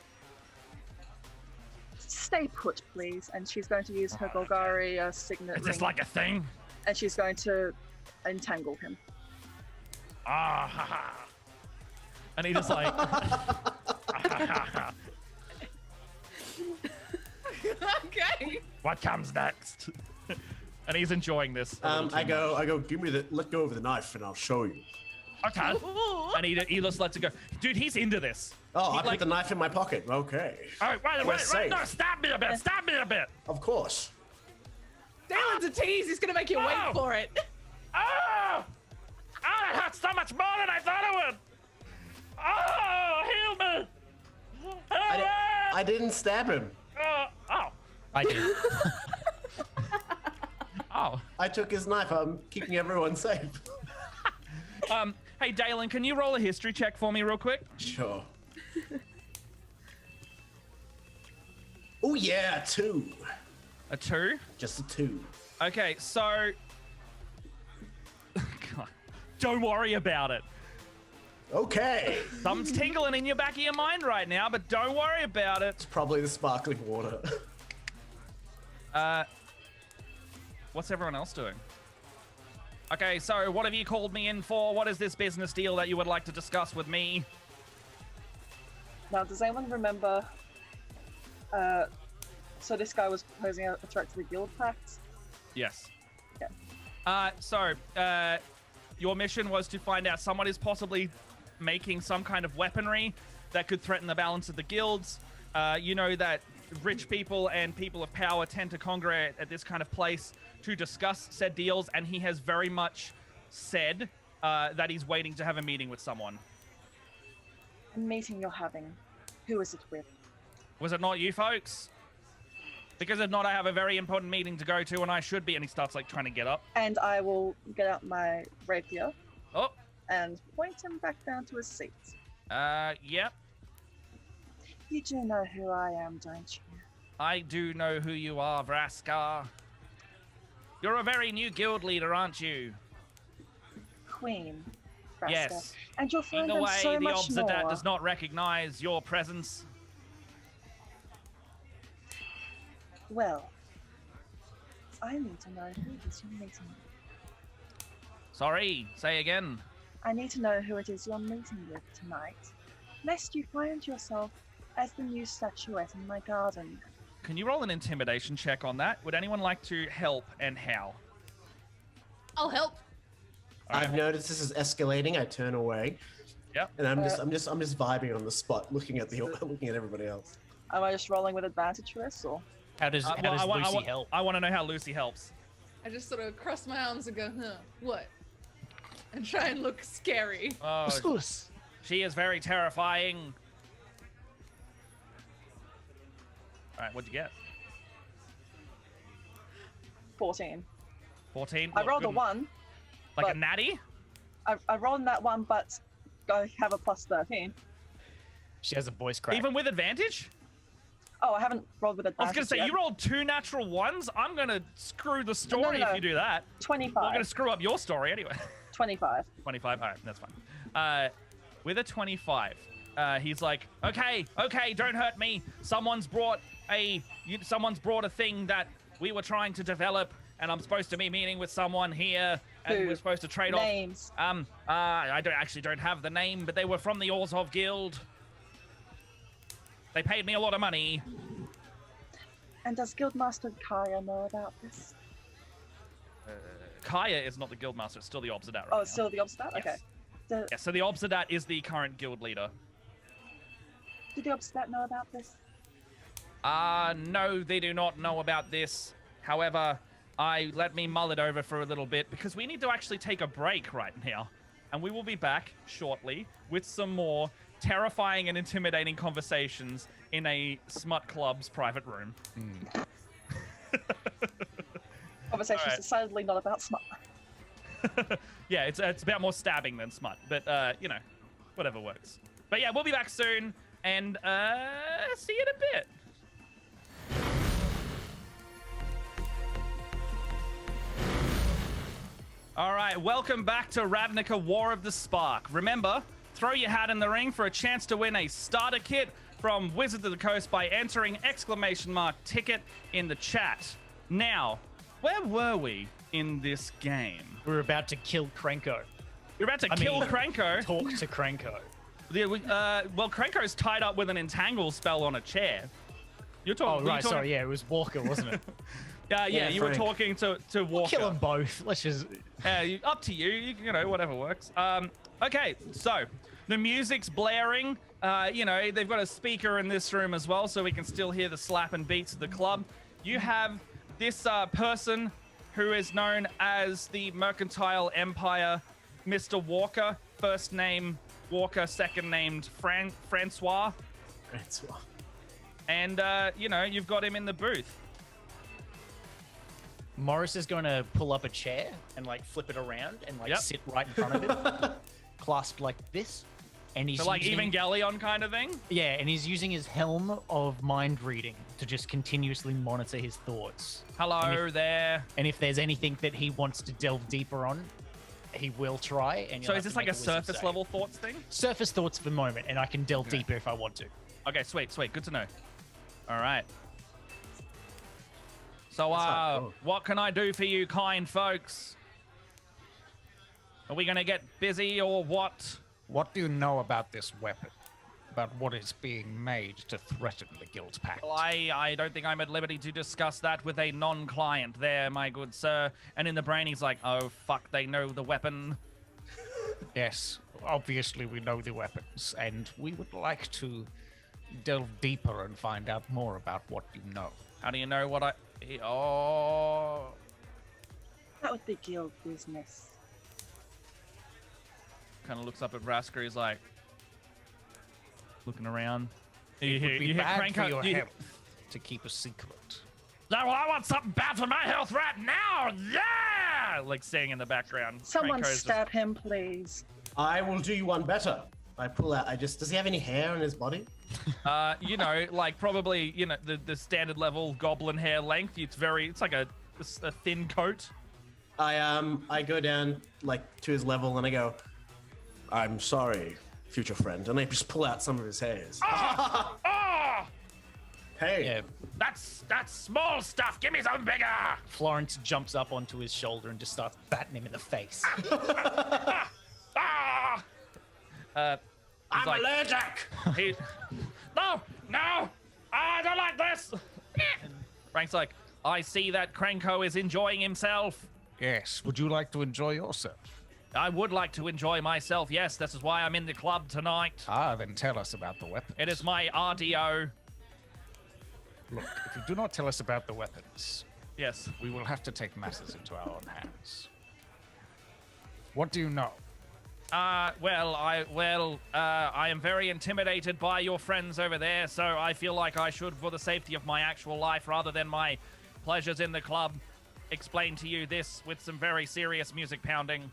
stay put, please. And she's going to use her Golgari signet Is this ring, like a thing? and she's going to entangle him. Ah, ha, ha. And he just like. Okay. What comes next? And he's enjoying this. a little I too go, give me let go of the knife and I'll show you. much. Okay. Ooh. And he just lets it go. Dude, he's into this. Oh, He, I put the knife in my pocket. Okay. All right, We're wait, safe. no, stop me a bit. Stop me a bit. Of course. Dalen's a tease. He's gonna make you Oh. wait for it. Oh! Oh, it hurt so much more than I thought it would. Oh, heal me. Help I didn't stab him. Oh. I did. Oh. I took his knife. I'm keeping everyone safe. Hey, Dalen, can you roll a history check for me real quick? Sure. Oh yeah, 2. A 2? Just a 2. Okay, so... God. Don't worry about it. Okay. Something's tingling in your back of your mind right now, but don't worry about it. It's probably the sparkling water. What's everyone else doing? Okay, so what have you called me in for? What is this business deal that you would like to discuss with me? Now, does anyone remember? So this guy was posing a threat to the guild pact. Yes. Yeah. So, your mission was to find out someone is possibly making some kind of weaponry that could threaten the balance of the guilds. You know that rich people and people of power tend to congregate at this kind of place to discuss said deals, and he has very much said that he's waiting to have a meeting with someone. The meeting you're having, who is it with? Was it not you folks? Because if not, I have a very important meeting to go to, and I should be. And he starts like trying to get up. And I will get out my rapier Oh, and point him back down to his seat. yep. You do know who I am, don't you? I do know who you are, Vraska. You're a very new guild leader, aren't you? Queen. Vraska. Yes. And you'll find Either them way, so the much more. Obsidat does not recognize your presence. Well, I need to know who it is you're meeting with. Sorry, say again. I need to know who it is you're meeting with tonight, lest you find yourself as the new statuette in my garden. Can you roll an intimidation check on that? Would anyone like to help, and how? I'll help. I've noticed this is escalating. I turn away. Yep. And I'm just vibing on the spot, looking at everybody else. Am I just rolling with advantage for this, or? How does Well, Lucy help? I want to know how Lucy helps. I just sort of cross my arms and go, huh, what? And try and look scary. Oh, Sus. she is very terrifying. All right, what'd you get? 14. 14. I Look, rolled a good. 1. Like a but- natty. I rolled that one, but I have a plus 13. She has a voice crack. Even with advantage? Oh, I haven't rolled with I was advantage gonna say yet. you rolled 2 natural ones. I'm gonna screw the story no. if you do that. 25. Well, I'm gonna screw up your story anyway. 25. 25. All right, that's fine. With a 25, he's like, okay, don't hurt me. Someone's brought a thing that we were trying to develop, and I'm supposed to be meeting with someone here, and Who? we're supposed to trade Names. off. I don't have the name, but they were from the Orzhov Guild. They paid me a lot of money. And does Guildmaster Kaya know about this? Kaya is not the guildmaster; it's still the Obsidat. Right Oh, now. it's still the Obstat? Yes. Okay. Do, Yeah, so the Obsidat is the current guild leader. do the Obstat know about this? No, they do not know about this. However, let me mull it over for a little bit because we need to actually take a break right now. And we will be back shortly with some more terrifying and intimidating conversations in a smut club's private room. Conversation's Alright. decidedly not about smart. Yeah, it's about more stabbing than smut, but you know, whatever works. But yeah, we'll be back soon, and see you in a bit. All right, welcome back to Ravnica War of the Spark. Remember, throw your hat in the ring for a chance to win a starter kit from Wizards of the Coast by entering !ticket in the chat. Now, where were we in this game? We're about to kill Krenko. You're about to kill Krenko. Talk to Krenko. Well, Krenko's tied up with an entangle spell on a chair. You're talking. Oh, right. Sorry. Yeah, it was Walker, wasn't it? Yeah, Yeah, you were Frank. talking to Walker. Kill them both. Let's just. Up to you. You know, whatever works. Okay, so the music's blaring. You know, they've got a speaker in this room as well, so we can still hear the slap and beats of the club. You have this person who is known as the Mercantile Empire, Mr. Walker. First name Walker, second named Francois. Francois. And, you know, you've got him in the booth. Morris is going to pull up a chair and like flip it around and like Yep. sit right in front of him, clasped like this. And he's So, like, using, Evangelion kind of thing? yeah, and he's using his helm of mind reading to just continuously monitor his thoughts. Hello there. And if there's anything that he wants to delve deeper on, he will try. And So you'll is have this to like make a wisdom surface save. level thoughts thing? Surface thoughts for the moment, and I can delve Okay. deeper if I want to. Okay, sweet. Good to know. All right. So, That's not cool. what can I do for you, kind folks? Are we gonna get busy or what? What do you know about this weapon? About what is being made to threaten the Guild Pact? Well, I don't think I'm at liberty to discuss that with a non-client there, my good sir. And in the brain, he's like, oh, fuck, they know the weapon. Yes, obviously we know the weapons, and we would like to delve deeper and find out more about what you know. How do you know what I... Oh... That would be guild business. Kind of looks up at Vraska, he's like... Looking around. It would be bad for your you- health to keep a secret. No, well, I want something bad for my health right now! Yeah! Like saying in the background. Someone Franco's stab him, please. I will do you one better. I pull out. Does he have any hair on his body? You know, like probably, you know, the standard level goblin hair length. It's like a thin coat. I go down like to his level and I go, I'm sorry, future friend, and I just pull out some of his hairs. Ah! Hey, Yeah, That's small stuff. Give me something bigger. Florence jumps up onto his shoulder and just starts batting him in the face. Ah! I'm like- allergic. He, no, I don't like this. Frank's like, I see that Krenko is enjoying himself. Yes, would you like to enjoy yourself? I would like to enjoy myself. Yes, this is why I'm in the club tonight. Ah, then tell us about the weapons. It is my RDO. Look, if you do not tell us about the weapons, Yes. We will have to take matters into our own hands. What do you know? I am very intimidated by your friends over there, so I feel like I should, for the safety of my actual life, rather than my pleasures in the club, explain to you this with some very serious music pounding.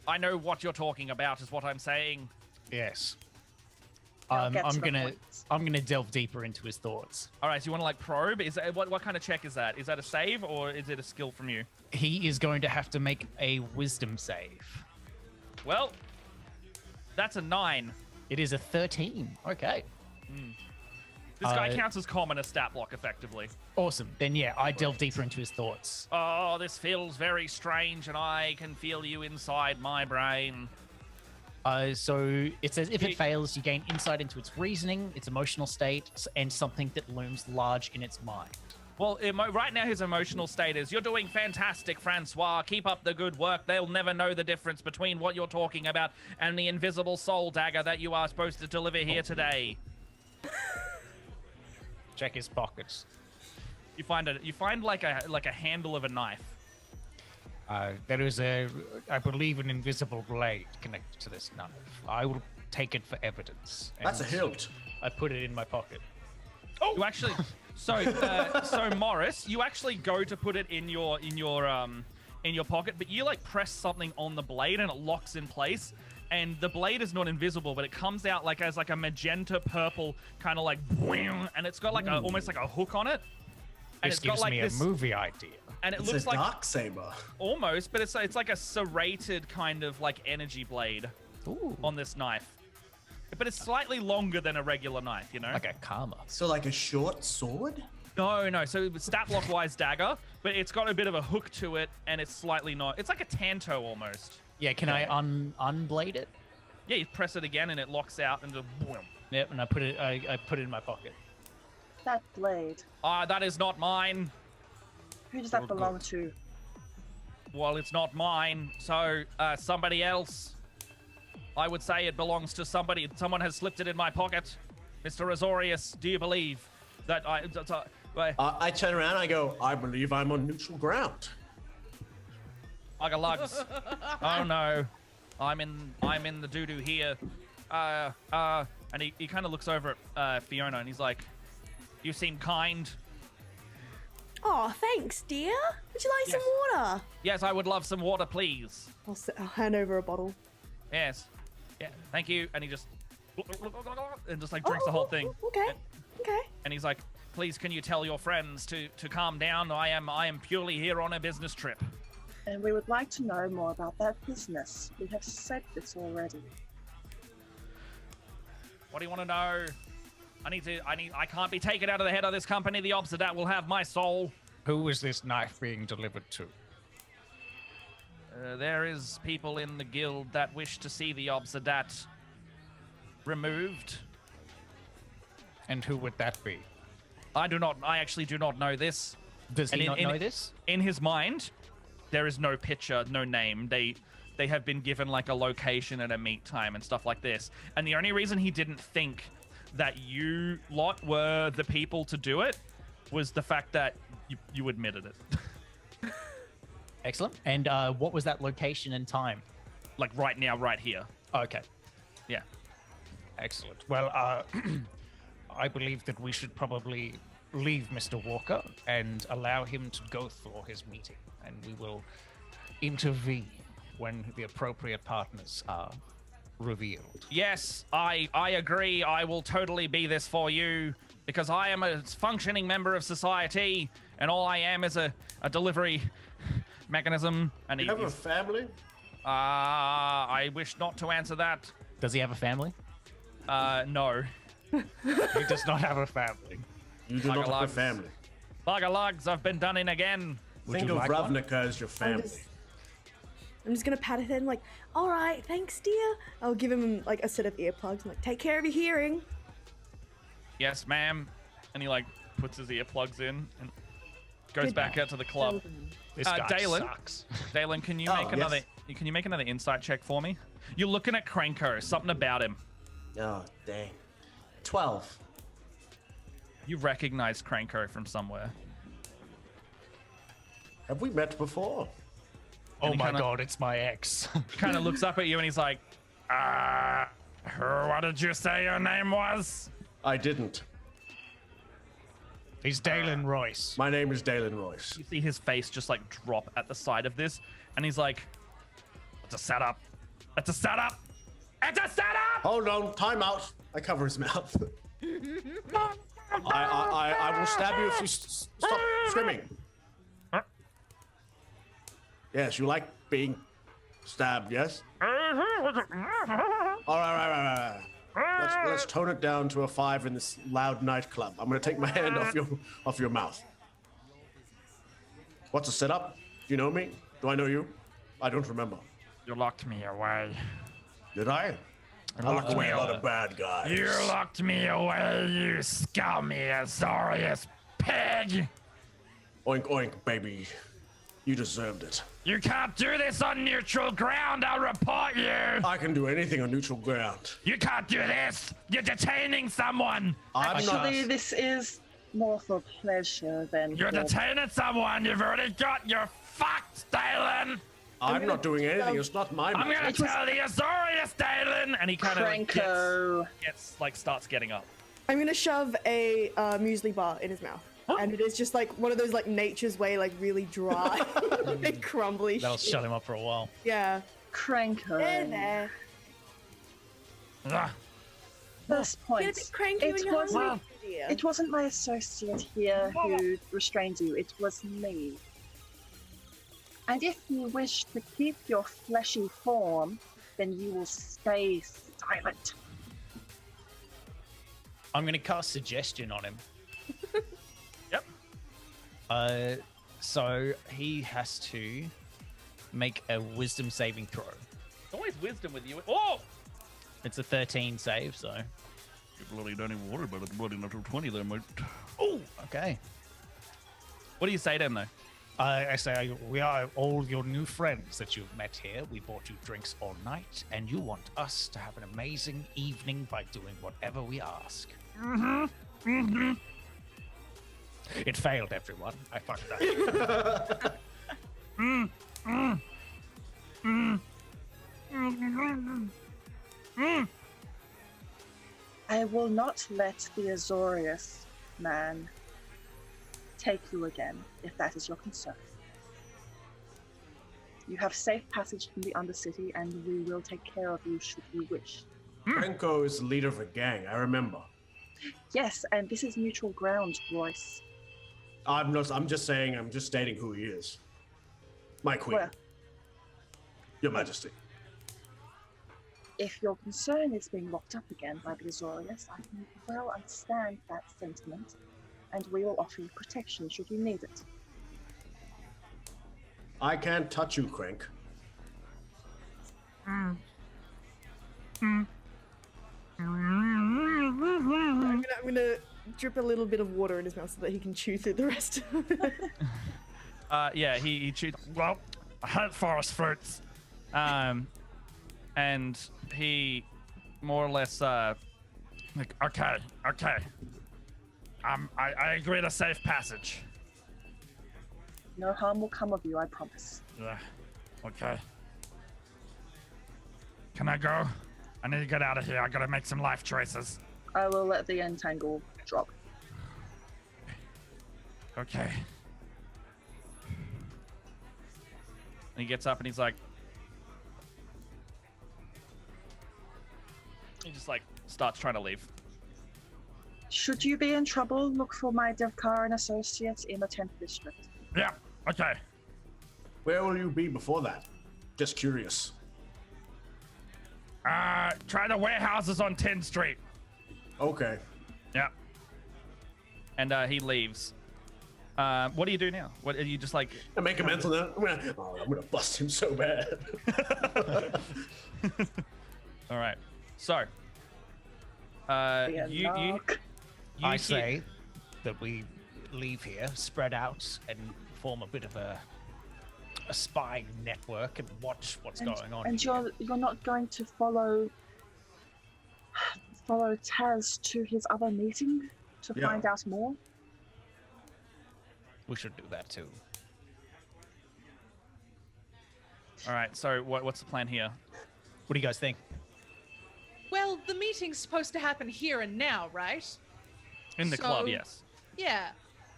I know what you're talking about, is what I'm saying. Yes. I'll get to I'm the gonna points. delve deeper into his thoughts. All right, so you want to like probe? Is that, what kind of check is that? Is that a save or is it a skill from you? He is going to have to make a wisdom save. Well, that's a 9. It is a 13. Okay. This guy counts as common as stat block, effectively. Awesome. Then yeah, I delve deeper into his thoughts. Oh, this feels very strange, and I can feel you inside my brain. So it says if it fails, you gain insight into its reasoning, its emotional state, and something that looms large in its mind. Well, right now his emotional state is, you're doing fantastic, Francois. Keep up the good work. They'll never know the difference between what you're talking about and the invisible soul dagger that you are supposed to deliver here today. Check his pockets. You find like a handle of a knife. There is I believe, an invisible blade connected to this knife. I will take it for evidence. That's a And hilt. I put it in my pocket. You actually, so Morris, you actually go to put it in your pocket, but you like press something on the blade and it locks in place. And the blade is not invisible, but it comes out like as like a magenta purple kind of like, and it's got like almost like a hook on it. And This it's got gives like me this, a movie idea. and it It's looks a like dark saber. almost, but it's like a serrated kind of like energy blade on this knife. But it's slightly longer than a regular knife, you know? Like a karma. So like a short sword? No. So stat block wise dagger, but it's got a bit of a hook to it, and it's slightly not. It's like a tanto almost. Yeah, can I unblade it? Yeah, you press it again, and it locks out, and just boom. Yep, and I put it in my pocket. That blade. That is not mine. Who does that belong to? Well, it's not mine. So somebody else. I would say it belongs to somebody. Someone has slipped it in my pocket. Mr. Azorius, do you believe that I turn around and I go, I believe I'm on neutral ground. Lugs. Oh no, I'm in the doo-doo here. And he kind of looks over at Fiona and he's like, "You seem kind." Oh, thanks, dear. Would you like some water? Yes, I would love some water, please. I'll hand over a bottle. Yes. Yeah, thank you. And he just and just like drinks the whole thing. Okay. Okay. And he's like, "Please, can you tell your friends to calm down? I am purely here on a business trip." And we would like to know more about that business. We have said this already. What do you want to know? I can't be taken out of the head of this company. The Obsidat will have my soul. Who is this knife being delivered to? There is people in the guild that wish to see the Obsidat removed. And who would that be? I actually do not know this. Does he And not know this? In his mind, there is no picture, no name. They have been given like a location and a meet time and stuff like this. And the only reason he didn't think that you lot were the people to do it was the fact that you admitted it. Excellent. And what was that location and time? Like right now, right here. Okay. Yeah. Excellent. Well, I believe that we should probably leave Mr. Walker and allow him to go for his meeting, and we will intervene when the appropriate partners are revealed. Yes, I agree. I will totally be this for you because I am a functioning member of society, and all I am is a delivery mechanism. And You have a family? I wish not to answer that. Does he have a family? No. He does not have a family. You do not have a Lugs. family. Bugger lugs, I've been done in again. Think you of like one? Ravnica as your family. I'm just gonna pat his head and like, all right, thanks, dear. I'll give him like a set of earplugs. I'm like, take care of your hearing. Yes, ma'am. And he like puts his earplugs in and goes Good back out to the club. This guy Dalen? sucks. Dalen, can you Oh, make another? yes. Can you make another insight check for me? You're looking at Cranko. Something about him. Oh, dang. 12. You recognize Cranko from somewhere. Have we met before? Oh he my kinda- god, it's my ex. He kind of looks up at you and he's like, what did you say your name was? I didn't. He's Dalen Royce. My name is Dalen Royce. You see his face just like drop at the side of this, and he's like, it's a setup. It's a setup. It's a setup! Hold on, time out. I cover his mouth. I will stab you if you stop screaming. Yes, you like being stabbed, yes? All right. Let's tone it down to a 5 in this loud nightclub. I'm gonna take my hand off your mouth. What's a setup? Do you know me? Do I know you? I don't remember. You locked me away. Did I? I locked away a lot of bad guys. You locked me away, you scummy Azorius pig! Oink oink, baby. You deserved it. You can't do this on neutral ground, I'll report you! I can do anything on neutral ground. You can't do this! You're detaining someone! I'm not. Actually, this is more for pleasure than You're for... detaining someone! You've already got your fucked, Dalen! I'm not doing anything. It's not my I'm mouth. gonna tell the Azorius, Dalen! And he kind of Cranko. starts getting up. I'm gonna shove a muesli bar in his mouth. And it is just like one of those like nature's way, like really dry and crumbly That'll shit. shut him up for a while. Yeah. Cranko. There. Ugh. First Get a point. bit cranky when It you're wasn't, hungry, dear. it wasn't my associate here who restrained you. It was me. And if you wish to keep your fleshy form, then you will stay silent. I'm gonna cast suggestion on him. Yep. So he has to make a wisdom saving throw. It's always wisdom with you. Oh! It's a 13 save, so. You bloody don't even worry about it. Bloody natural 20 there, mate. Oh, okay. What do you say to him, though? I say, we are all your new friends that you've met here. We bought you drinks all night, and you want us to have an amazing evening by doing whatever we ask. It failed, everyone. I fucked up. I will not let the Azorius man take you again, if that is your concern. You have safe passage from the Undercity, and we will take care of you should you wish. Franco is the leader of a gang. I remember. Yes, and this is neutral ground, Royce. I'm not. I'm just saying. I'm just stating who he is. My queen, Well, Your Majesty. if your concern is being locked up again by the Azorius, I can well understand that sentiment, and we will offer you protection should you need it. I can't touch you, Crank. I'm gonna drip a little bit of water in his mouth so that he can chew through the rest of it. Yeah, he chewed. Well, I hate forest fruits. And he more or less, like, okay. I agree to safe passage. No harm will come of you, I promise. Yeah. Okay. Can I go? I need to get out of here. I gotta make some life choices. I will let the entangle drop. Okay. And he gets up and he's like, he just like starts trying to leave. Should you be in trouble, look for my Devkar and associates in the 10th district. Yeah. Okay. Where will you be before that? Just curious. Try the warehouses on 10th Street. Okay. Yeah. And he leaves. What do you do now? What are you just like? I make a mental note. I'm gonna bust him so bad. All right. So, you I say that we leave here, spread out, and form a bit of a spy network and watch what's going on. And here. you're not going to follow Taz to his other meeting to Yeah. find out more. We should do that too. All right. So what's the plan here? What do you guys think? Well, the meeting's supposed to happen here and now, right? In the club, So- yes. Yeah.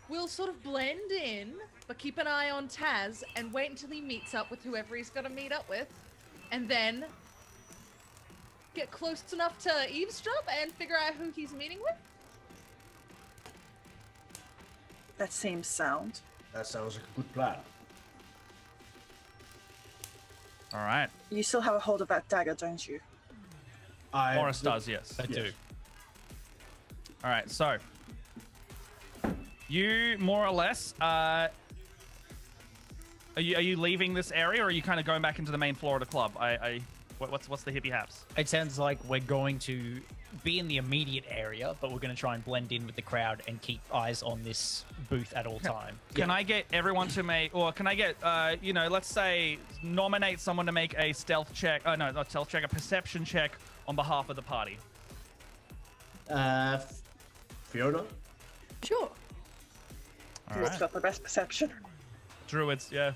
We'll sort of blend in, but keep an eye on Taz and wait until he meets up with whoever he's got to meet up with. And then get close enough to eavesdrop and figure out who he's meeting with. That seems sound. That sounds like a good plan. All right. You still have a hold of that dagger, don't you? Morris does, yes. I do. Yes. All right. So you more or less are you leaving this area, or are you kind of going back into the main floor of the club? What's the hippie haps? It sounds like we're going to be in the immediate area, but we're going to try and blend in with the crowd and keep eyes on this booth at all time. Can I get everyone to make, or can I get, let's say, nominate someone to make a stealth check? Oh, no, not stealth check, a perception check on behalf of the party. Fiona? Sure. All Who's right. got the best perception? Druids, yeah.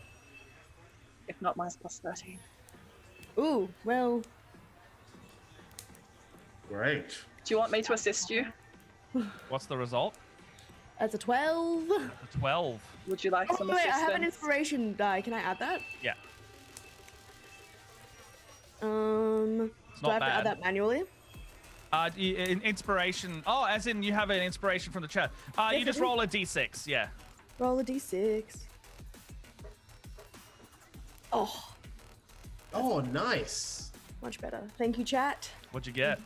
If not, mine's plus 13. Ooh, well, Great. Do you want me to assist you? What's the result? that's a 12. A 12. Would you like Oh, some wait, I assistance? have an inspiration die. Can I add that? Yeah. Do not I have to bad. add that manually? Inspiration. Oh, as in you have an inspiration from the chat. Yes, You just I do. roll a d6, yeah. Roll a d6. Oh, Oh, nice. much better. Thank you, chat. What'd you get?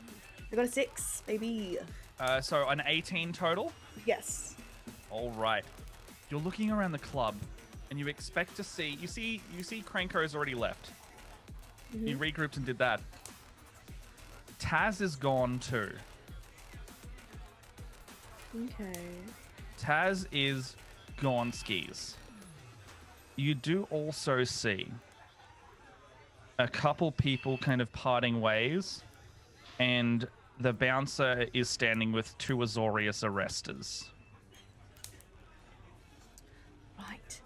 I got a 6, baby. So an 18 total? Yes. All right. You're looking around the club, and you expect to see. You see Cranko's already left. He regrouped and did that. Taz is gone too. Okay. Taz is gone skis. You do also see a couple people kind of parting ways, and the bouncer is standing with two Azorius arresters. Right.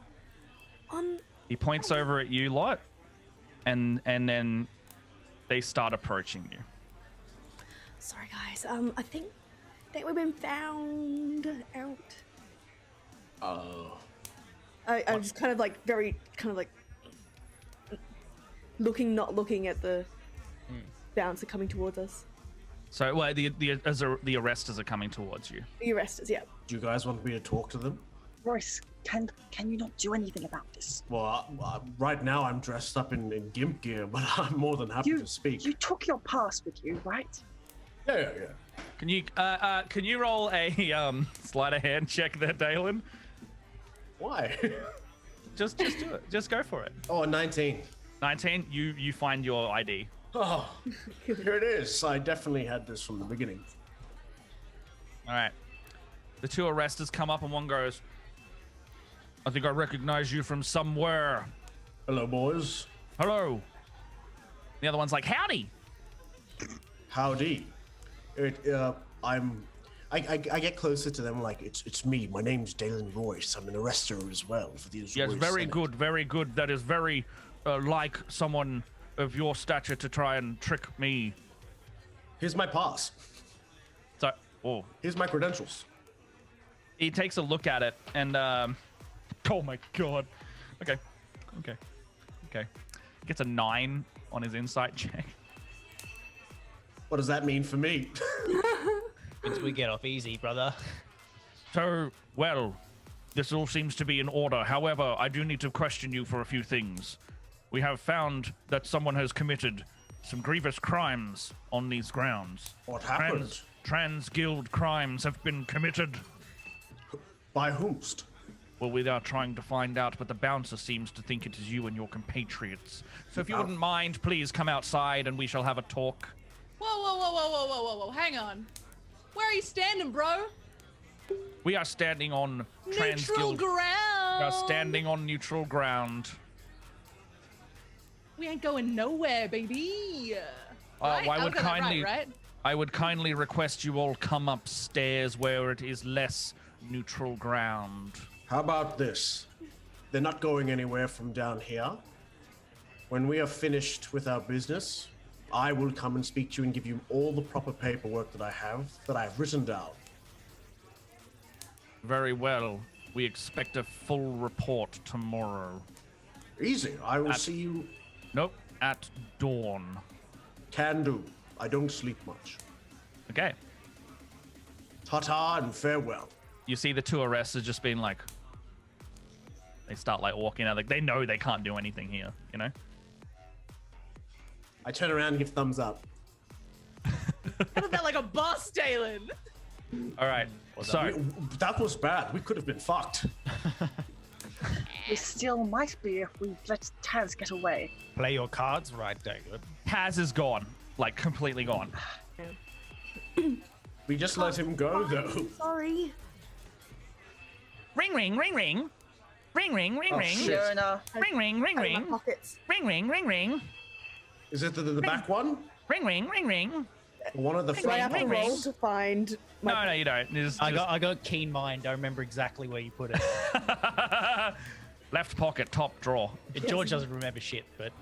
He points over at you lot, and then they start approaching you. Sorry, guys. I think we've been found out. Oh. I'm just kind of like looking, not looking at the bouncer coming towards us. So, well, the arresters are coming towards you. The arresters, yeah. Do you guys want me to talk to them? Royce, can you not do anything about this? Well, right now I'm dressed up in gimp gear, but I'm more than happy to speak. You took your pass with you, right? Yeah. Can you roll a sleight of hand check there, Dalen? Why? Just do it. Just go for it. Oh, 19. 19. You find your ID. Oh, here it is. I definitely had this from the beginning. All right. The two arresters come up, and one goes, "I think I recognize you from somewhere. Hello, boys. Hello." The other one's like, "Howdy." Howdy. I get closer to them like it's me. My name's Dalen Royce. I'm an arrester as well for the Yes, Azorius very Senate. good, very good. That is very like someone of your stature to try and trick me. Here's my pass. So, oh, Here's my credentials. he takes a look at it and oh my god. Okay. Gets a 9 on his insight check. What does that mean for me? Means we get off easy, brother. So, well, this all seems to be in order. However, I do need to question you for a few things. We have found that someone has committed some grievous crimes on these grounds. What happened? Trans guild crimes have been committed. By whomst? Well, we are trying to find out, but the bouncer seems to think it is you and your compatriots. So if you wouldn't mind, please come outside and we shall have a talk. Whoa. Hang on. Where are you standing, bro? We are standing on trans Neutral guild. ground. We are standing on neutral ground. We ain't going nowhere, baby. I I've would got that kindly, right? I would kindly request you all come upstairs where it is less neutral ground. How about this? They're not going anywhere from down here. When we are finished with our business, I will come and speak to you and give you all the proper paperwork that I've written down. Very well. We expect a full report tomorrow. Easy. I will see you. Nope, at dawn. Can do. I don't sleep much. Okay. Ta-ta and farewell. You see the two arresters just being like, they start like walking out. Like they know they can't do anything here, you know? I turn around and give thumbs up. Handle that like a boss, Dalen. All right. So That was bad. We could have been fucked. We still might be if we let Taz get away. Play your cards right, David. Taz is gone, like completely gone. We just let him go, though. Sorry. Ring, ring, ring, ring. Ring, ring, ring, Oh, ring. shit. Fiona, Ring, ring, ring, Out of my ring. pockets. Ring, ring, ring, ring. Is it the back one? Ring, ring, ring, ring. One of the Do I have to ring, roll ring. to find my No, you don't. You just- I got keen mind. I remember exactly where you put it. left pocket, top drawer. George doesn't remember shit, but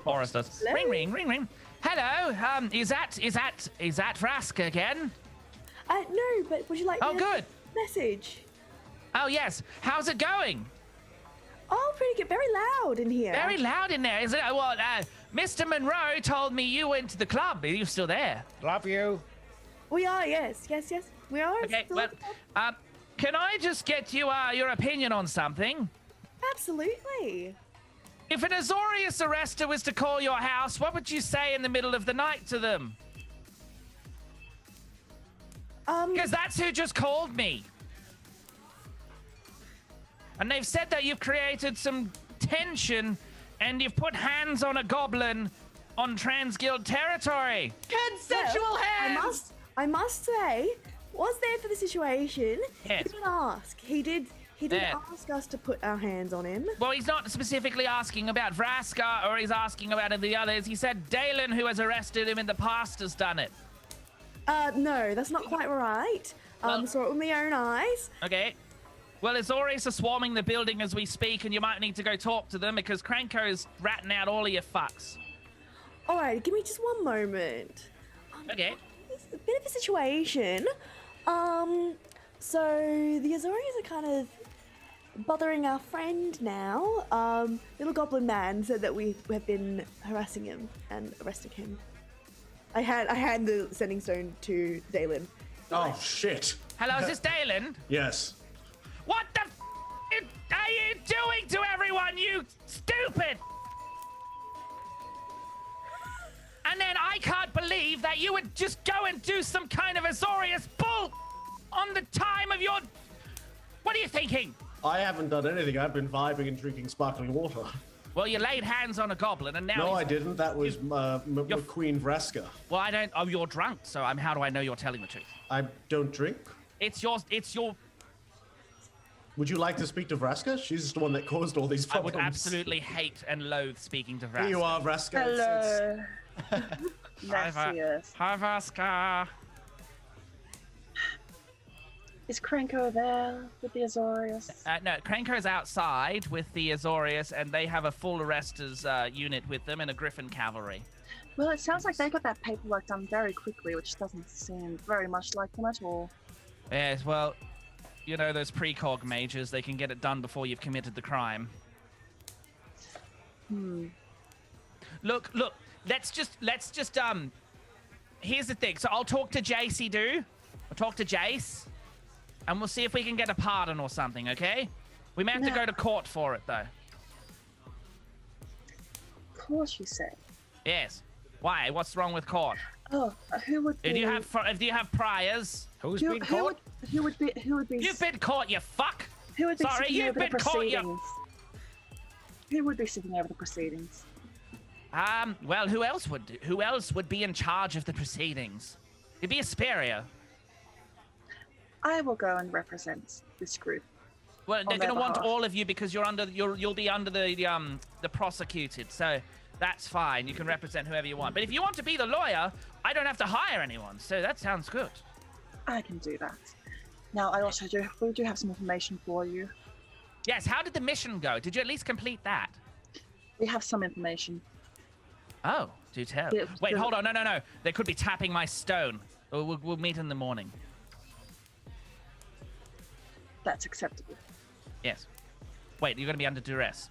Boris does. Hello? Ring, ring, ring, ring. Hello. Is that Vraska again? No, but would you like Oh, me to good. message? Oh yes. How's it going? Oh, pretty good. Very loud in here. Very loud in there, is it? Well, Mr. Monroe told me you went to the club. Are you still there? Love you. We are, yes. We are. Okay. still Well, at the club. can I just get you your opinion on something? Absolutely. If an Azorius arrestor was to call your house, what would you say in the middle of the night to them? Because that's who just called me. And they've said that you've created some tension and you've put hands on a goblin on Transguild territory. Consensual Well, hands. I must say, was there for the situation. Yes. He did ask. He did Yeah. ask us to put our hands on him. Well, he's not specifically asking about Vraska or he's asking about the others. He said Dalen, who has arrested him in the past, has done it. No, that's not quite right. Well- Saw it with my own eyes. Okay. Well, Azorius are swarming the building as we speak, and you might need to go talk to them because Cranko's ratting out all of your fucks. All right, give me just one moment. Okay. It's a bit of a situation. So the Azorius are kind of bothering our friend now. Little goblin man said that we have been harassing him and arresting him. I had the sending stone to Dalen. Oh, shit. Hello, is this Dalen? Yes. What the are you doing to everyone, you stupid? And then I can't believe that you would just go and do some kind of Azorius bull on the time of your... What are you thinking? I haven't done anything. I've been vibing and drinking sparkling water. Well, you laid hands on a goblin and now No, he's- I didn't. That was Queen Vraska. Well, I don't... Oh, you're drunk, so how do I know you're telling the truth? I don't drink. It's your... Would you like to speak to Vraska? She's the one that caused all these I problems. would absolutely hate and loathe speaking to Vraska. Here you are, Vraska. It's- hello. Nastiest. Hi, Vraska. Is Cranko there with the Azorius? No, Cranko's outside with the Azorius, and they have a full arresters unit with them and a Griffin cavalry. Well, it sounds like they got that paperwork done very quickly, which doesn't seem very much like them at all. Yes, well, you know those precog mages, they can get it done before you've committed the crime. Look, let's just here's the thing. So I'll talk to Jace, I'll talk to Jace, and we'll see if we can get a pardon or something, okay? We may have to No. go to court for it, though. Of course, you say. Yes. Why? What's wrong with court? Oh, who would be? Do you have priors? Who's who, been who caught? would be? Who would be? You've been caught, you fuck! Who would be Sorry, sitting you've over the been caught, you- proceedings? Who would be sitting over the proceedings? Well, who else would be in charge of the proceedings? It'd be a superior. I will go and represent this group. Well, they're their gonna want behalf. all of you because you'll be under the prosecuted. So that's fine. You can represent whoever you want. But if you want to be the lawyer, I don't have to hire anyone. So that sounds good. I can do that. Now, we do have some information for you. Yes, how did the mission go? Did you at least complete that? We have some information. Oh, do tell. Yeah, Wait, the- hold on. No. They could be tapping my stone. We'll meet in the morning. That's acceptable. Yes. Wait, you're gonna be under duress.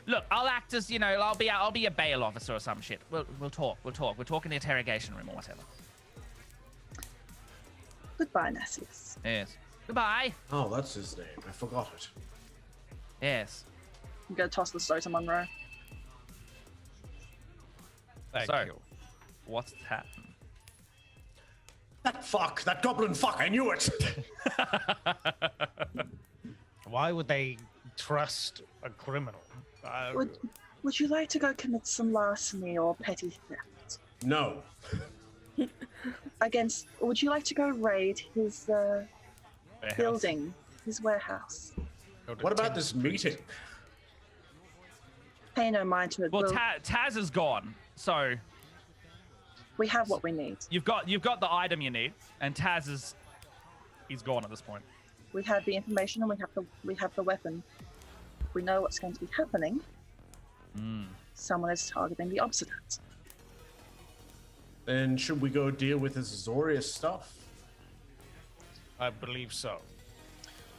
Look, I'll act as, I'll be a bail officer or some shit. We'll talk. We'll talk in the interrogation room or whatever. Goodbye, Nessius. Yes. Goodbye. Oh, that's his name. I forgot it. Yes. I'm gonna toss the stone to Monroe. Thank So- you. What's that? That goblin fuck, I knew it! Why would they trust a criminal? Would you like to go commit some larceny or petty theft? No. Would you like to go raid his warehouse. building, his warehouse? Go to What about 10th this Street. meeting? Pay no mind to it. Well, Taz is gone, so We have what we need. you've got the item you need, and he's gone at this point. We have the information and we have the weapon. We know what's going to be happening. Someone is targeting the obstinate. Then should we go deal with this Azorius stuff? I believe so.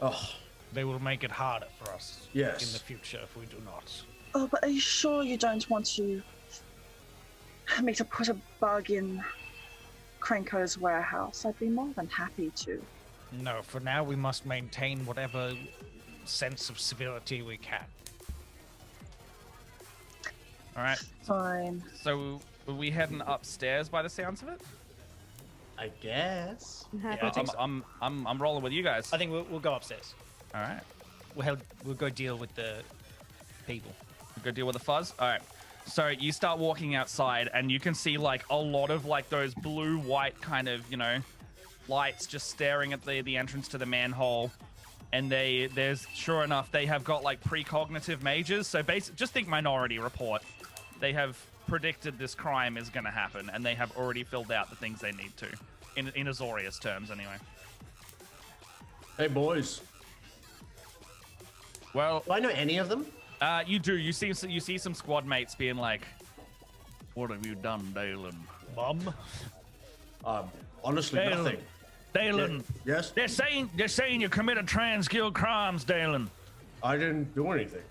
Oh, They will make it harder for us Yes. in the future if we do not. Oh, but are you sure you don't want me to put a bug in Krenko's warehouse? I'd be more than happy to. No, for now we must maintain whatever sense of civility we can. All right. Fine. So are we heading upstairs by the sounds of it? I guess. I'm happy Yeah, I to. think so. I'm rolling with you guys. I think we'll go upstairs. All right. We'll go deal with the people. Go deal with the fuzz. All right. So you start walking outside, and you can see like a lot of like those blue-white kind of lights just staring at the entrance to the manhole. And there's sure enough they have got like precognitive mages. So basically, just think Minority Report. They have predicted this crime is going to happen, and they have already filled out the things they need to, in Azorius terms, anyway. Hey, boys. Well, Do I know any of them? you do. You see some squad mates being like, "What have you done, Dalen?" Mum? Honestly, Dalen. nothing. Dalen, Yes? they're saying you committed trans-guild crimes, Dalen. I didn't do anything.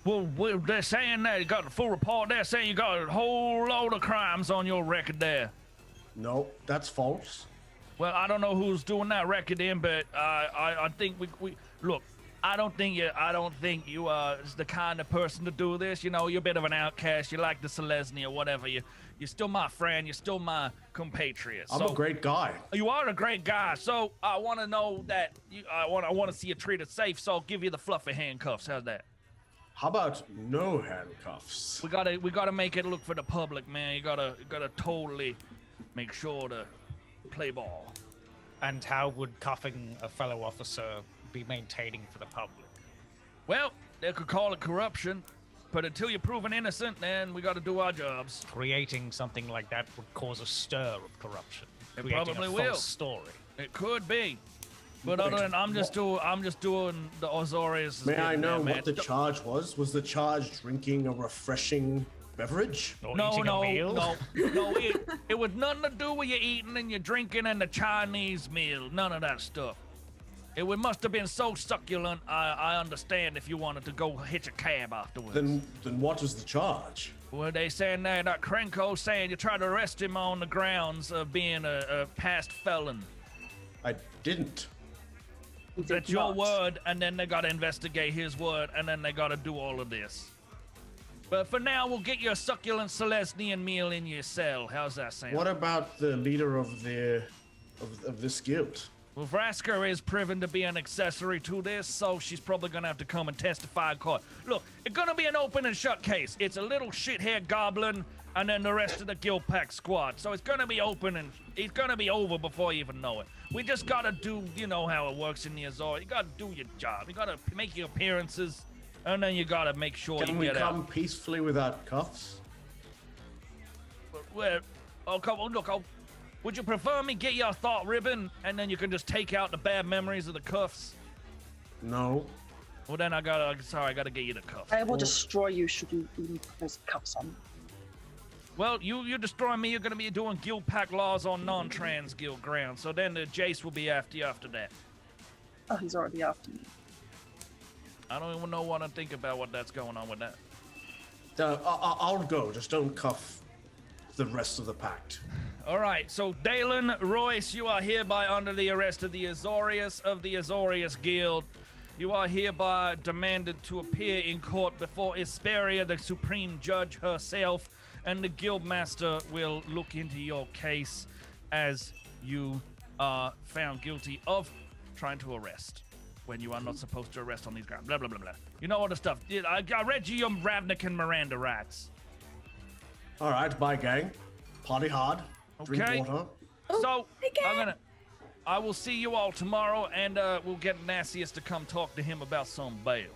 Well, they're saying that you got a full report. They're saying you got a whole load of crimes on your record there. No, that's false. Well, I don't know who's doing that record in, but I think we look. I don't think you are the kind of person to do this. You're a bit of an outcast. You like the Selesny or whatever. You're still my friend. You're still my compatriot. I'm a great guy. You are a great guy. So I want to know that I want to see you treated safe. So I'll give you the fluffy handcuffs. How's that? How about no handcuffs? We gotta make it look for the public, man. You gotta totally make sure to play ball. And how would cuffing a fellow officer be maintaining for the public? Well, they could call it corruption, but until you're proven innocent, then we gotta do our jobs. Creating something like that would cause a stir of corruption. It creating probably a will. false story. It could be, but other than I'm just doing the Azorius. May I know what the charge was? Was the charge drinking a refreshing beverage? Or No, eating no, a meal? no. It was nothing to do with your eating and your drinking and the Chinese meal. None of that stuff. It must have been so succulent. I understand if you wanted to go hitch a cab afterwards. Then what was the charge? Well, they saying there that Krenko saying you tried to arrest him on the grounds of being a past felon. I didn't. You did That's your not. word, and then they gotta investigate his word, and then they gotta do all of this. But for now, we'll get you a succulent Celestian meal in your cell. How's that sound? What about the leader of this guild? Well, Vraska is proven to be an accessory to this, so she's probably gonna have to come and testify in court. Look, it's gonna be an open and shut case. It's a little shithead goblin, and then the rest of the guild pack squad. So it's gonna be open, and it's gonna be over before you even know it. We just gotta do, you know how it works in the Azor. You gotta do your job. You gotta make your appearances, and then you gotta make sure Can you we get come out. peacefully without cuffs? well, oh, come on, look, would you prefer me get you a thought ribbon and then you can just take out the bad memories of the cuffs? No. Well, then I gotta get you the cuffs. I will destroy you should you even put those cuffs on. Well, you're destroying me. You're gonna be doing guild pack laws on non-trans guild grounds. So then Jace will be after you after that. Oh, he's already after me. I don't even know what to think about what that's going on with that. I'll go. Just don't cuff the rest of the pact. All right, so Dalen, Royce, you are hereby under the arrest of the Azorius Guild. You are hereby demanded to appear in court before Isperia, the supreme judge herself, and the guildmaster will look into your case as you are found guilty of trying to arrest when you are not supposed to arrest on these grounds. Blah, blah, blah, blah. You know all the stuff. I read you your Ravnica and Miranda rights. All right, bye, gang. Party hard. Drink Okay. water. So I will see you all tomorrow, and we'll get Nassius to come talk to him about some bail.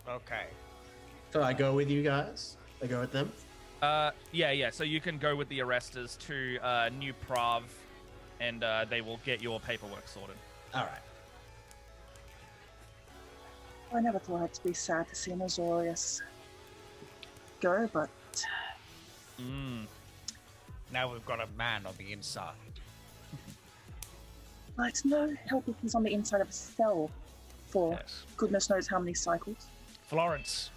Okay. So I go with you guys. I go with them. Yeah. So you can go with the arresters to New Prav, and they will get your paperwork sorted. All right. I never thought it'd be sad to see an Azorius go, but Now we've got a man on the inside. well, it's no help if he's on the inside of a cell for Yes. goodness knows how many cycles. Florence,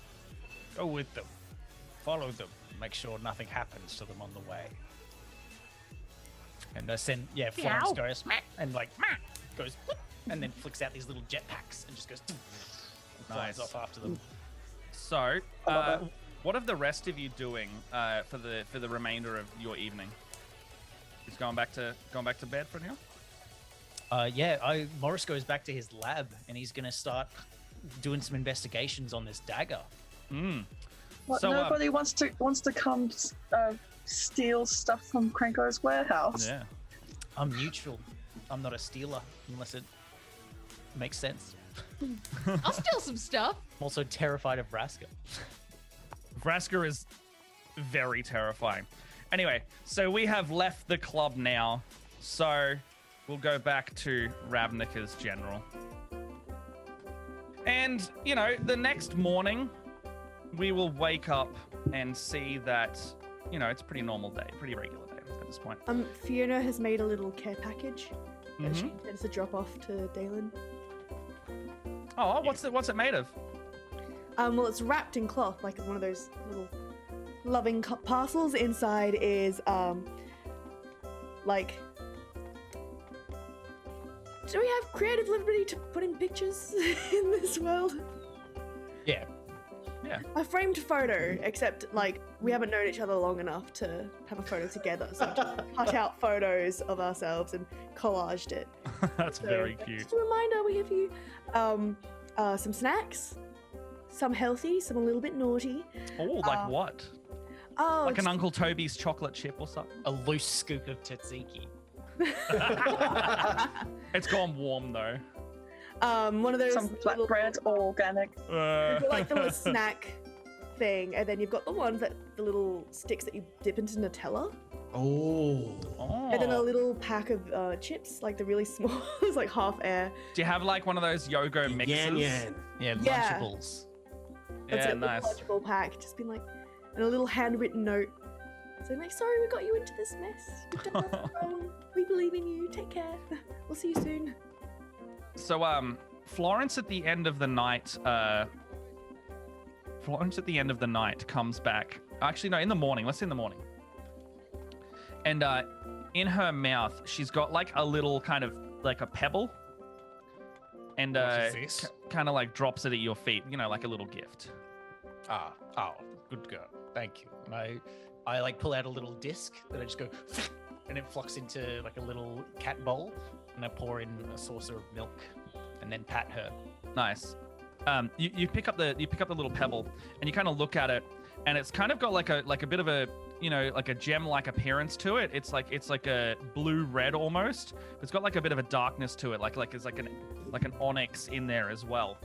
go with them. Follow them. Make sure nothing happens to them on the way. And Florence goes, "Meh," and goes, "Whoop," and then flicks out these little jetpacks and just goes, and flies Nice. off after them. So, what are the rest of you doing for the remainder of your evening? Just going back to bed for now? Morris goes back to his lab and he's gonna start doing some investigations on this dagger. What, So, nobody wants to come steal stuff from Krenko's warehouse. Yeah. I'm neutral. I'm not a stealer unless it makes sense. I'll steal some stuff. I'm also terrified of Vraska. Vraska is very terrifying. Anyway, so we have left the club now, so we'll go back to Ravnica's general. And, the next morning, we will wake up and see that, it's a pretty normal day, pretty regular day at this point. Fiona has made a little care package that she Mhm. intends to drop off to Dalen. Oh, what's it made of? Well, it's wrapped in cloth, like one of those little loving parcels. Inside is, like... Do we have creative liberty to put in pictures in this world? Yeah. A framed photo, except, we haven't known each other long enough to have a photo together. So we just cut out photos of ourselves and collaged it. That's So, very cute. Just a reminder, we have you some snacks, some healthy, some a little bit naughty. Oh, like what? Oh, Like an Uncle Toby's chocolate chip or something? A loose scoop of tzatziki. It's gone warm though. one of those Some flatbread, all organic. You've got, like the little snack thing, and then you've got the ones the little sticks that you dip into Nutella, Oh. and then a little pack of chips, like the really small, it's like half air. Do you have like one of those Yogo mixes? Yan. Yeah, Yeah. Lunchables. That's Yeah, it, nice. The lunchable pack, just been like, and a little handwritten note saying like, sorry we got you into this mess. You've done nothing wrong. We believe in you. Take care. We'll see you soon. So, Florence at the end of the night, comes back. Actually, no, in the morning. Let's say in the morning. And in her mouth, she's got like a little kind of like a pebble. And What is this? kind of like drops it at your feet, like a little gift. Good girl. Thank you. And I like pull out a little disc that I just go, and it flocks into like a little cat bowl, and I pour in a saucer of milk, and then pat her. Nice. You pick up the little pebble, and you kind of look at it, and it's kind of got like a bit of a like a gem-like appearance to it. It's like a blue-red almost. It's got like a bit of a darkness to it, like it's like an onyx in there as well.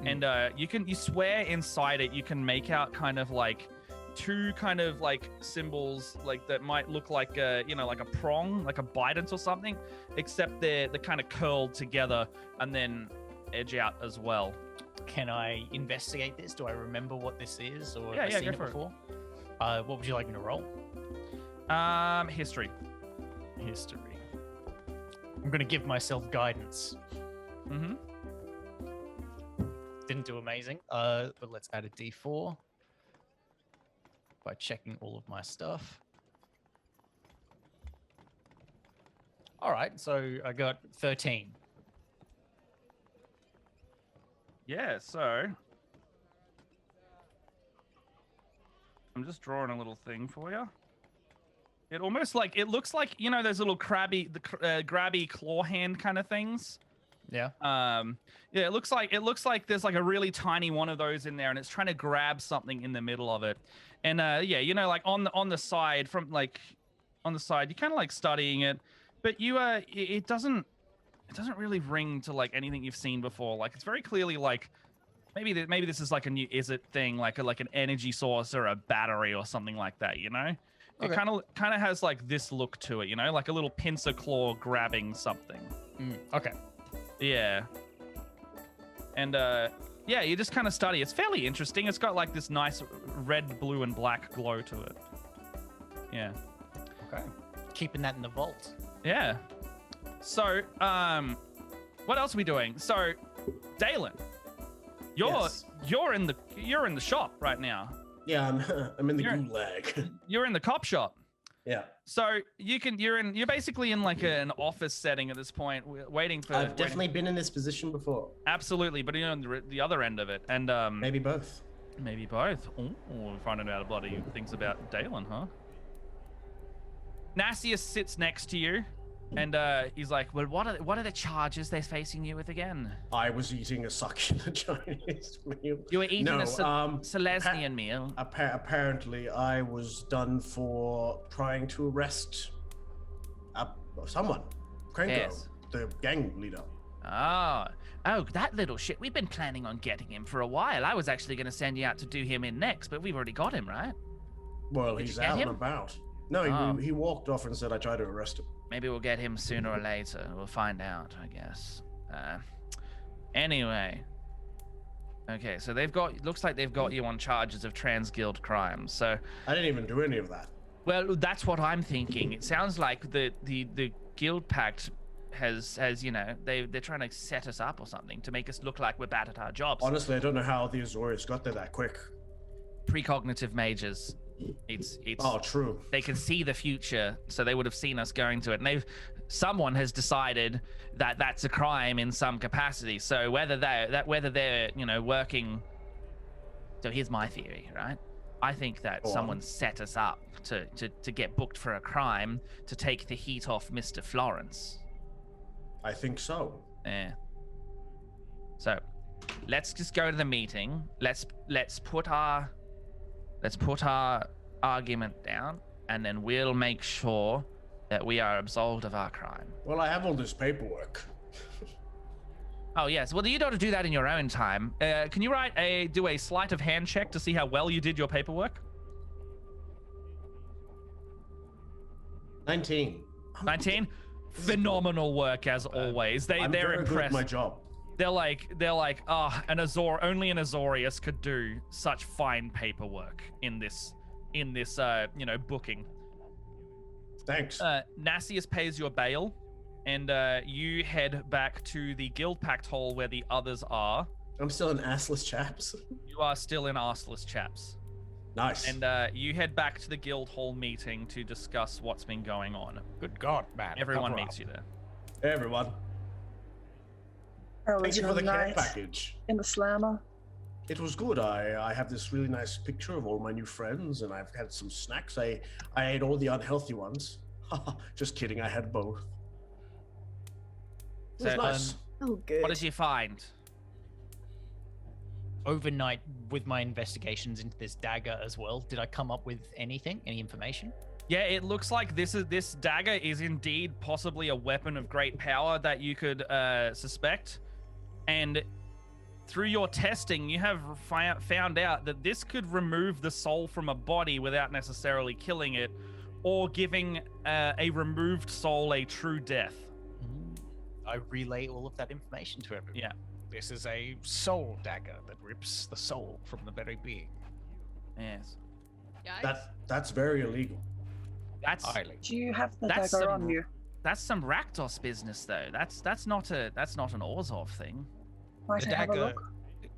And you swear inside it you can make out kind of like two kind of like symbols like that might look like a, you know, like a prong, like a bident or something, except they're kind of curled together and then edge out as well. Can I investigate this? Do I remember what this is, or Yeah, have I yeah, seen go it for it. before? What would you like me to roll? History. History. I'm gonna give myself guidance. Mm-hmm. Didn't do amazing. But let's add a D4 by checking all of my stuff. All right, so I got 13. Yeah, so I'm just drawing a little thing for you. It almost like, it looks like, you know, those little grabby claw hand kind of things. Yeah. Yeah, it looks like there's like a really tiny one of those in there, and it's trying to grab something in the middle of it. And yeah, you know, like on the side, from like on the side, you're kind of like studying it, but you it doesn't really ring to like anything you've seen before. Like it's very clearly like maybe this is like a new is it thing, like an energy source or a battery or something like that, you know? It Okay. kind of has like this look to it, you know, like a little pincer claw grabbing something. Okay. Yeah. And yeah, you just kind of study. It's fairly interesting. It's got like this nice red, blue, and black glow to it. Yeah. Okay. Keeping that in the vault. Yeah. So, what else are we doing? So, Dalen, Yes. you're in the shop right now. Yeah, I'm in the You're- gulag. You're in the cop shop. Yeah. So you're basically in like an office setting at this point, waiting for. I've definitely been in this position before. Absolutely, but you're on the other end of it, and Maybe both. maybe both. Oh, we're finding out bloody things about Dalen, huh? Nassius sits next to you, and he's like, "Well, what are the charges they're facing you with again? I was eating a succulent Chinese meal. You were eating No, a Selesnian meal. Apparently, I was done for trying to arrest someone. Krenko, Yes. the gang leader. Oh, that little shit. We've been planning on getting him for a while. I was actually going to send you out to do him in next, but we've already got him, right? Well, Did he's you get out him? and about. No, Oh. he walked off and said I tried to arrest him. Maybe we'll get him sooner or later. We'll find out, I guess. Anyway. Okay, so looks like they've got you on charges of trans guild crimes. So, I didn't even do any of that. well, that's what I'm thinking. It sounds like the guild pact has you know, they're trying to set us up or something to make us look like we're bad at our jobs. Honestly, I don't know how the Azorius got there that quick. Precognitive mages. It's Oh, true. they can see the future, so they would have seen us going to it, and someone has decided that that's a crime in some capacity. So whether they're you know working. So here's my theory, right? I think that Go on. someone set us up to get booked for a crime to take the heat off Mr. Florence. I think so. Yeah. So let's just go to the meeting. Let's put our argument down, and then we'll make sure that we are absolved of our crime. Well, I have all this paperwork. Oh yes, well you don't do that in your own time. Can you do a sleight of hand check to see how well you did your paperwork? 19. 19. Phenomenal work as always. I'm They're very good at impressed. my job. They're like, only an Azorius could do such fine paperwork in this you know, booking. Thanks. Nassius pays your bail, and you head back to the Guild Pact Hall where the others are. I'm still an assless chaps. You are still in Arseless Chaps. Nice. And you head back to the Guild Hall meeting to discuss what's been going on. Good God, man. Everyone cover meets up. you there. Hey, everyone. How Thank was you for your the care night package. in the slammer? It was good. I have this really nice picture of all my new friends, and I've had some snacks. I ate all the unhealthy ones. Just kidding. I had both. It was So, nice. Oh, good. What did you find? Overnight, with my investigations into this dagger as well, did I come up with anything, any information? Yeah, it looks like this dagger is indeed possibly a weapon of great power that you could suspect, and through your testing, you have found out that this could remove the soul from a body without necessarily killing it, or giving a removed soul a true death. I relay all of that information to everyone. Yeah. This is a soul dagger that rips the soul from the very being. Yes. Yikes. That's very illegal. That's Highly. Do you have the That's dagger some- on you? that's some Rakdos business, though. That's not an Orzhov thing. Might The I have a dagger, look?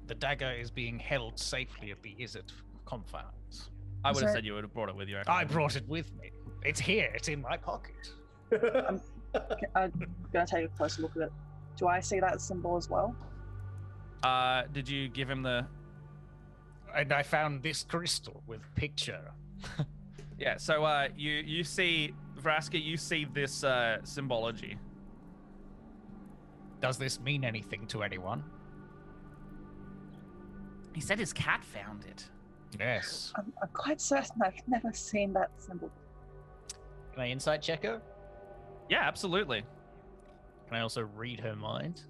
the dagger is being held safely at the Izzet confines. I Is would have there- said you would have brought it with you. I brought it with me. It's here. It's in my pocket. I'm gonna take a closer look at it. Do I see that symbol as well? Did you give him the? And I found this crystal with picture. Yeah. So you see Vraska, you see this symbology. Does this mean anything to anyone? He said his cat found it. Yes. I'm quite certain I've never seen that symbol. Can I insight check her? Yeah, absolutely. Can I also read her mind?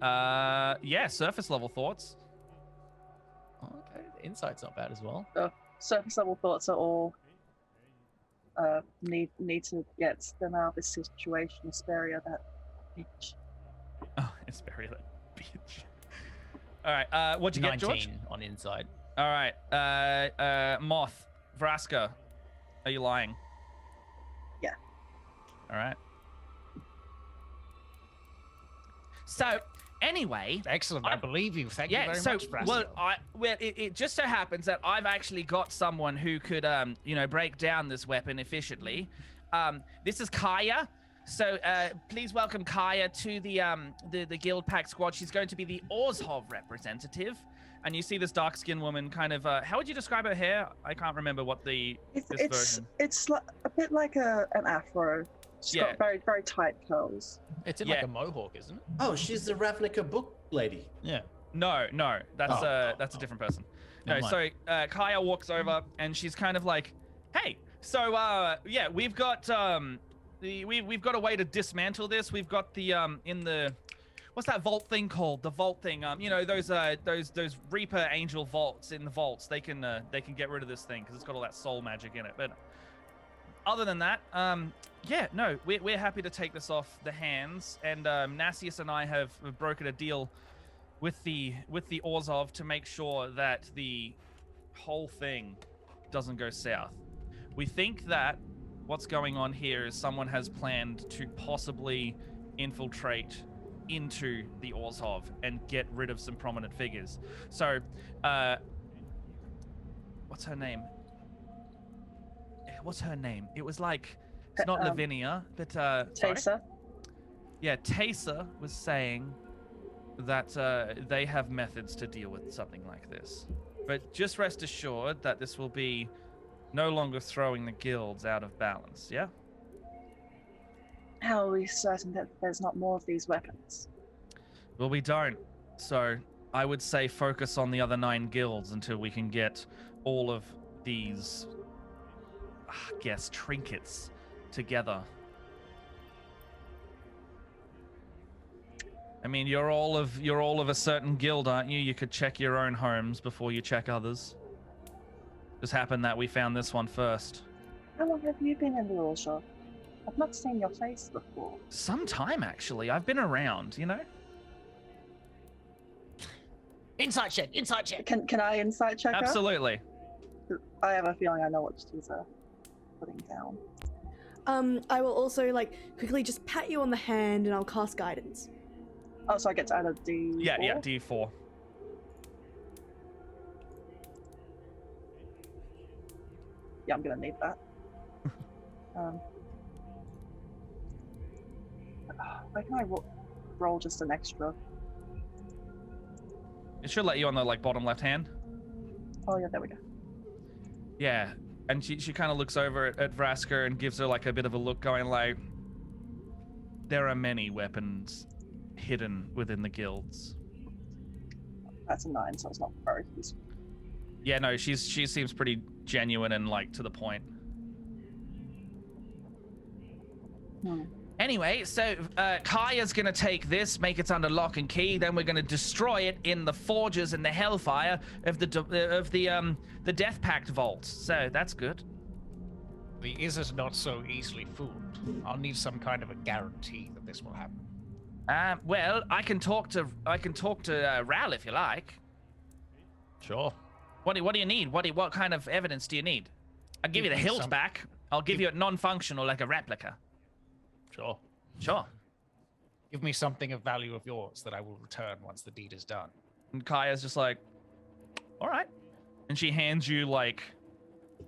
Yeah, surface level thoughts. Okay, insight's not bad as well. Surface level thoughts are all need to get them out of this situation. Asperia, that bitch. Oh, it's very that bitch. All right. What'd you 19 get, George? on insight. All right. Moth, Vraska, are you lying? Yeah. All right. So, anyway, Excellent. I believe you. Thank you yeah. very So, much, Brasco. well, it just so happens that I've actually got someone who could, break down this weapon efficiently. This is Kaya. So, please welcome Kaya to the Guild Pack squad. She's going to be the Orzhov representative. And you see this dark-skinned woman kind of, how would you describe her hair? I can't remember what this version. It's a bit like an afro. She's Yeah. got very, very tight curls. It's in Yeah. like a mohawk, isn't it? Oh, she's the Ravnica book lady. Yeah. No, that's Oh. a different person. No, Never so Kaya walks over and she's kind of like, "Hey, so yeah, we've got we've got a way to dismantle this. We've got the in the what's that vault thing called? The vault thing. Those Reaper Angel vaults in the vaults. They can get rid of this thing because it's got all that soul magic in it. But other than that, yeah, no, we're happy to take this off the hands. And Nasius and I have brokered a deal with the Orzhov to make sure that the whole thing doesn't go south. We think that what's going on here is someone has planned to possibly infiltrate into the Orzhov and get rid of some prominent figures. So, what's her name? What's her name? It was like, it's not Lavinia, but sorry? Taysa. Yeah, Taysa was saying that they have methods to deal with something like this. But just rest assured that this will be no longer throwing the guilds out of balance, yeah? How are we certain that there's not more of these weapons? Well, we don't. So I would say focus on the other 9 guilds until we can get all of these, I guess, trinkets together. I mean, you're all of a certain guild, aren't you? You could check your own homes before you check others. Just happened that we found this one first. How long have you been in the Orzhov? I've not seen your face before. Some time, actually. I've been around, you know? Insight check. Insight check. Can I insight check her? Absolutely. I have a feeling I know what she's putting down. I will also quickly just pat you on the hand and I'll cast guidance. Oh, so I get to add a D. Yeah, D4. Yeah, I'm gonna need that. Why can I roll just an extra? It should let you on the bottom left hand. Oh yeah, there we go. Yeah, and she kind of looks over at Vraska and gives her a bit of a look, going like, there are many weapons hidden within the guilds. That's a 9, so it's not very useful. Yeah, no, she seems pretty genuine and to the point. Anyway, so Kaya's gonna take this, make it under lock and key. Then we're gonna destroy it in the forges and the hellfire of the Death Pact vault. So that's good. The is it not so easily fooled? I'll need some kind of a guarantee that this will happen. Well, I can talk to Ral if you like. Sure. What do you need? What kind of evidence do you need? I'll give you the Give me hilt some- back. I'll give you it non-functional, like a replica. Sure. Sure. Give me something of value of yours that I will return once the deed is done. And Kaya's just like, all right. And she hands you like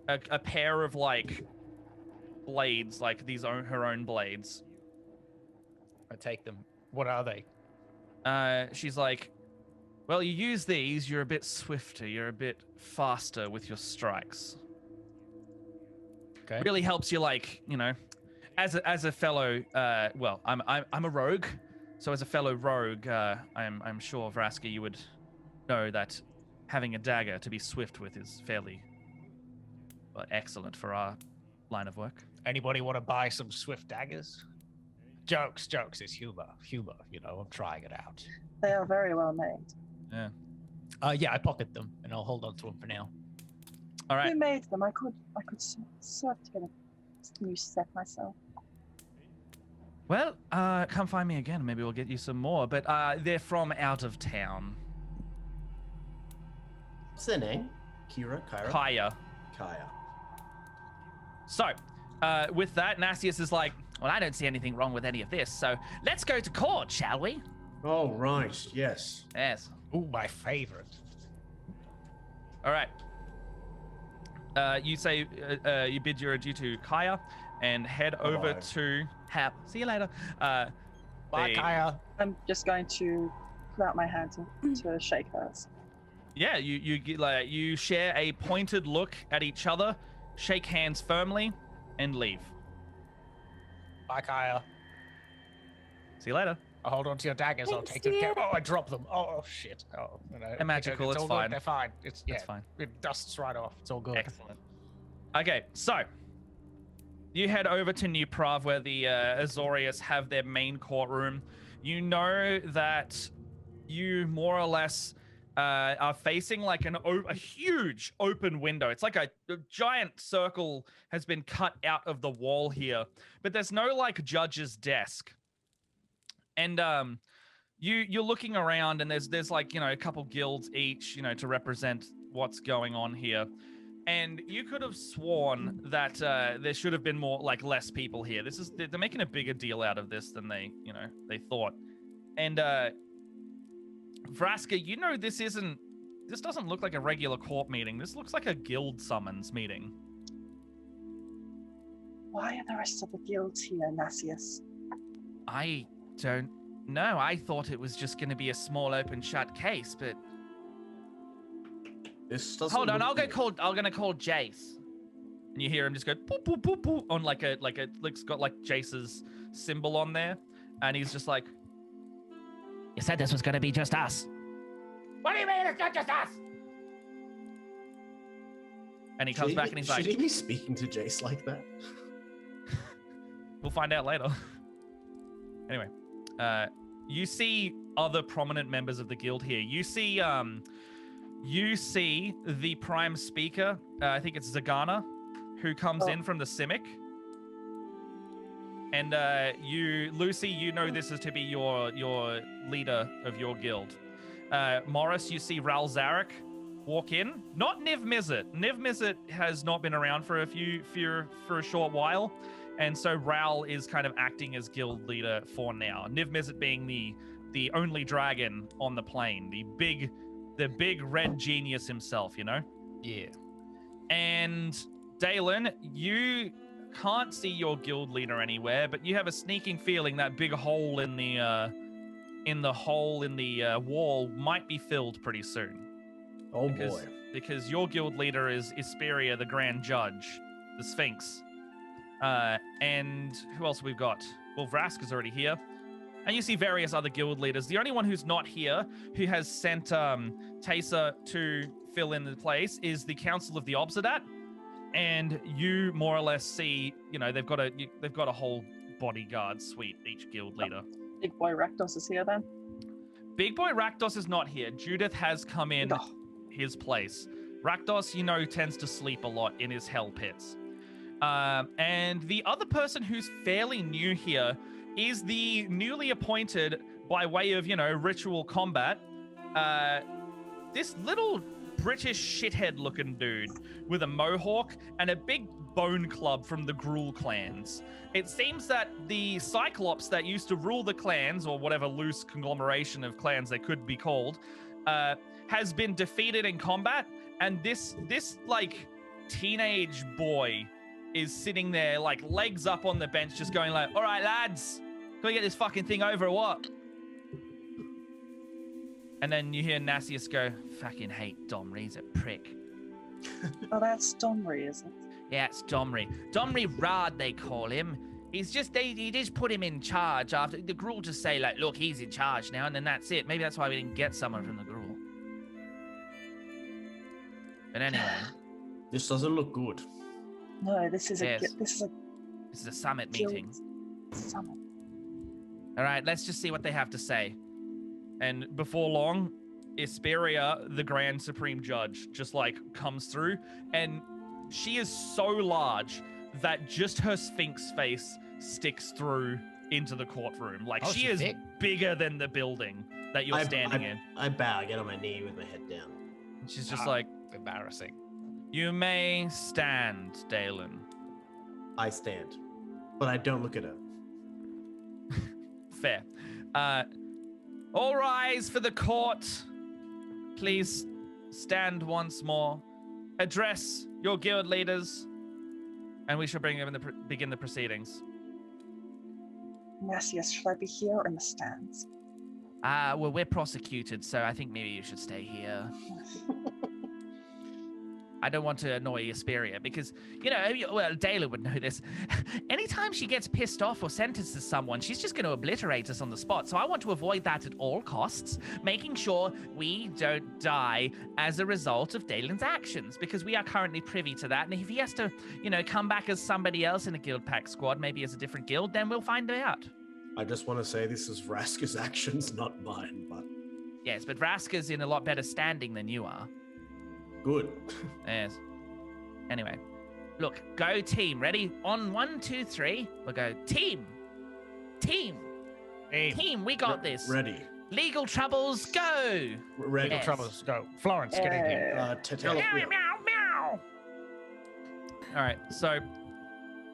a pair of like blades, like her own blades. I take them. What are they? She's like, well, you use these, you're a bit swifter, you're a bit faster with your strikes. Okay. Really helps you, like, you know, as a fellow, well, I'm a rogue, so as a fellow rogue, I'm sure Vraska, you would know that having a dagger to be swift with is fairly excellent for our line of work. Anybody want to buy some swift daggers? Jokes. It's humor. You know, I'm trying it out. They are very well made. Yeah. Yeah, I pocket them, and I'll hold on to them for now. All right. Who made them? I could sort of get a new set myself. Well, come find me again. Maybe we'll get you some more. But they're from out of town. What's their name? Kyra? Kaya. Kaya. So, with that, Nasius is like, well, I don't see anything wrong with any of this. So let's go to court, shall we? Oh, right. Yes. Yes. Ooh, my favorite. All right. You say you bid your adieu to Kaya and head over Bye. to Hap. See you later. Bye, they- Kaya. I'm just going to put out my hand to shake hers. Yeah, you get, like, you share a pointed look at each other, shake hands firmly, and leave. Bye, Kaya. See you later. I'll hold on to your daggers. I'll Thanks, take good care. dear. Oh, I dropped them. Oh, shit. Oh, you know, They're magical, it's all fine. Good. They're fine. It's fine. It dusts right off. It's all good. Excellent. Okay, so you head over to New Prav where the Azorius have their main courtroom. You know that you more or less are facing like a huge open window. It's like a giant circle has been cut out of the wall here, but there's no like judge's desk. And you're looking around, and there's like, you know, a couple guilds each, you know, to represent what's going on here. And you could have sworn that there should have been more, like, less people here. They're making a bigger deal out of this than they thought. And Vraska, you know, this doesn't look like a regular court meeting. This looks like a guild summons meeting. Why are the rest of the guilds here, Nasius? I don't know. I thought it was just going to be a small open shut case, but This doesn't hold on. look good. I'm gonna call Jace, and you hear him just go boop boop boop boop on like it's got like Jace's symbol on there, and he's just like, "You said this was gonna be just us." What do you mean it's not just us? And he comes back and he's like, should he be speaking to Jace like that? "We'll find out later." Anyway, you see other prominent members of the guild here. You see the prime speaker. I think it's Zagana, who comes in from the Simic. And Lucy, you know this is to be your leader of your guild. Morris, you see Ral Zarek walk in. Not Niv Mizzet. Niv Mizzet has not been around for a short while, and so Ral is kind of acting as guild leader for now. Niv Mizzet being the only dragon on the plane, the big red genius himself, you know? Yeah. And Dalen, you can't see your guild leader anywhere, but you have a sneaking feeling that big hole in the wall might be filled pretty soon. Oh because, boy. Because your guild leader is Isperia, the Grand Judge, the Sphinx. And who else we've got? Well, Vraska's already here. And you see various other guild leaders. The only one who's not here, who has sent Taysa to fill in the place, is the Council of the Obsidat. And you more or less see, you know, they've got a whole bodyguard suite, each guild leader. Big boy Rakdos is here then. Big boy Rakdos is not here. Judith has come in Oh. his place. Rakdos, tends to sleep a lot in his hell pits. And the other person who's fairly new here is the newly appointed, by way of, ritual combat, this little British shithead looking dude with a mohawk and a big bone club from the Gruul clans. It seems that the Cyclops that used to rule the clans, or whatever loose conglomeration of clans they could be called, has been defeated in combat, and this like teenage boy is sitting there like legs up on the bench just going like, all right lads, can we get this fucking thing over or what? And then you hear Nassius go, fucking hate Domri, he's a prick. Oh, that's Domri, is it? Yeah, it's Domri. Domri Rad, they call him. He's just, he just put him in charge after, the Gruul just say like, look, he's in charge now, and then that's it. Maybe that's why we didn't get someone from the Gruul. But anyway. This doesn't look good. No, this is Yes. this is a This is a summit guild meeting. summit. All right, let's just see what they have to say. And before long, Isperia, the Grand Supreme Judge, just like comes through, and she is so large that just her Sphinx face sticks through into the courtroom. Like Oh, she she's is thick. bigger than the building that you're standing in. I bow, I get on my knee with my head down. And she's just Ah. like, Embarrassing. you may stand, Dalen. I stand, but I don't look at her. Fair. All rise for the court. Please stand once more. Address your guild leaders, and we shall begin the proceedings. Yes, should I be here or in the stands? Well, we're prosecuted, so I think maybe you should stay here. I don't want to annoy Asperia because, well, Dayla would know this. Anytime she gets pissed off or sentences someone, she's just going to obliterate us on the spot. So I want to avoid that at all costs, making sure we don't die as a result of Dalen's actions, because we are currently privy to that. And if he has to, come back as somebody else in a guild pack squad, maybe as a different guild, then we'll find out. I just want to say this is Vraska's actions, not mine, but Yes, but Vraska's in a lot better standing than you are. good. Yes. Anyway, look, go team. Ready? On 1, 2, 3, we'll go team. Team. Hey, Team, we got this. Ready. Legal troubles, go. Ready. Yes. troubles, go. Florence, get in here. Tell Meow, meow, meow. All right, so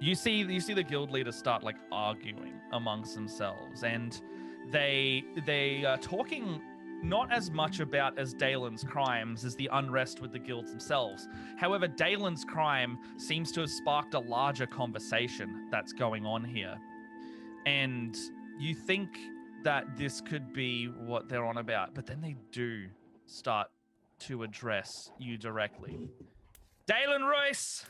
you see the guild leaders start like arguing amongst themselves, and they are talking not as much about as Dalen's crimes as the unrest with the guilds themselves. However, Dalen's crime seems to have sparked a larger conversation that's going on here. And you think that this could be what they're on about, but then they do start to address you directly. Dalen Royce,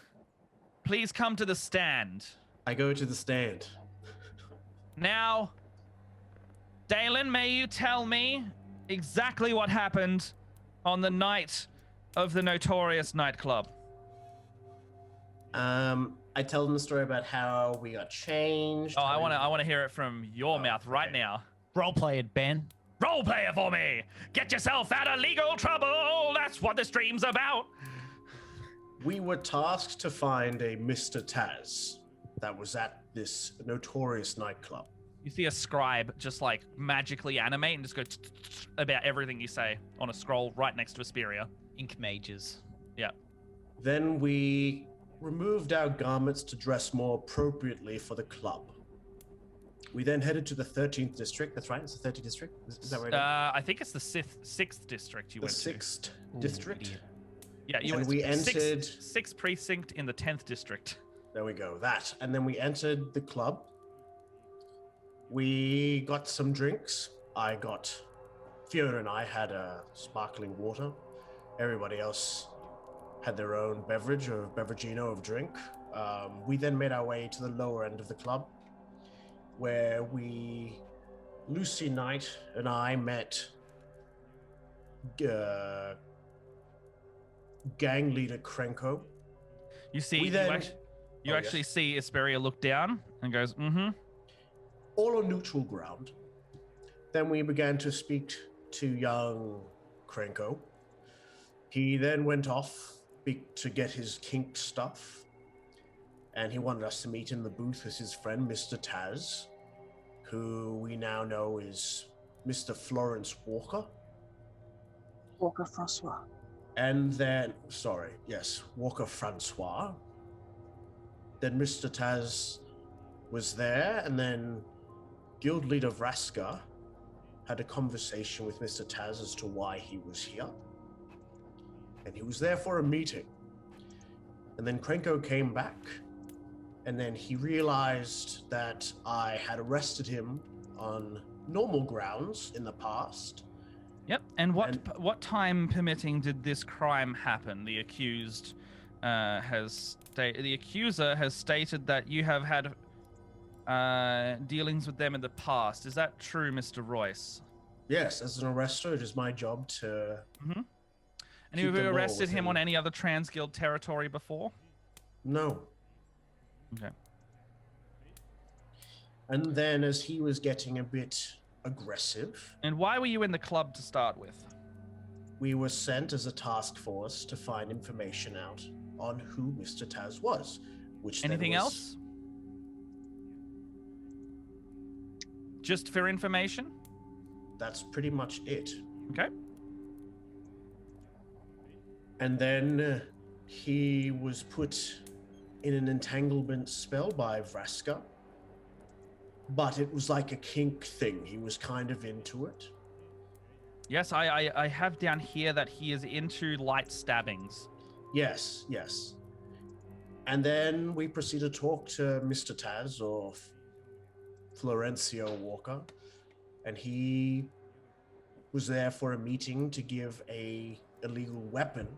please come to the stand. I go to the stand. Now, Dalen, may you tell me exactly what happened on the night of the notorious nightclub? I tell them the story about how we got changed. Oh, how I want to hear it from your mouth right okay. now. Role play it, Ben. Role play it for me. Get yourself out of legal trouble. That's what the stream's about. we were tasked to find a Mr. Taz that was at this notorious nightclub. You see a scribe just like magically animate and just go about everything you say on a scroll right next to Asperia. Ink mages. Yeah. Then we removed our garments to dress more appropriately for the club. We then headed to the 13th district. That's right, it's the 13th district. Is that right? I think it's the 6th district you the went to. 6th Ooh, district. idiot. Yeah, you And went we to entered- 6th precinct in the 10th district. There we go, that. And then we entered the club. We got some drinks. Fiona and I had a sparkling water. Everybody else had their own beverage or beveragino of drink. We then made our way to the lower end of the club, where Lucy Knight and I met gang leader Krenko. You see, We you then- actually, Oh, yes. see Asperia look down and goes, mm-hmm. all on neutral ground. Then we began to speak to young Krenko. He then went off to get his kink stuff, and he wanted us to meet in the booth with his friend, Mr. Taz, who we now know is Mr. Florence Walker. Walker Francois. And then, Walker Francois. Then Mr. Taz was there, and then Guild Leader Vraska had a conversation with Mr. Taz as to why he was here. And he was there for a meeting. And then Krenko came back, and then he realized that I had arrested him on normal grounds in the past. Yep. And what time permitting did this crime happen? The accuser has stated that you have had dealings with them in the past. Is that true, Mr. Royce? Yes, as an arrestor, it is my job to. Mm-hmm. And keep have you the law arrested him within- on any other trans guild territory before? No. Okay. And then, as he was getting a bit aggressive, And why were you in the club to start with? we were sent as a task force to find information out on who Mr. Taz was. Which then Anything was- else? Just for information? That's pretty much it. Okay. And then he was put in an entanglement spell by Vraska. But it was like a kink thing. He was kind of into it. Yes, I have down here that he is into light stabbings. Yes. And then we proceeded to talk to Mr. Taz, or Florencio Walker. And he was there for a meeting to give a illegal weapon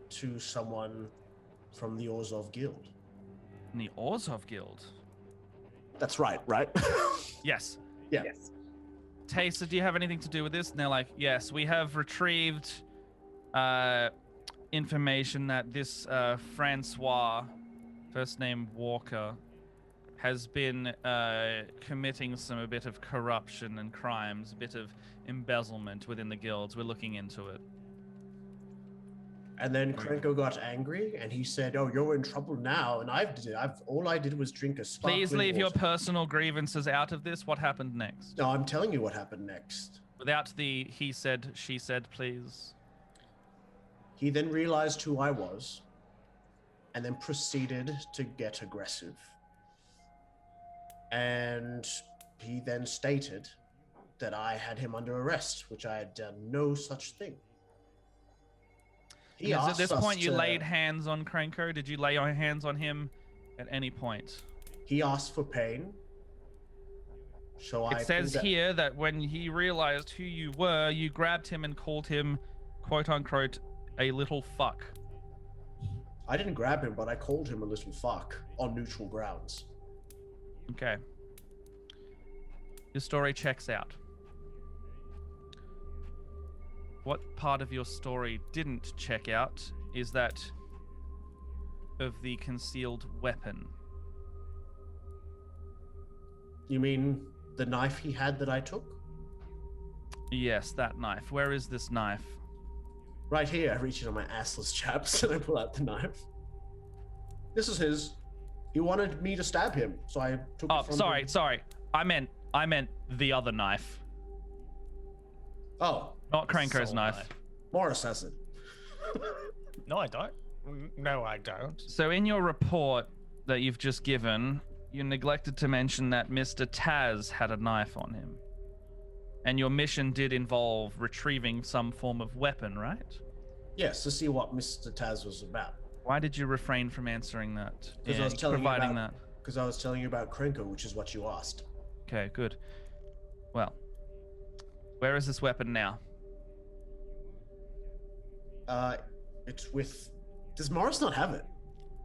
to someone from the Orzhov Guild. In the Orzhov Guild? That's right? Yes. Yeah. Yes. Taser, do you have anything to do with this? And they're like, yes, we have retrieved information that this Francois, first name Walker, has been committing a bit of corruption and crimes, a bit of embezzlement within the guilds. We're looking into it. And then Krenko got angry, and he said, "Oh, you're in trouble now." And all I did was drink a sparkling Please leave your water. personal grievances out of this. What happened next? No, I'm telling you what happened next. Without the he said, she said, please. He then realized who I was, and then proceeded to get aggressive. And he then stated that I had him under arrest, which I had done no such thing. He Because at asked this us point, you to- laid hands on Krenko. Did you lay your hands on him at any point? He asked for pain. So It says here that when he realized who you were, you grabbed him and called him, quote unquote, a little fuck. I didn't grab him, but I called him a little fuck on neutral grounds. Okay. Your story checks out. What part of your story didn't check out is that of the concealed weapon. You mean the knife he had that I took? Yes, that knife. Where is this knife? Right here. I reach into my assless chaps and I pull out the knife. This is his. He wanted me to stab him, so I took Oh, it from sorry, him. sorry. I meant the other knife, Oh, not Krenko's Soul knife. Morris has it. No, I don't. No, I don't. So in your report that you've just given, you neglected to mention that Mr. Taz had a knife on him. And your mission did involve retrieving some form of weapon, right? Yes, to see what Mr. Taz was about. Why did you refrain from answering that? Because I was telling you providing about, because I was telling you about Krenko, which is what you asked. that. Okay, good. Well, where is this weapon now? It's with. Does Morris not have it?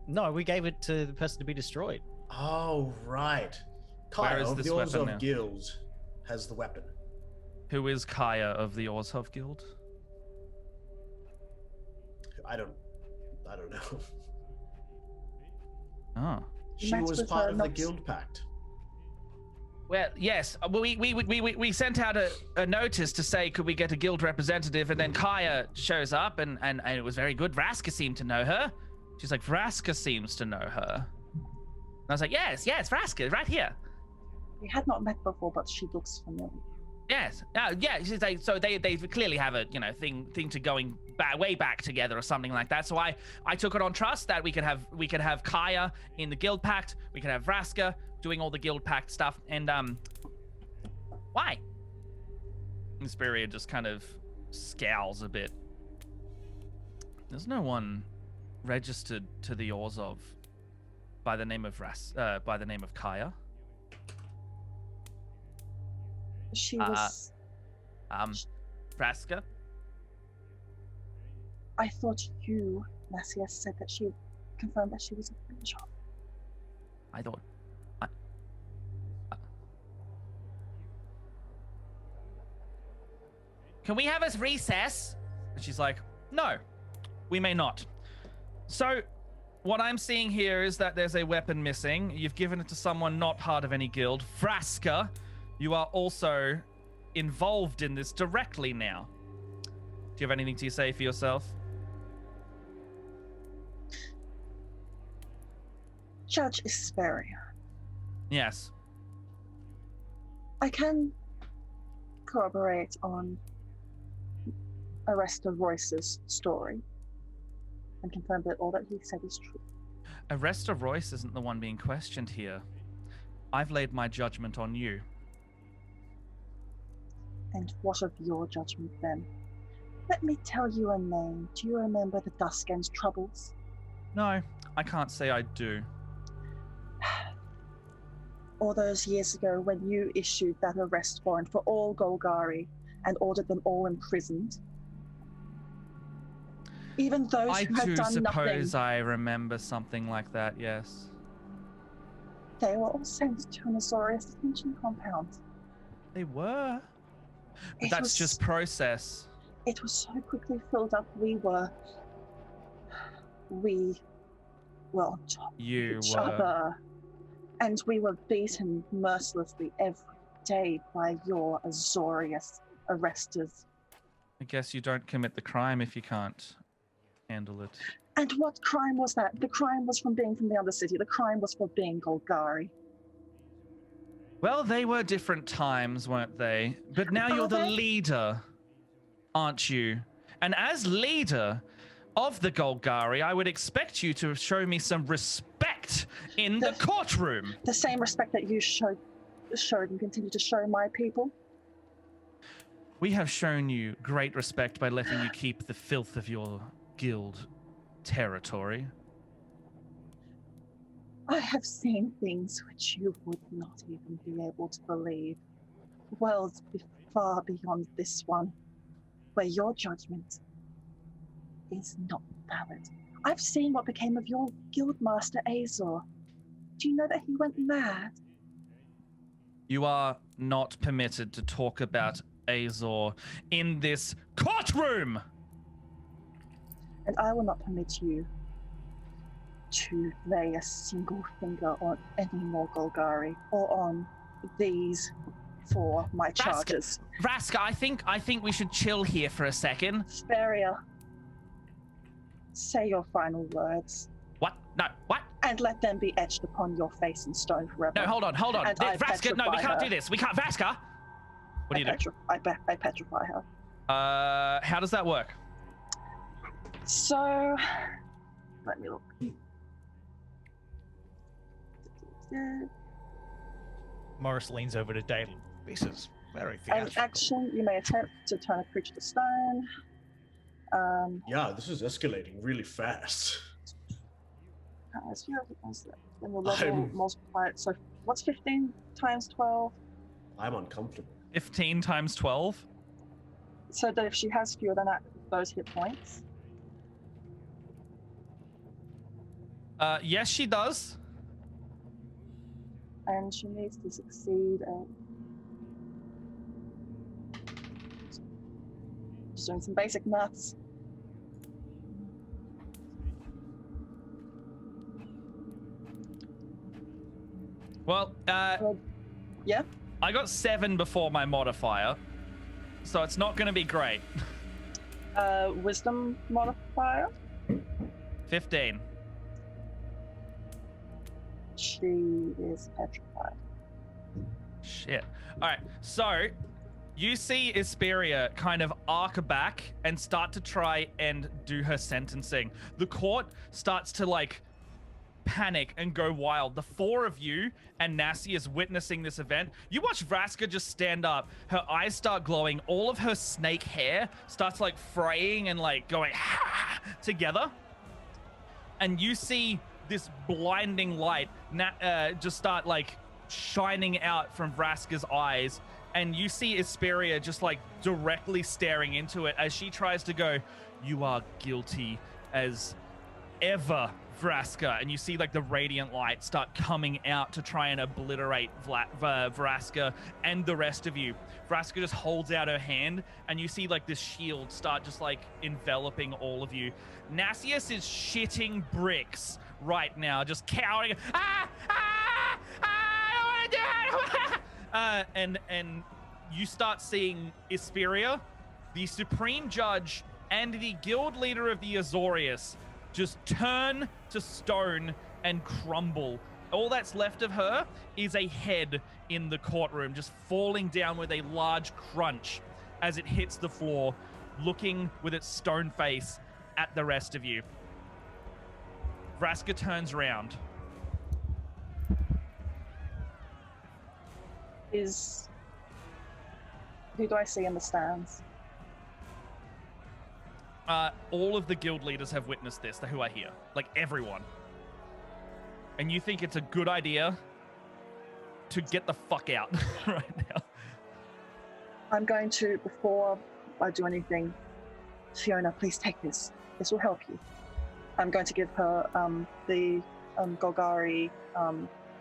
No, we gave it to the person to be destroyed. Oh, right. Where Kaya is of this the weapon Orzhov now? Guild has the weapon. Who is Kaya of the Orzhov Guild? I don't know. Oh. She Met was with part her of the not- guild pact. Well, yes. We sent out a notice to say could we get a guild representative, and then Kaya shows up, and it was very good. Vraska seemed to know her. She's like, Vraska seems to know her. And I was like, yes, Vraska, right here. We had not met before, but she looks familiar. Yes. Yeah. She's like, so they clearly have a thing to going way back together or something like that. So I took it on trust that we could have Kaya in the guild pact. We could have Vraska doing all the guild pact stuff. And why? Inspiria just kind of scowls a bit. There's no one registered to the Orzhov by the name of Kaya. She was. Vraska. I thought you, Nasia, said that she confirmed that she was a French. I thought. Can we have a recess? And she's like, no, we may not. So, what I'm seeing here is that there's a weapon missing. You've given it to someone not part of any guild. Vraska, you are also involved in this directly now. Do you have anything to say for yourself? Judge Isperia. Yes. I can corroborate on Arrestor Royce's story and confirm that all that he said is true. Arrestor Royce isn't the one being questioned here. I've laid my judgment on you. And what of your judgment then? Let me tell you a name. Do you remember the Duskend's troubles? No, I can't say I do. All those years ago when you issued that arrest warrant for all Golgari and ordered them all imprisoned. Even those I who had do done suppose nothing, I remember something like that, yes. they were all sent to an Azorius detention compound. They were. But It that's was- just process. It was so quickly filled up. We were on top of You each were. other. And we were beaten mercilessly every day by your Azorius arresters. I guess you don't commit the crime if you can't handle it. And what crime was that? The crime was from being from the Undercity. The crime was for being Golgari. Well, they were different times, weren't they? But now you're Are the they? leader, aren't you? And as leader of the Golgari, I would expect you to show me some respect in the courtroom. The same respect that you showed and continue to show my people. We have shown you great respect by letting you keep the filth of your guild territory. I have seen things which you would not even be able to believe. Worlds far beyond this one, where your judgment is not valid. I've seen what became of your guildmaster Azor. Do you know that he went mad? You are not permitted to talk about Azor in this courtroom! And I will not permit you to lay a single finger on any more Golgari or on these for my charges. Vraska, I think we should chill here for a second. Speria, say your final words. What? No, what? And let them be etched upon your face in stone forever. No, hold on. And I Vraska, no, we petrify can't her. do this. We can't. Vraska! What do you do? I petrify her. How does that work? So, let me look. Morris leans over to Dalen. This is very An theatrical. action, you may attempt to turn a creature to stone. Yeah, this is escalating really fast. Then we'll level I'm- multiply it. So, what's 15 times 12? I'm uncomfortable. 15 times 12? So that if she has fewer than those hit points. Yes, she does. And she needs to succeed at... Just doing some basic maths. Well, Yeah? I got 7 before my modifier, so it's not going to be great. Wisdom modifier. 15. She is petrified. Shit. All right, so you see Isperia kind of arc back and start to try and do her sentencing. The court starts to like panic and go wild. The 4 of you and Nassie is witnessing this event. You watch Vraska just stand up. Her eyes start glowing. All of her snake hair starts like fraying and like going together. And you see this blinding light just start like shining out from Vraska's eyes. And you see Isperia just like directly staring into it as she tries to go, "You are guilty as ever, Vraska." And you see like the radiant light start coming out to try and obliterate Vraska and the rest of you. Vraska just holds out her hand and you see like this shield start just like enveloping all of you. Nassius is shitting bricks right now, just cowering. I don't want to do it. And you start seeing Isperia, the supreme judge, and the guild leader of the Azorius just turn to stone and crumble. All that's left of her is a head in the courtroom, just falling down with a large crunch as it hits the floor, looking with its stone face at the rest of you. Vraska turns around. Who do I see in the stands? All of the guild leaders have witnessed this, who are here. Like, everyone. And you think it's a good idea to get the fuck out right now. I'm going to, before I do anything, Fiona, please take this. This will help you. I'm going to give her the Golgari,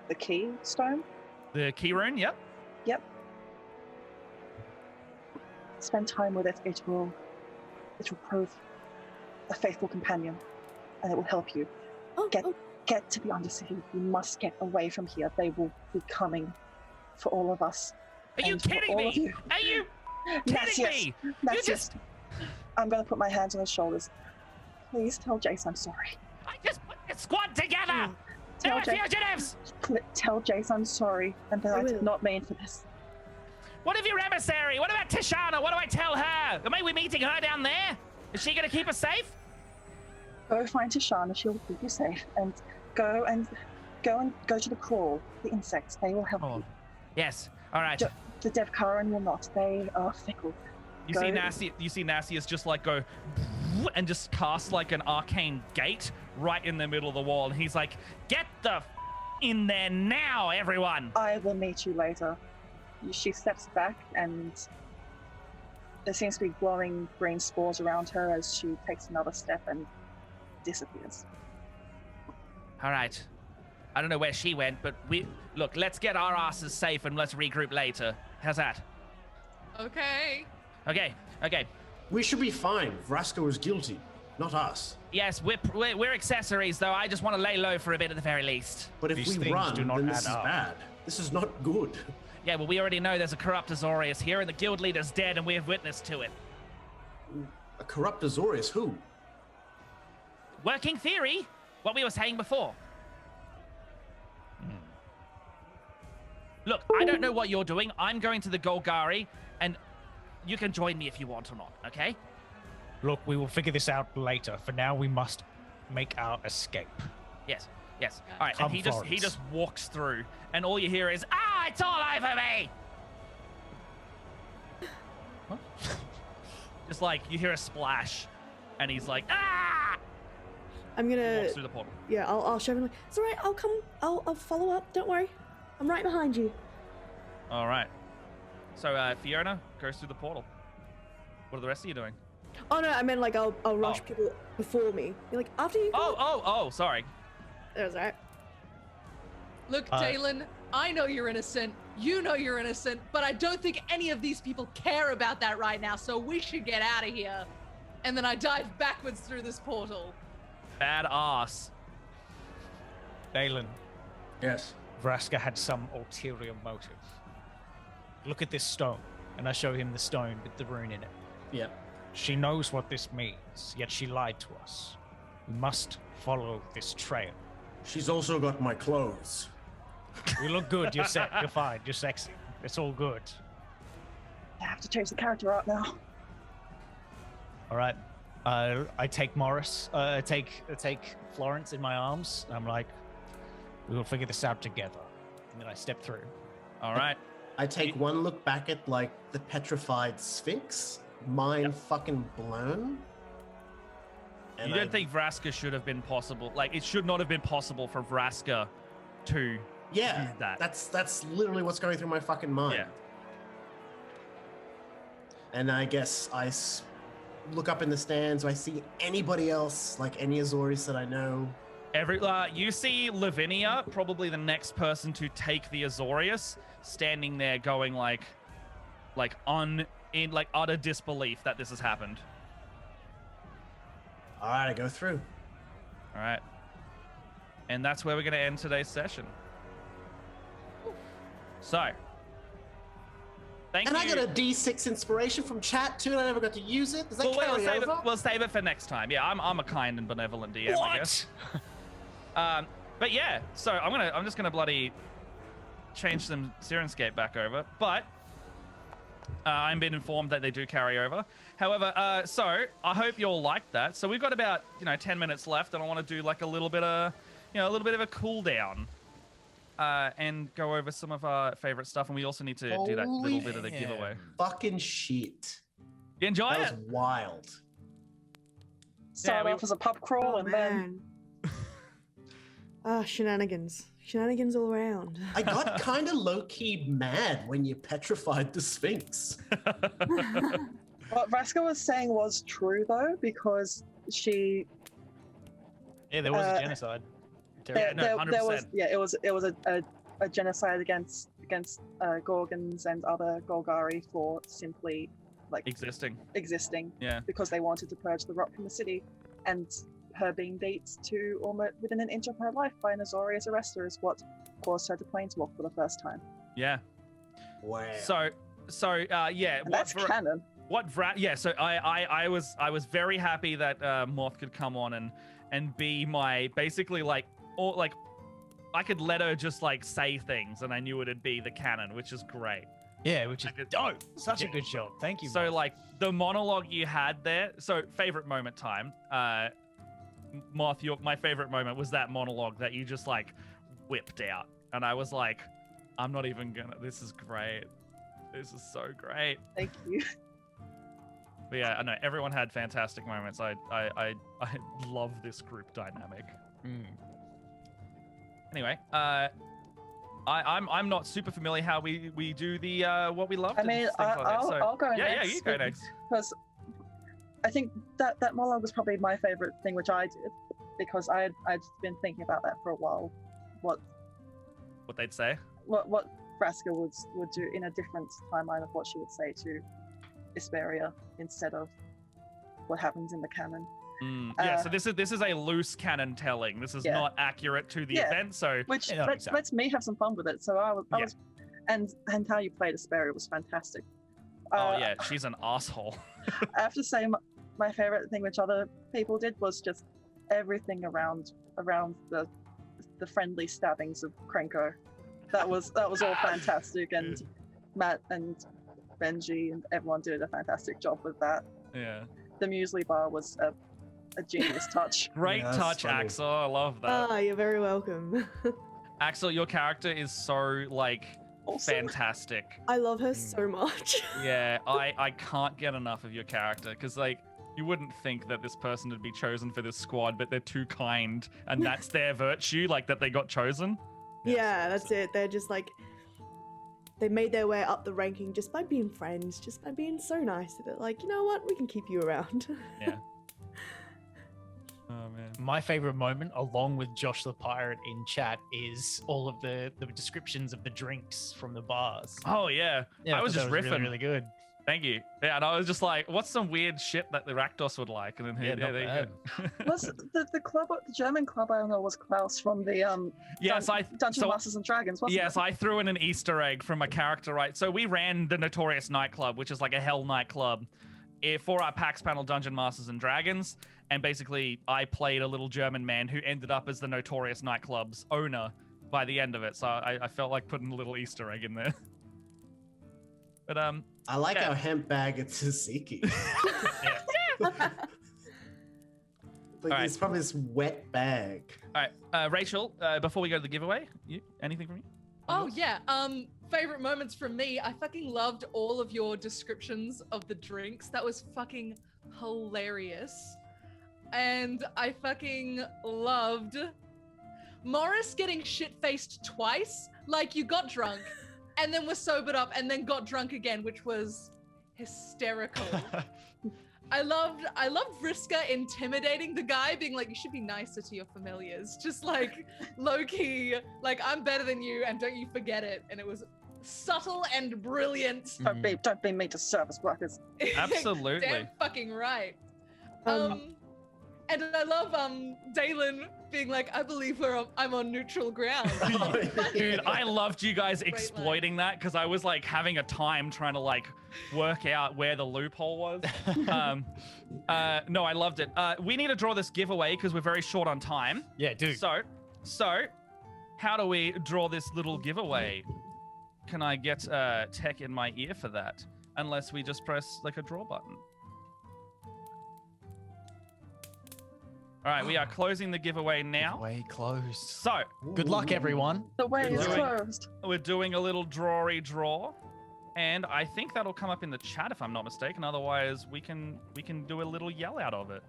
the key stone. The key rune, yep. Yep. Spend time with it. It will prove a faithful companion, and it will help you. Get to the Undercity. You must get away from here. They will be coming for all of us. Are you kidding me? Are you kidding me? That's just. I'm going to put my hands on his shoulders. Please tell Jace I'm sorry. I just put the squad together. They're fugitives. Tell Jace I'm sorry, and that I did not mean for this. What of your emissary? What about Tishana? What do I tell her? Am I meeting her down there? Is she going to keep us safe? Go find Tishana. She'll keep you safe, and go to the crawl. The insects. They will help you. Yes. All right. The Devkaran will not. They are fickle. You see Nasty is just like go and just cast like an arcane gate right in the middle of the wall. And he's like, "Get the in there now, everyone." I will meet you later. She steps back and there seems to be glowing green spores around her as she takes another step and disappears. All right. I don't know where she went, but let's get our asses safe and let's regroup later. How's that? Okay. Okay. We should be fine. Vraska was guilty, not us. Yes, we're accessories, though. I just want to lay low for a bit at the very least. But if These we things run, do not then add this is up. bad. This is not good. Yeah, well, we already know there's a corrupt Azorius here, and the guild leader's dead, and we have witness to it. A corrupt Azorius, who? Working theory, what we were saying before. Look, I don't know what you're doing. I'm going to the Golgari, and you can join me if you want or not, okay? Look, we will figure this out later. For now, we must make our escape. Yes. All right, Come, and he Florence. just walks through, and all you hear is, it's all over me! What? Just like, you hear a splash, and he's like, I'm gonna. walks through the portal. Yeah, I'll show him. Like, it's alright. I'll come. I'll follow up. Don't worry. I'm right behind you. All right. So, Fiona goes through the portal. What are the rest of you doing? Oh no, I meant like I'll rush people before me. You're like after you. Oh, sorry. That's right. Look, Dalen, I know you're innocent. You know you're innocent, but I don't think any of these people care about that right now, so we should get out of here. And then I dive backwards through this portal. Badass. Dalen, Yes. Vraska had some ulterior motive. look at this stone. And I show him the stone with the rune in it. Yeah. She knows what this means, yet she lied to us. We must follow this trail. She's also got my clothes. You look good. You're set. You're fine. You're sexy. It's all good. I have to change the character out now. All right. I take Morris. I take Florence in my arms. And I'm like, we will figure this out together. And then I step through. All right. I take one look back at like the petrified Sphinx, mind fucking blown. And You don't think Vraska should have been possible? Like, it should not have been possible for Vraska to Yeah, use that. that's literally what's going through my fucking mind. Yeah. And I guess look up in the stands. Do I see anybody else, like any Azoris that I know? You see Lavinia, probably the next person to take the Azorius, standing there going in utter disbelief that this has happened. All right, I go through. All right. And that's where we're going to end today's session. So, thank And you. I got a D6 inspiration from chat too, and I never got to use it. Does that carry over? We'll save it for next time. Yeah, I'm a kind and benevolent DM, I guess. But yeah, so I'm just gonna bloody change some Sirenscape back over. But I'm been informed that they do carry over. However, so I hope you all liked that. So we've got about 10 minutes left, and I want to do like a little bit of a cool down. And go over some of our favorite stuff, and we also need to do that little bit of the giveaway. Fucking shit. You enjoy That it? was wild. Started off as a pub crawl Oh, and then man. Shenanigans. Shenanigans all around. I got kind of low-key mad when you petrified the Sphinx. what Vraska was saying was true though, because she Yeah, there was a genocide. Yeah, no, there 100%. was a genocide against Gorgons and other Golgari for simply Existing. existing Yeah. because they wanted to purge the rot from the city, and her being beat to almost within an inch of her life by an Azorius arrestor is what caused her to planeswalk for the first time. Yeah. Wow. So yeah. And that's canon. Yeah. So I was very happy that Morph could come on and be my basically I could let her just say things and I knew it'd be the canon, which is great. Yeah, which is dope. Such a good job. Thank you. So Mark. the monologue you had there. So favorite moment time. Moth, my favorite moment was that monologue that you just whipped out, and I was like, I'm not even gonna. This is great. This is so great. Thank you. But yeah, I know everyone had fantastic moments. I love this group dynamic. Anyway, I'm not super familiar how we do the what we loved. I mean, I'll go next. Yeah, you go next. Because I think that monologue was probably my favorite thing, which I did, because I'd been thinking about that for a while. What they'd say? What Vraska would do in a different timeline of what she would say to Isperia instead of what happens in the canon. Yeah, so this is a loose canon telling. This is not accurate to the event. So which lets me have some fun with it. So I was, and how you played Isperia was fantastic. Oh yeah, she's an asshole. I have to say, my favorite thing which other people did was just everything around the friendly stabbings of Krenko. That was all fantastic, and Matt and Benji and everyone did a fantastic job with that. Yeah. The muesli bar was a genius touch. Great touch, funny. Axel. I love that. Ah, you're very welcome. Axel, your character is so awesome. Fantastic. I love her so much. Yeah, I can't get enough of your character because you wouldn't think that this person would be chosen for this squad, but they're too kind, and that's their virtue, that they got chosen. Yeah, that's it. They're just they made their way up the ranking just by being friends, just by being so nice. They're you know what? We can keep you around. Yeah. Oh man. My favorite moment, along with Josh the Pirate in chat, is all of the descriptions of the drinks from the bars. Oh yeah. I was just that was riffing. really, really good. Thank you. Yeah, and I was just like, what's some weird shit that the Rakdos would like? And then Yeah, not there you bad. go. Was the club, the German club owner was Klaus from the Yes, Dungeon Masters and Dragons, wasn't Yes, it? I threw in an Easter egg from a character, right? So we ran the Notorious Nightclub, which is like a hell nightclub, for our PAX panel Dungeon Masters and Dragons. And basically, I played a little German man who ended up as the Notorious Nightclub's owner by the end of it. So I felt like putting a little Easter egg in there. But I like Yeah. our hemp bag at Tsuzuki. Like Alright. it's from this wet bag. all right, Rachel, before we go to the giveaway, anything from you? Oh yeah. Favorite moments from me. I fucking loved all of your descriptions of the drinks. That was fucking hilarious. And I fucking loved Morris getting shit-faced twice. Like you got drunk and then was sobered up and then got drunk again, which was hysterical. I loved Vriska intimidating the guy, being like, you should be nicer to your familiars. Just like low-key, like I'm better than you and don't you forget it. And it was subtle and brilliant. Don't be mean to service workers. Absolutely. Damn fucking right. Um, And I love Dalen being like, I believe I'm on neutral ground. Dude, I loved you guys Great line. exploiting that because I was like having a time trying to like work out where the loophole was. No, I loved it. We need to draw this giveaway because we're very short on time. Yeah, dude. So, how do we draw this little giveaway? Can I get tech in my ear for that? Unless we just press like a draw button. All right, we are closing the giveaway now. Way closed. So, Good luck, everyone. The way is Doing- closed. we're doing a little drawy draw, and I think that'll come up in the chat if I'm not mistaken. Otherwise, we can do a little yell out of it.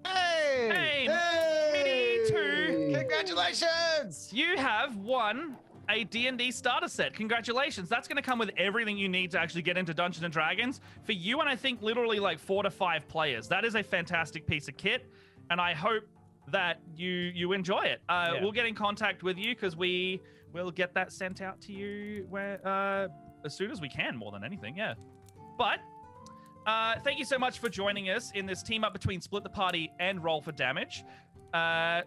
Hey! Hey, Mini 2, Congratulations! you have won a D&D starter set. Congratulations. That's going to come with everything you need to actually get into Dungeons & Dragons for you and I think literally like 4 to 5 players. That is a fantastic piece of kit, and I hope that you enjoy it. We'll get in contact with you because we will get that sent out to you as soon as we can, more than anything, yeah. But thank you so much for joining us in this team up between Split the Party and Roll for Damage.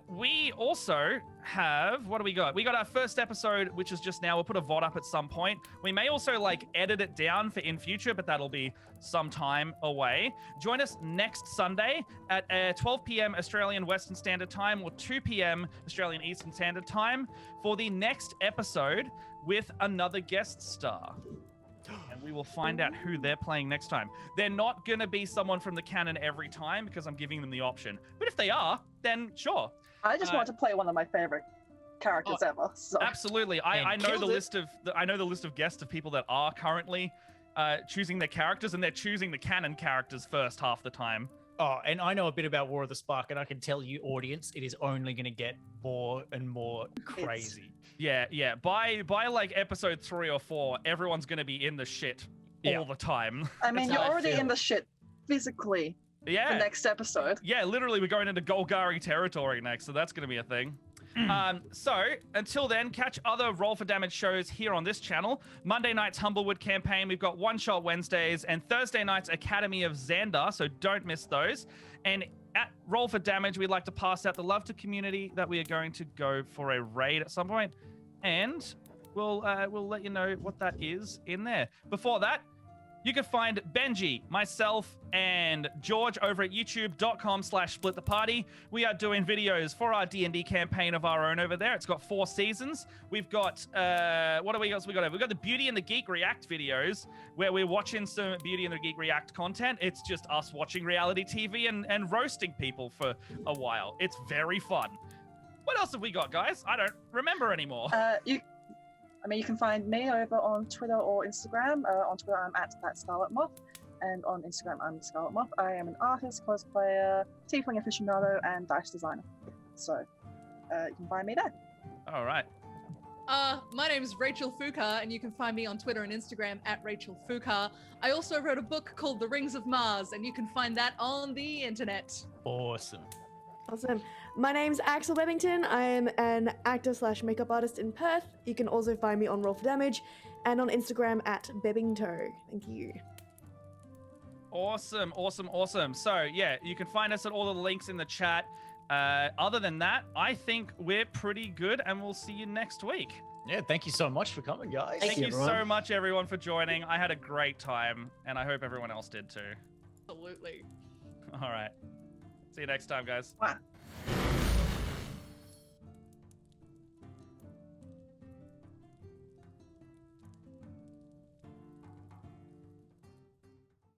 We also have, what do we got? We got our first episode, which is just now. We'll put a VOD up at some point. We may also like edit it down for in future, but that'll be some time away. Join us next Sunday at 12 p.m. Australian Western Standard Time or 2 p.m. Australian Eastern Standard Time for the next episode with another guest star. And we will find out who they're playing next time. They're not going to be someone from the canon every time because I'm giving them the option. But if they are, then sure. I just want to play one of my favorite characters ever. So. Absolutely. I know killed the it. list of I know the list of guests of people that are currently choosing their characters, and they're choosing the canon characters first half the time. Oh, and I know a bit about War of the Spark, and I can tell you, audience, it is only going to get more and more crazy. Yeah. By like episode 3 or 4, everyone's going to be in the shit all the time. I mean, That's you're how I already feel. in the shit physically Yeah. the next episode. Yeah, literally, we're going into Golgari territory next, so that's going to be a thing. So, until then, catch other Roll for Damage shows here on this channel. Monday night's Humblewood campaign. We've got One Shot Wednesdays, and Thursday night's Academy of Xandar, so don't miss those. And at Roll for Damage, we'd like to pass out the love to community that we are going to go for a raid at some point, and we'll let you know what that is in there. Before that, you can find Benji, myself, and George over at youtube.com/splittheparty. We are doing videos for our D&D campaign of our own over there. It's got 4 seasons. We've got, what do we got? We've got the Beauty and the Geek React videos where we're watching some Beauty and the Geek React content. It's just us watching reality TV and roasting people for a while. It's very fun. What else have we got, guys? I don't remember anymore. You can find me over on Twitter or Instagram. On Twitter, I'm at that Scarlet Moth, and on Instagram, I'm Scarlet Moth. I am an artist, cosplayer, tiefling aficionado, and dice designer. So you can find me there. All right. My name's Rachel Fuka, and you can find me on Twitter and Instagram at Rachel Fuka. I also wrote a book called The Rings of Mars, and you can find that on the internet. Awesome. Awesome. My name's Axel Bebbington. I am an actor / makeup artist in Perth. You can also find me on Roll for Damage and on Instagram at Bebbingto. Thank you. Awesome. So, yeah, you can find us at all the links in the chat. Other than that, I think we're pretty good, and we'll see you next week. Yeah, thank you so much for coming, guys. Thank you everyone. so much, everyone, for joining. I had a great time, and I hope everyone else did too. Absolutely. All right. See you next time, guys. Wow.